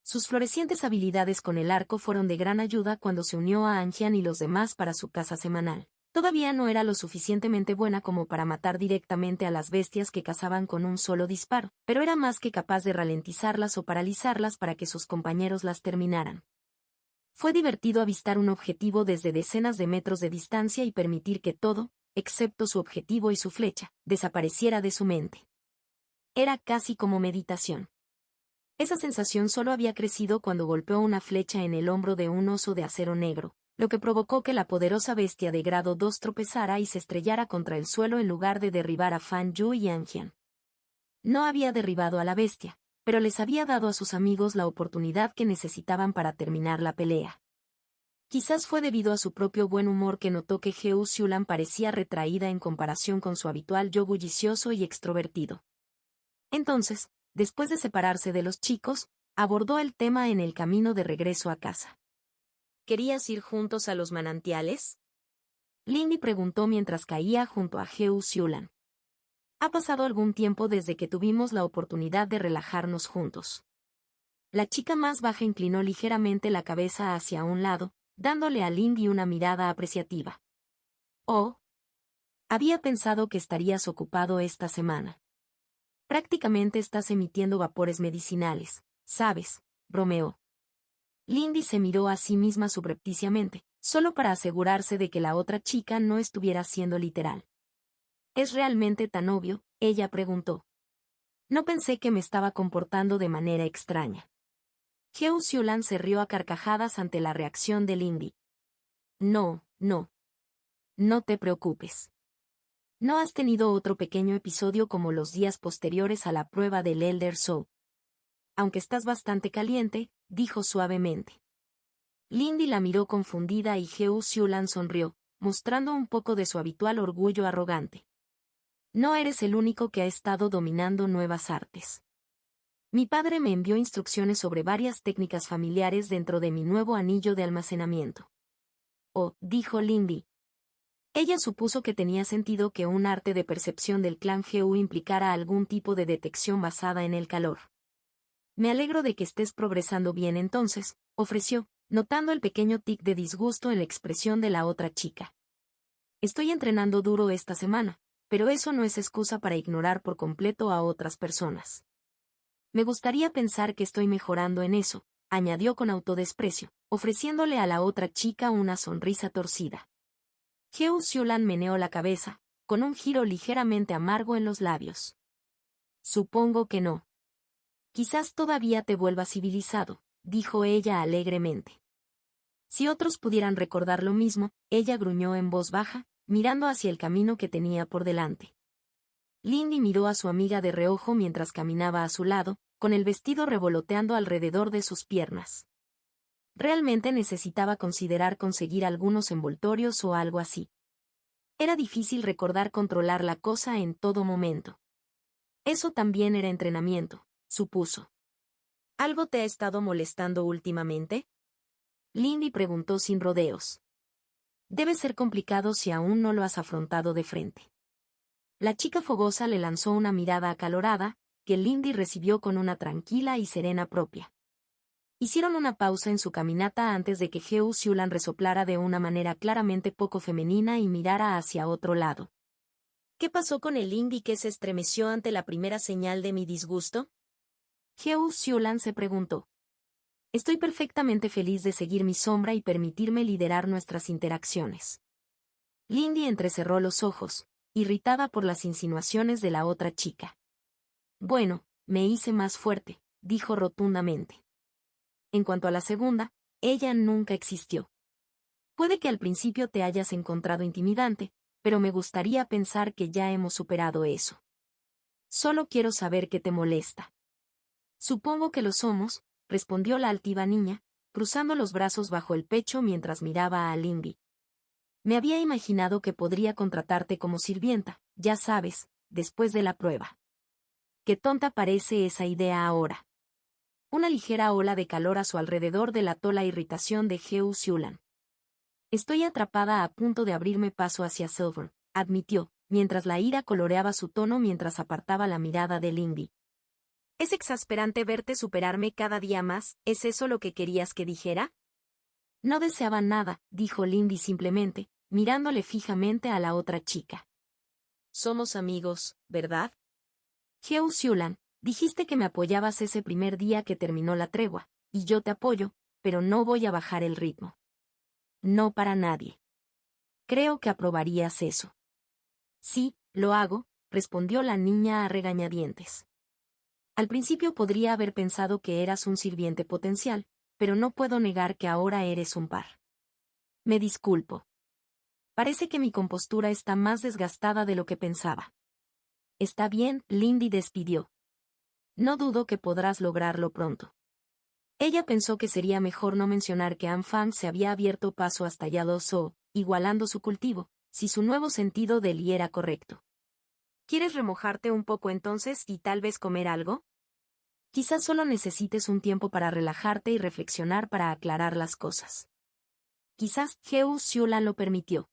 Speaker 1: Sus florecientes habilidades con el arco fueron de gran ayuda cuando se unió a Angian y los demás para su caza semanal. Todavía no era lo suficientemente buena como para matar directamente a las bestias que cazaban con un solo disparo, pero era más que capaz de ralentizarlas o paralizarlas para que sus compañeros las terminaran. Fue divertido avistar un objetivo desde decenas de metros de distancia y permitir que todo, excepto su objetivo y su flecha, desapareciera de su mente. Era casi como meditación. Esa sensación solo había crecido cuando golpeó una flecha en el hombro de un oso de acero negro, lo que provocó que la poderosa bestia de grado 2 tropezara y se estrellara contra el suelo en lugar de derribar a Fan Yu y Anjian. No había derribado a la bestia, pero les había dado a sus amigos la oportunidad que necesitaban para terminar la pelea. Quizás fue debido a su propio buen humor que notó que Heo Xiulan parecía retraída en comparación con su habitual yo bullicioso y extrovertido. Entonces, después de separarse de los chicos, abordó el tema en el camino de regreso a casa. ¿Querías ir juntos a los manantiales? Lindy preguntó mientras caía junto a Heo Xiulan. Ha pasado algún tiempo desde que tuvimos la oportunidad de relajarnos juntos. La chica más baja inclinó ligeramente la cabeza hacia un lado, dándole a Lindy una mirada apreciativa. Oh. Había pensado que estarías ocupado esta semana. Prácticamente estás emitiendo vapores medicinales, ¿sabes?, bromeó. Lindy se miró a sí misma subrepticiamente, solo para asegurarse de que la otra chica no estuviera siendo literal. ¿Es realmente tan obvio?, ella preguntó. No pensé que me estaba comportando de manera extraña. Heo Xiulan se rió a carcajadas ante la reacción de Lindy. No. No te preocupes. ¿No has tenido otro pequeño episodio como los días posteriores a la prueba del Elder Soul? Aunque estás bastante caliente, dijo suavemente. Lindy la miró confundida y Heo Xiulan sonrió, mostrando un poco de su habitual orgullo arrogante. No eres el único que ha estado dominando nuevas artes. Mi padre me envió instrucciones sobre varias técnicas familiares dentro de mi nuevo anillo de almacenamiento. Oh, dijo Lindy. Ella supuso que tenía sentido que un arte de percepción del clan Heo implicara algún tipo de detección basada en el calor. Me alegro de que estés progresando bien entonces, ofreció, notando el pequeño tic de disgusto en la expresión de la otra chica. Estoy entrenando duro esta semana, pero eso no es excusa para ignorar por completo a otras personas. Me gustaría pensar que estoy mejorando en eso, añadió con autodesprecio, ofreciéndole a la otra chica una sonrisa torcida. Heo Xiulan meneó la cabeza, con un giro ligeramente amargo en los labios. Supongo que no. Quizás todavía te vuelvas civilizado, dijo ella alegremente. Si otros pudieran recordar lo mismo, ella gruñó en voz baja, mirando hacia el camino que tenía por delante. Lindy miró a su amiga de reojo mientras caminaba a su lado, con el vestido revoloteando alrededor de sus piernas. Realmente necesitaba considerar conseguir algunos envoltorios o algo así. Era difícil recordar controlar la cosa en todo momento. Eso también era entrenamiento, supuso. ¿Algo te ha estado molestando últimamente? Lindy preguntó sin rodeos. Debe ser complicado si aún no lo has afrontado de frente. La chica fogosa le lanzó una mirada acalorada, que Lindy recibió con una tranquila y serena propia. Hicieron una pausa en su caminata antes de que Heo Xiulan resoplara de una manera claramente poco femenina y mirara hacia otro lado. ¿Qué pasó con el Lindy que se estremeció ante la primera señal de mi disgusto? Heo Xiulan se preguntó. Estoy perfectamente feliz de seguir mi sombra y permitirme liderar nuestras interacciones. Lindy entrecerró los ojos, irritada por las insinuaciones de la otra chica. Bueno, me hice más fuerte, dijo rotundamente. En cuanto a la segunda, ella nunca existió. Puede que al principio te hayas encontrado intimidante, pero me gustaría pensar que ya hemos superado eso. Solo quiero saber qué te molesta. Supongo que lo somos, respondió la altiva niña, cruzando los brazos bajo el pecho mientras miraba a Lindy. Me había imaginado que podría contratarte como sirvienta, ya sabes, después de la prueba. Qué tonta parece esa idea ahora. Una ligera ola de calor a su alrededor delató la irritación de Heo Xiulan. Estoy atrapada a punto de abrirme paso hacia Silver, admitió, mientras la ira coloreaba su tono mientras apartaba la mirada de Lindy. Es exasperante verte superarme cada día más, ¿es eso lo que querías que dijera? No deseaba nada, dijo Lindy simplemente, mirándole fijamente a la otra chica. Somos amigos, ¿verdad? Heo Xiulan, dijiste que me apoyabas ese primer día que terminó la tregua, y yo te apoyo, pero no voy a bajar el ritmo. No para nadie. Creo que aprobarías eso. Sí, lo hago, respondió la niña a regañadientes. Al principio podría haber pensado que eras un sirviente potencial, pero no puedo negar que ahora eres un par. Me disculpo. Parece que mi compostura está más desgastada de lo que pensaba. Está bien, Lindy despidió. No dudo que podrás lograrlo pronto. Ella pensó que sería mejor no mencionar que Anne Fang se había abierto paso hasta Yadoso, igualando su cultivo, si su nuevo sentido del y era correcto. ¿Quieres remojarte un poco entonces y tal vez comer algo? Quizás solo necesites un tiempo para relajarte y reflexionar para aclarar las cosas. Quizás Heo Xiulan lo permitió.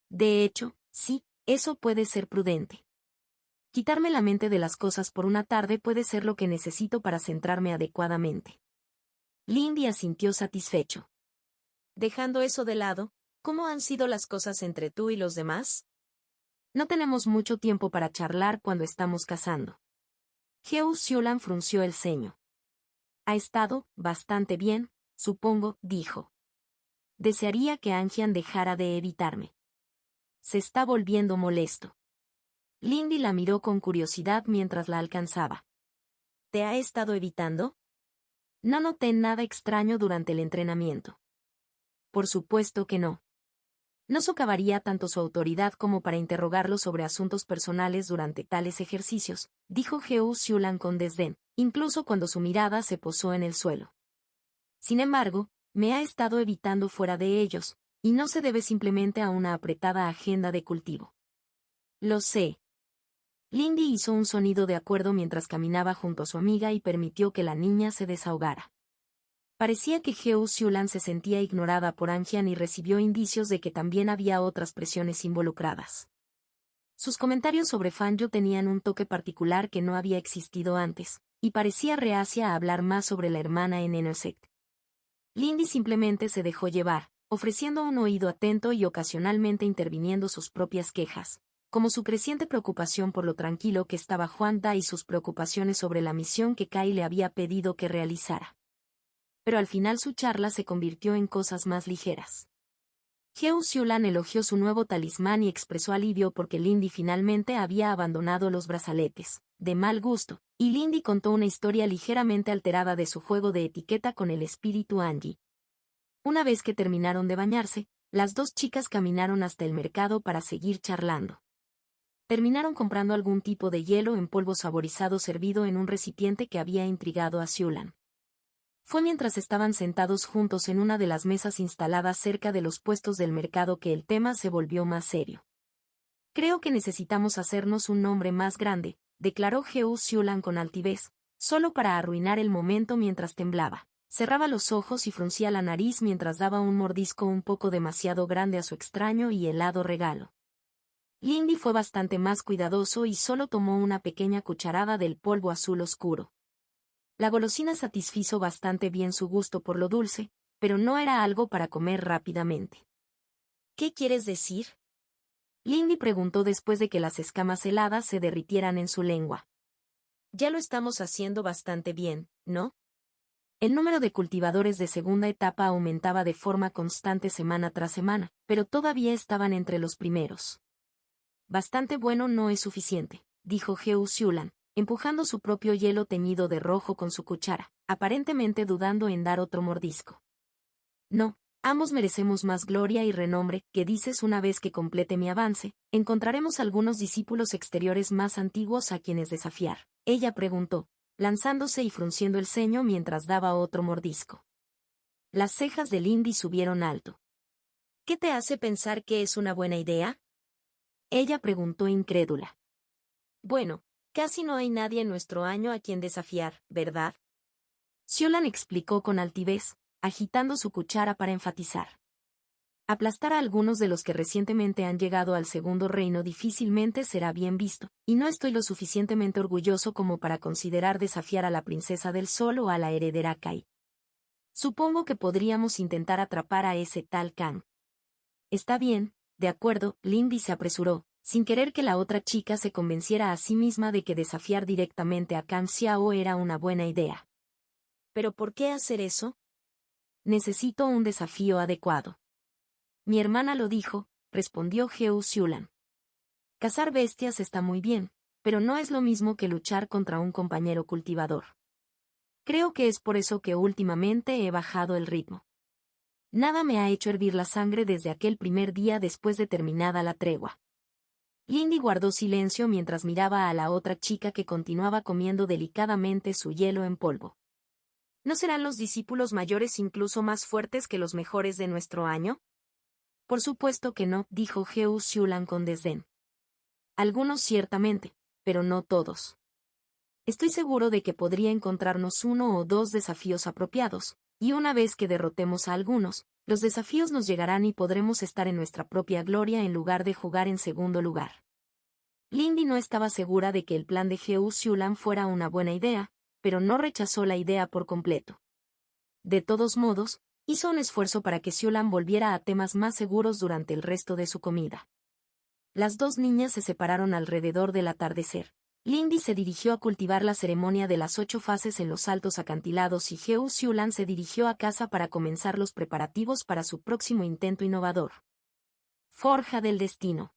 Speaker 1: De hecho, sí, eso puede ser prudente. Quitarme la mente de las cosas por una tarde puede ser lo que necesito para centrarme adecuadamente. Lindy asintió satisfecho. Dejando eso de lado, ¿cómo han sido las cosas entre tú y los demás? No tenemos mucho tiempo para charlar cuando estamos cazando. Heo Xiulan frunció el ceño. Ha estado bastante bien, supongo, dijo. Desearía que Anjian dejara de evitarme. Se está volviendo molesto. Lindy la miró con curiosidad mientras la alcanzaba. ¿Te ha estado evitando? No noté nada extraño durante el entrenamiento. Por supuesto que no. No socavaría tanto su autoridad como para interrogarlo sobre asuntos personales durante tales ejercicios, dijo Heo Xiulan con desdén, incluso cuando su mirada se posó en el suelo. Sin embargo, me ha estado evitando fuera de ellos, y no se debe simplemente a una apretada agenda de cultivo. Lo sé. Lindy hizo un sonido de acuerdo mientras caminaba junto a su amiga y permitió que la niña se desahogara. Parecía que Heo Xiulan se sentía ignorada por Anjian y recibió indicios de que también había otras presiones involucradas. Sus comentarios sobre Fanjo tenían un toque particular que no había existido antes, y parecía reacia a hablar más sobre la hermana en Enosect. Lindy simplemente se dejó llevar, ofreciendo un oído atento y ocasionalmente interviniendo sus propias quejas, como su creciente preocupación por lo tranquilo que estaba Juan Da y sus preocupaciones sobre la misión que Kai le había pedido que realizara. Pero al final su charla se convirtió en cosas más ligeras. Heo Xiulan elogió su nuevo talismán y expresó alivio porque Lindy finalmente había abandonado los brazaletes, de mal gusto, y Lindy contó una historia ligeramente alterada de su juego de etiqueta con el espíritu Angie. Una vez que terminaron de bañarse, las dos chicas caminaron hasta el mercado para seguir charlando. Terminaron comprando algún tipo de hielo en polvo saborizado servido en un recipiente que había intrigado a Xiulan. Fue mientras estaban sentados juntos en una de las mesas instaladas cerca de los puestos del mercado que el tema se volvió más serio. Creo que necesitamos hacernos un nombre más grande, declaró Heo Xiulan con altivez, solo para arruinar el momento mientras temblaba. Cerraba los ojos y fruncía la nariz mientras daba un mordisco un poco demasiado grande a su extraño y helado regalo. Lindy fue bastante más cuidadoso y solo tomó una pequeña cucharada del polvo azul oscuro. La golosina satisfizo bastante bien su gusto por lo dulce, pero no era algo para comer rápidamente. ¿Qué quieres decir? Lindy preguntó después de que las escamas heladas se derritieran en su lengua. Ya lo estamos haciendo bastante bien, ¿no? El número de cultivadores de segunda etapa aumentaba de forma constante semana tras semana, pero todavía estaban entre los primeros. Bastante bueno no es suficiente, dijo Heo Xiulan, empujando su propio hielo teñido de rojo con su cuchara, aparentemente dudando en dar otro mordisco. No, ambos merecemos más gloria y renombre, que dices una vez que complete mi avance, encontraremos algunos discípulos exteriores más antiguos a quienes desafiar, ella preguntó, lanzándose y frunciendo el ceño mientras daba otro mordisco. Las cejas de Lindy subieron alto. ¿Qué te hace pensar que es una buena idea? Ella preguntó incrédula. Bueno, casi no hay nadie en nuestro año a quien desafiar, ¿verdad? Xiulan explicó con altivez, agitando su cuchara para enfatizar. Aplastar a algunos de los que recientemente han llegado al segundo reino difícilmente será bien visto, y no estoy lo suficientemente orgulloso como para considerar desafiar a la princesa del sol o a la heredera Kai. Supongo que podríamos intentar atrapar a ese tal Kang. Está bien, de acuerdo, Lindy se apresuró, sin querer que la otra chica se convenciera a sí misma de que desafiar directamente a Kang Xiao era una buena idea. ¿Pero por qué hacer eso? Necesito un desafío adecuado. Mi hermana lo dijo, respondió Heo Xiulan. Cazar bestias está muy bien, pero no es lo mismo que luchar contra un compañero cultivador. Creo que es por eso que últimamente he bajado el ritmo. Nada me ha hecho hervir la sangre desde aquel primer día después de terminada la tregua. Lindy guardó silencio mientras miraba a la otra chica que continuaba comiendo delicadamente su hielo en polvo. ¿No serán los discípulos mayores incluso más fuertes que los mejores de nuestro año? Por supuesto que no, dijo Heo Xiulan con desdén. Algunos ciertamente, pero no todos. Estoy seguro de que podría encontrarnos uno o dos desafíos apropiados, y una vez que derrotemos a algunos, los desafíos nos llegarán y podremos estar en nuestra propia gloria en lugar de jugar en segundo lugar. Lindy no estaba segura de que el plan de Heo Xiulan fuera una buena idea, pero no rechazó la idea por completo. De todos modos, hizo un esfuerzo para que Xiulan volviera a temas más seguros durante el resto de su comida. Las dos niñas se separaron alrededor del atardecer. Lindy se dirigió a cultivar la ceremonia de las 8 fases en los altos acantilados y Heo Xiulan se dirigió a casa para comenzar los preparativos para su próximo intento innovador. Forja del destino.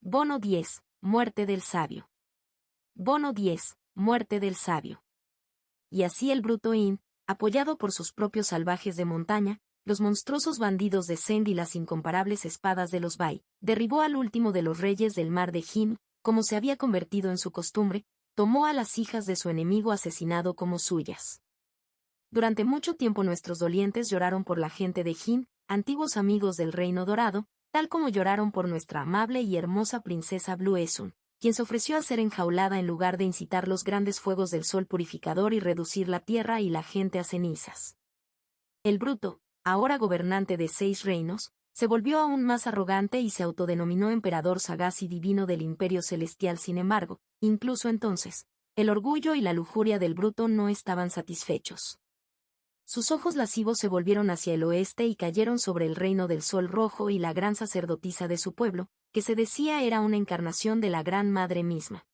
Speaker 1: Bono 10, muerte del sabio. Bono 10, muerte del sabio. Y así el bruto In, apoyado por sus propios salvajes de montaña, los monstruosos bandidos de Zend y las incomparables espadas de los Bai, derribó al último de los reyes del mar de Jin, como se había convertido en su costumbre, tomó a las hijas de su enemigo asesinado como suyas. Durante mucho tiempo nuestros dolientes lloraron por la gente de Jin, antiguos amigos del Reino Dorado, tal como lloraron por nuestra amable y hermosa princesa Blue Esun, quien se ofreció a ser enjaulada en lugar de incitar los grandes fuegos del sol purificador y reducir la tierra y la gente a cenizas. El bruto, ahora gobernante de 6 reinos, se volvió aún más arrogante y se autodenominó emperador sagaz y divino del imperio celestial. Sin embargo, incluso entonces, el orgullo y la lujuria del bruto no estaban satisfechos. Sus ojos lascivos se volvieron hacia el oeste y cayeron sobre el reino del sol rojo y la gran sacerdotisa de su pueblo, que se decía era una encarnación de la Gran Madre misma.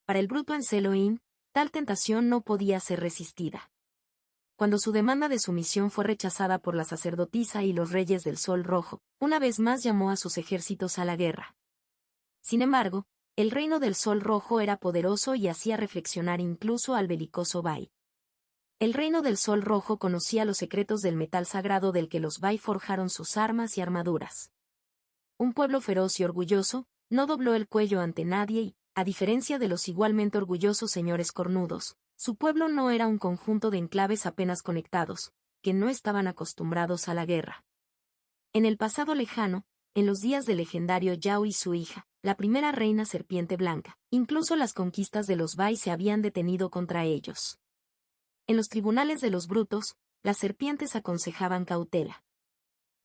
Speaker 1: Para el bruto en Seloín, tal tentación no podía ser resistida. Cuando su demanda de sumisión fue rechazada por la sacerdotisa y los reyes del Sol Rojo, una vez más llamó a sus ejércitos a la guerra. Sin embargo, el reino del Sol Rojo era poderoso y hacía reflexionar incluso al belicoso Bai. El reino del Sol Rojo conocía los secretos del metal sagrado del que los Bai forjaron sus armas y armaduras. Un pueblo feroz y orgulloso, no dobló el cuello ante nadie y, a diferencia de los igualmente orgullosos señores cornudos, su pueblo no era un conjunto de enclaves apenas conectados, que no estaban acostumbrados a la guerra. En el pasado lejano, en los días del legendario Yao y su hija, la primera reina serpiente blanca, incluso las conquistas de los Bai se habían detenido contra ellos. En los tribunales de los brutos, las serpientes aconsejaban cautela.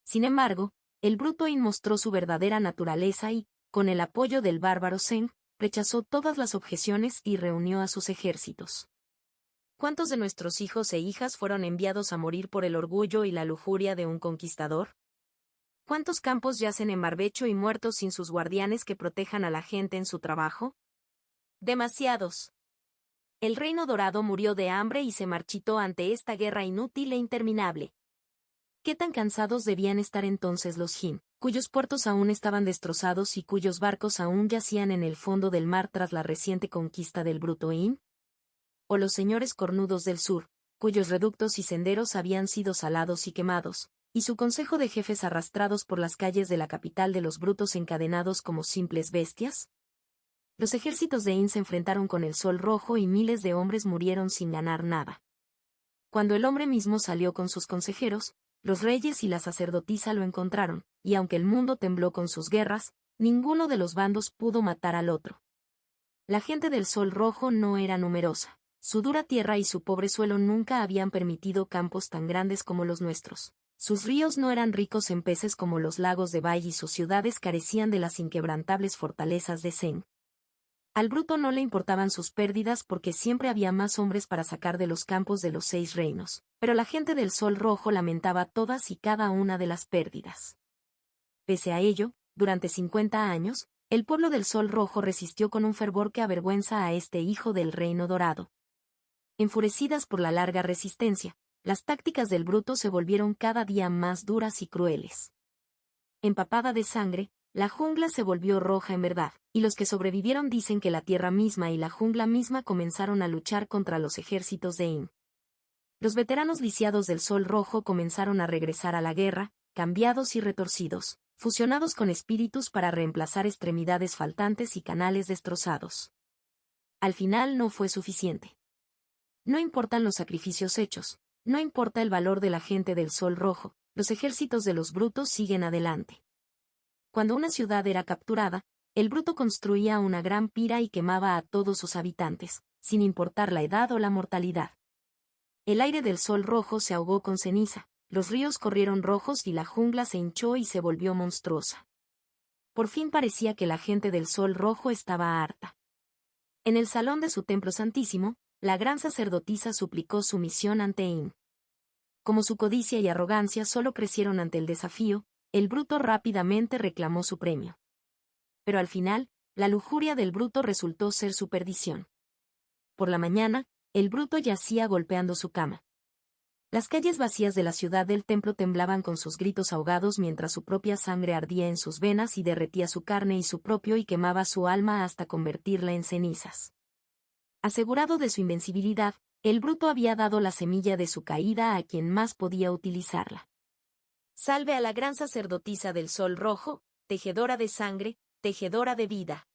Speaker 1: Sin embargo, el bruto In mostró su verdadera naturaleza y, con el apoyo del bárbaro Zeng, rechazó todas las objeciones y reunió a sus ejércitos. ¿Cuántos de nuestros hijos e hijas fueron enviados a morir por el orgullo y la lujuria de un conquistador? ¿Cuántos campos yacen en barbecho y muertos sin sus guardianes que protejan a la gente en su trabajo? Demasiados. El Reino Dorado murió de hambre y se marchitó ante esta guerra inútil e interminable. ¿Qué tan cansados debían estar entonces los Jin, cuyos puertos aún estaban destrozados y cuyos barcos aún yacían en el fondo del mar tras la reciente conquista del bruto In? ¿O los señores cornudos del sur, cuyos reductos y senderos habían sido salados y quemados, y su consejo de jefes arrastrados por las calles de la capital de los brutos encadenados como simples bestias? Los ejércitos de In se enfrentaron con el Sol Rojo y miles de hombres murieron sin ganar nada. Cuando el hombre mismo salió con sus consejeros, los reyes y la sacerdotisa lo encontraron, y aunque el mundo tembló con sus guerras, ninguno de los bandos pudo matar al otro. La gente del Sol Rojo no era numerosa. Su dura tierra y su pobre suelo nunca habían permitido campos tan grandes como los nuestros. Sus ríos no eran ricos en peces como los lagos de Bai y sus ciudades carecían de las inquebrantables fortalezas de Zeng. Al bruto no le importaban sus pérdidas porque siempre había más hombres para sacar de los campos de los 6 reinos, pero la gente del Sol Rojo lamentaba todas y cada una de las pérdidas. Pese a ello, durante 50 años, el pueblo del Sol Rojo resistió con un fervor que avergüenza a este hijo del Reino Dorado. Enfurecidas por la larga resistencia, las tácticas del bruto se volvieron cada día más duras y crueles. Empapada de sangre, la jungla se volvió roja en verdad, y los que sobrevivieron dicen que la tierra misma y la jungla misma comenzaron a luchar contra los ejércitos de In. Los veteranos lisiados del Sol Rojo comenzaron a regresar a la guerra, cambiados y retorcidos, fusionados con espíritus para reemplazar extremidades faltantes y canales destrozados. Al final no fue suficiente. No importan los sacrificios hechos, no importa el valor de la gente del Sol Rojo, los ejércitos de los brutos siguen adelante. Cuando una ciudad era capturada, el bruto construía una gran pira y quemaba a todos sus habitantes, sin importar la edad o la mortalidad. El aire del Sol Rojo se ahogó con ceniza, los ríos corrieron rojos y la jungla se hinchó y se volvió monstruosa. Por fin parecía que la gente del Sol Rojo estaba harta. En el salón de su templo santísimo, la gran sacerdotisa suplicó sumisión ante In. Como su codicia y arrogancia solo crecieron ante el desafío, el bruto rápidamente reclamó su premio. Pero al final, la lujuria del bruto resultó ser su perdición. Por la mañana, el bruto yacía golpeando su cama. Las calles vacías de la ciudad del templo temblaban con sus gritos ahogados mientras su propia sangre ardía en sus venas y derretía su carne y su propio y quemaba su alma hasta convertirla en cenizas. Asegurado de su invencibilidad, el bruto había dado la semilla de su caída a quien más podía utilizarla. Salve a la gran sacerdotisa del Sol Rojo, tejedora de sangre, tejedora de vida.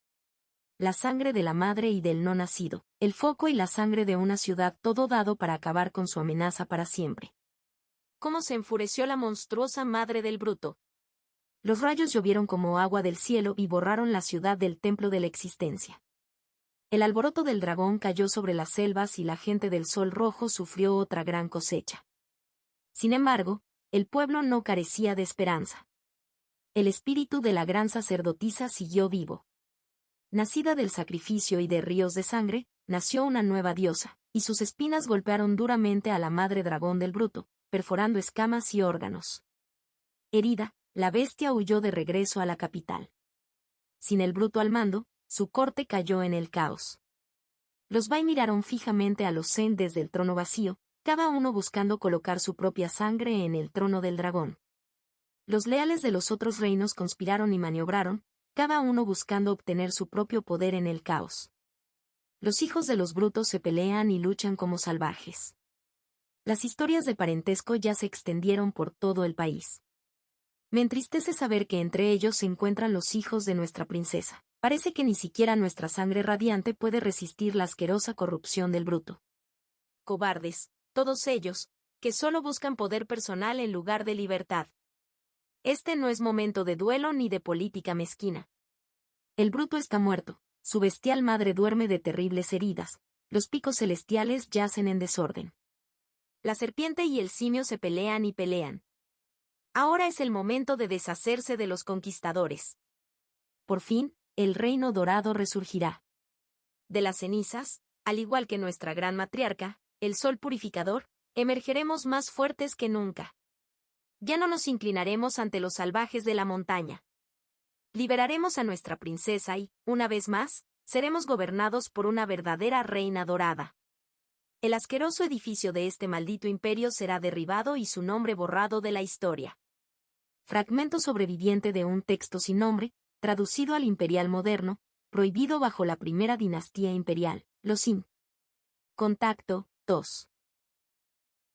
Speaker 1: La sangre de la madre y del no nacido, el foco y la sangre de una ciudad, todo dado para acabar con su amenaza para siempre. ¿Cómo se enfureció la monstruosa madre del bruto? Los rayos llovieron como agua del cielo y borraron la ciudad del templo de la existencia. El alboroto del dragón cayó sobre las selvas y la gente del Sol Rojo sufrió otra gran cosecha. Sin embargo, el pueblo no carecía de esperanza. El espíritu de la gran sacerdotisa siguió vivo. Nacida del sacrificio y de ríos de sangre, nació una nueva diosa, y sus espinas golpearon duramente a la madre dragón del bruto, perforando escamas y órganos. Herida, la bestia huyó de regreso a la capital. Sin el bruto al mando, su corte cayó en el caos. Los Bai miraron fijamente a los Zen desde el trono vacío, cada uno buscando colocar su propia sangre en el trono del dragón. Los leales de los otros reinos conspiraron y maniobraron, cada uno buscando obtener su propio poder en el caos. Los hijos de los brutos se pelean y luchan como salvajes. Las historias de parentesco ya se extendieron por todo el país. Me entristece saber que entre ellos se encuentran los hijos de nuestra princesa. Parece que ni siquiera nuestra sangre radiante puede resistir la asquerosa corrupción del bruto. Cobardes, todos ellos, que solo buscan poder personal en lugar de libertad. Este no es momento de duelo ni de política mezquina. El bruto está muerto, su bestial madre duerme de terribles heridas, los picos celestiales yacen en desorden. La serpiente y el simio se pelean y pelean. Ahora es el momento de deshacerse de los conquistadores. Por fin, el reino dorado resurgirá. De las cenizas, al igual que nuestra gran matriarca, el sol purificador, emergeremos más fuertes que nunca. Ya no nos inclinaremos ante los salvajes de la montaña. Liberaremos a nuestra princesa y, una vez más, seremos gobernados por una verdadera reina dorada. El asqueroso edificio de este maldito imperio será derribado y su nombre borrado de la historia. Fragmento sobreviviente de un texto sin nombre, traducido al imperial moderno, prohibido bajo la primera dinastía imperial, los Qin. Contacto, 2.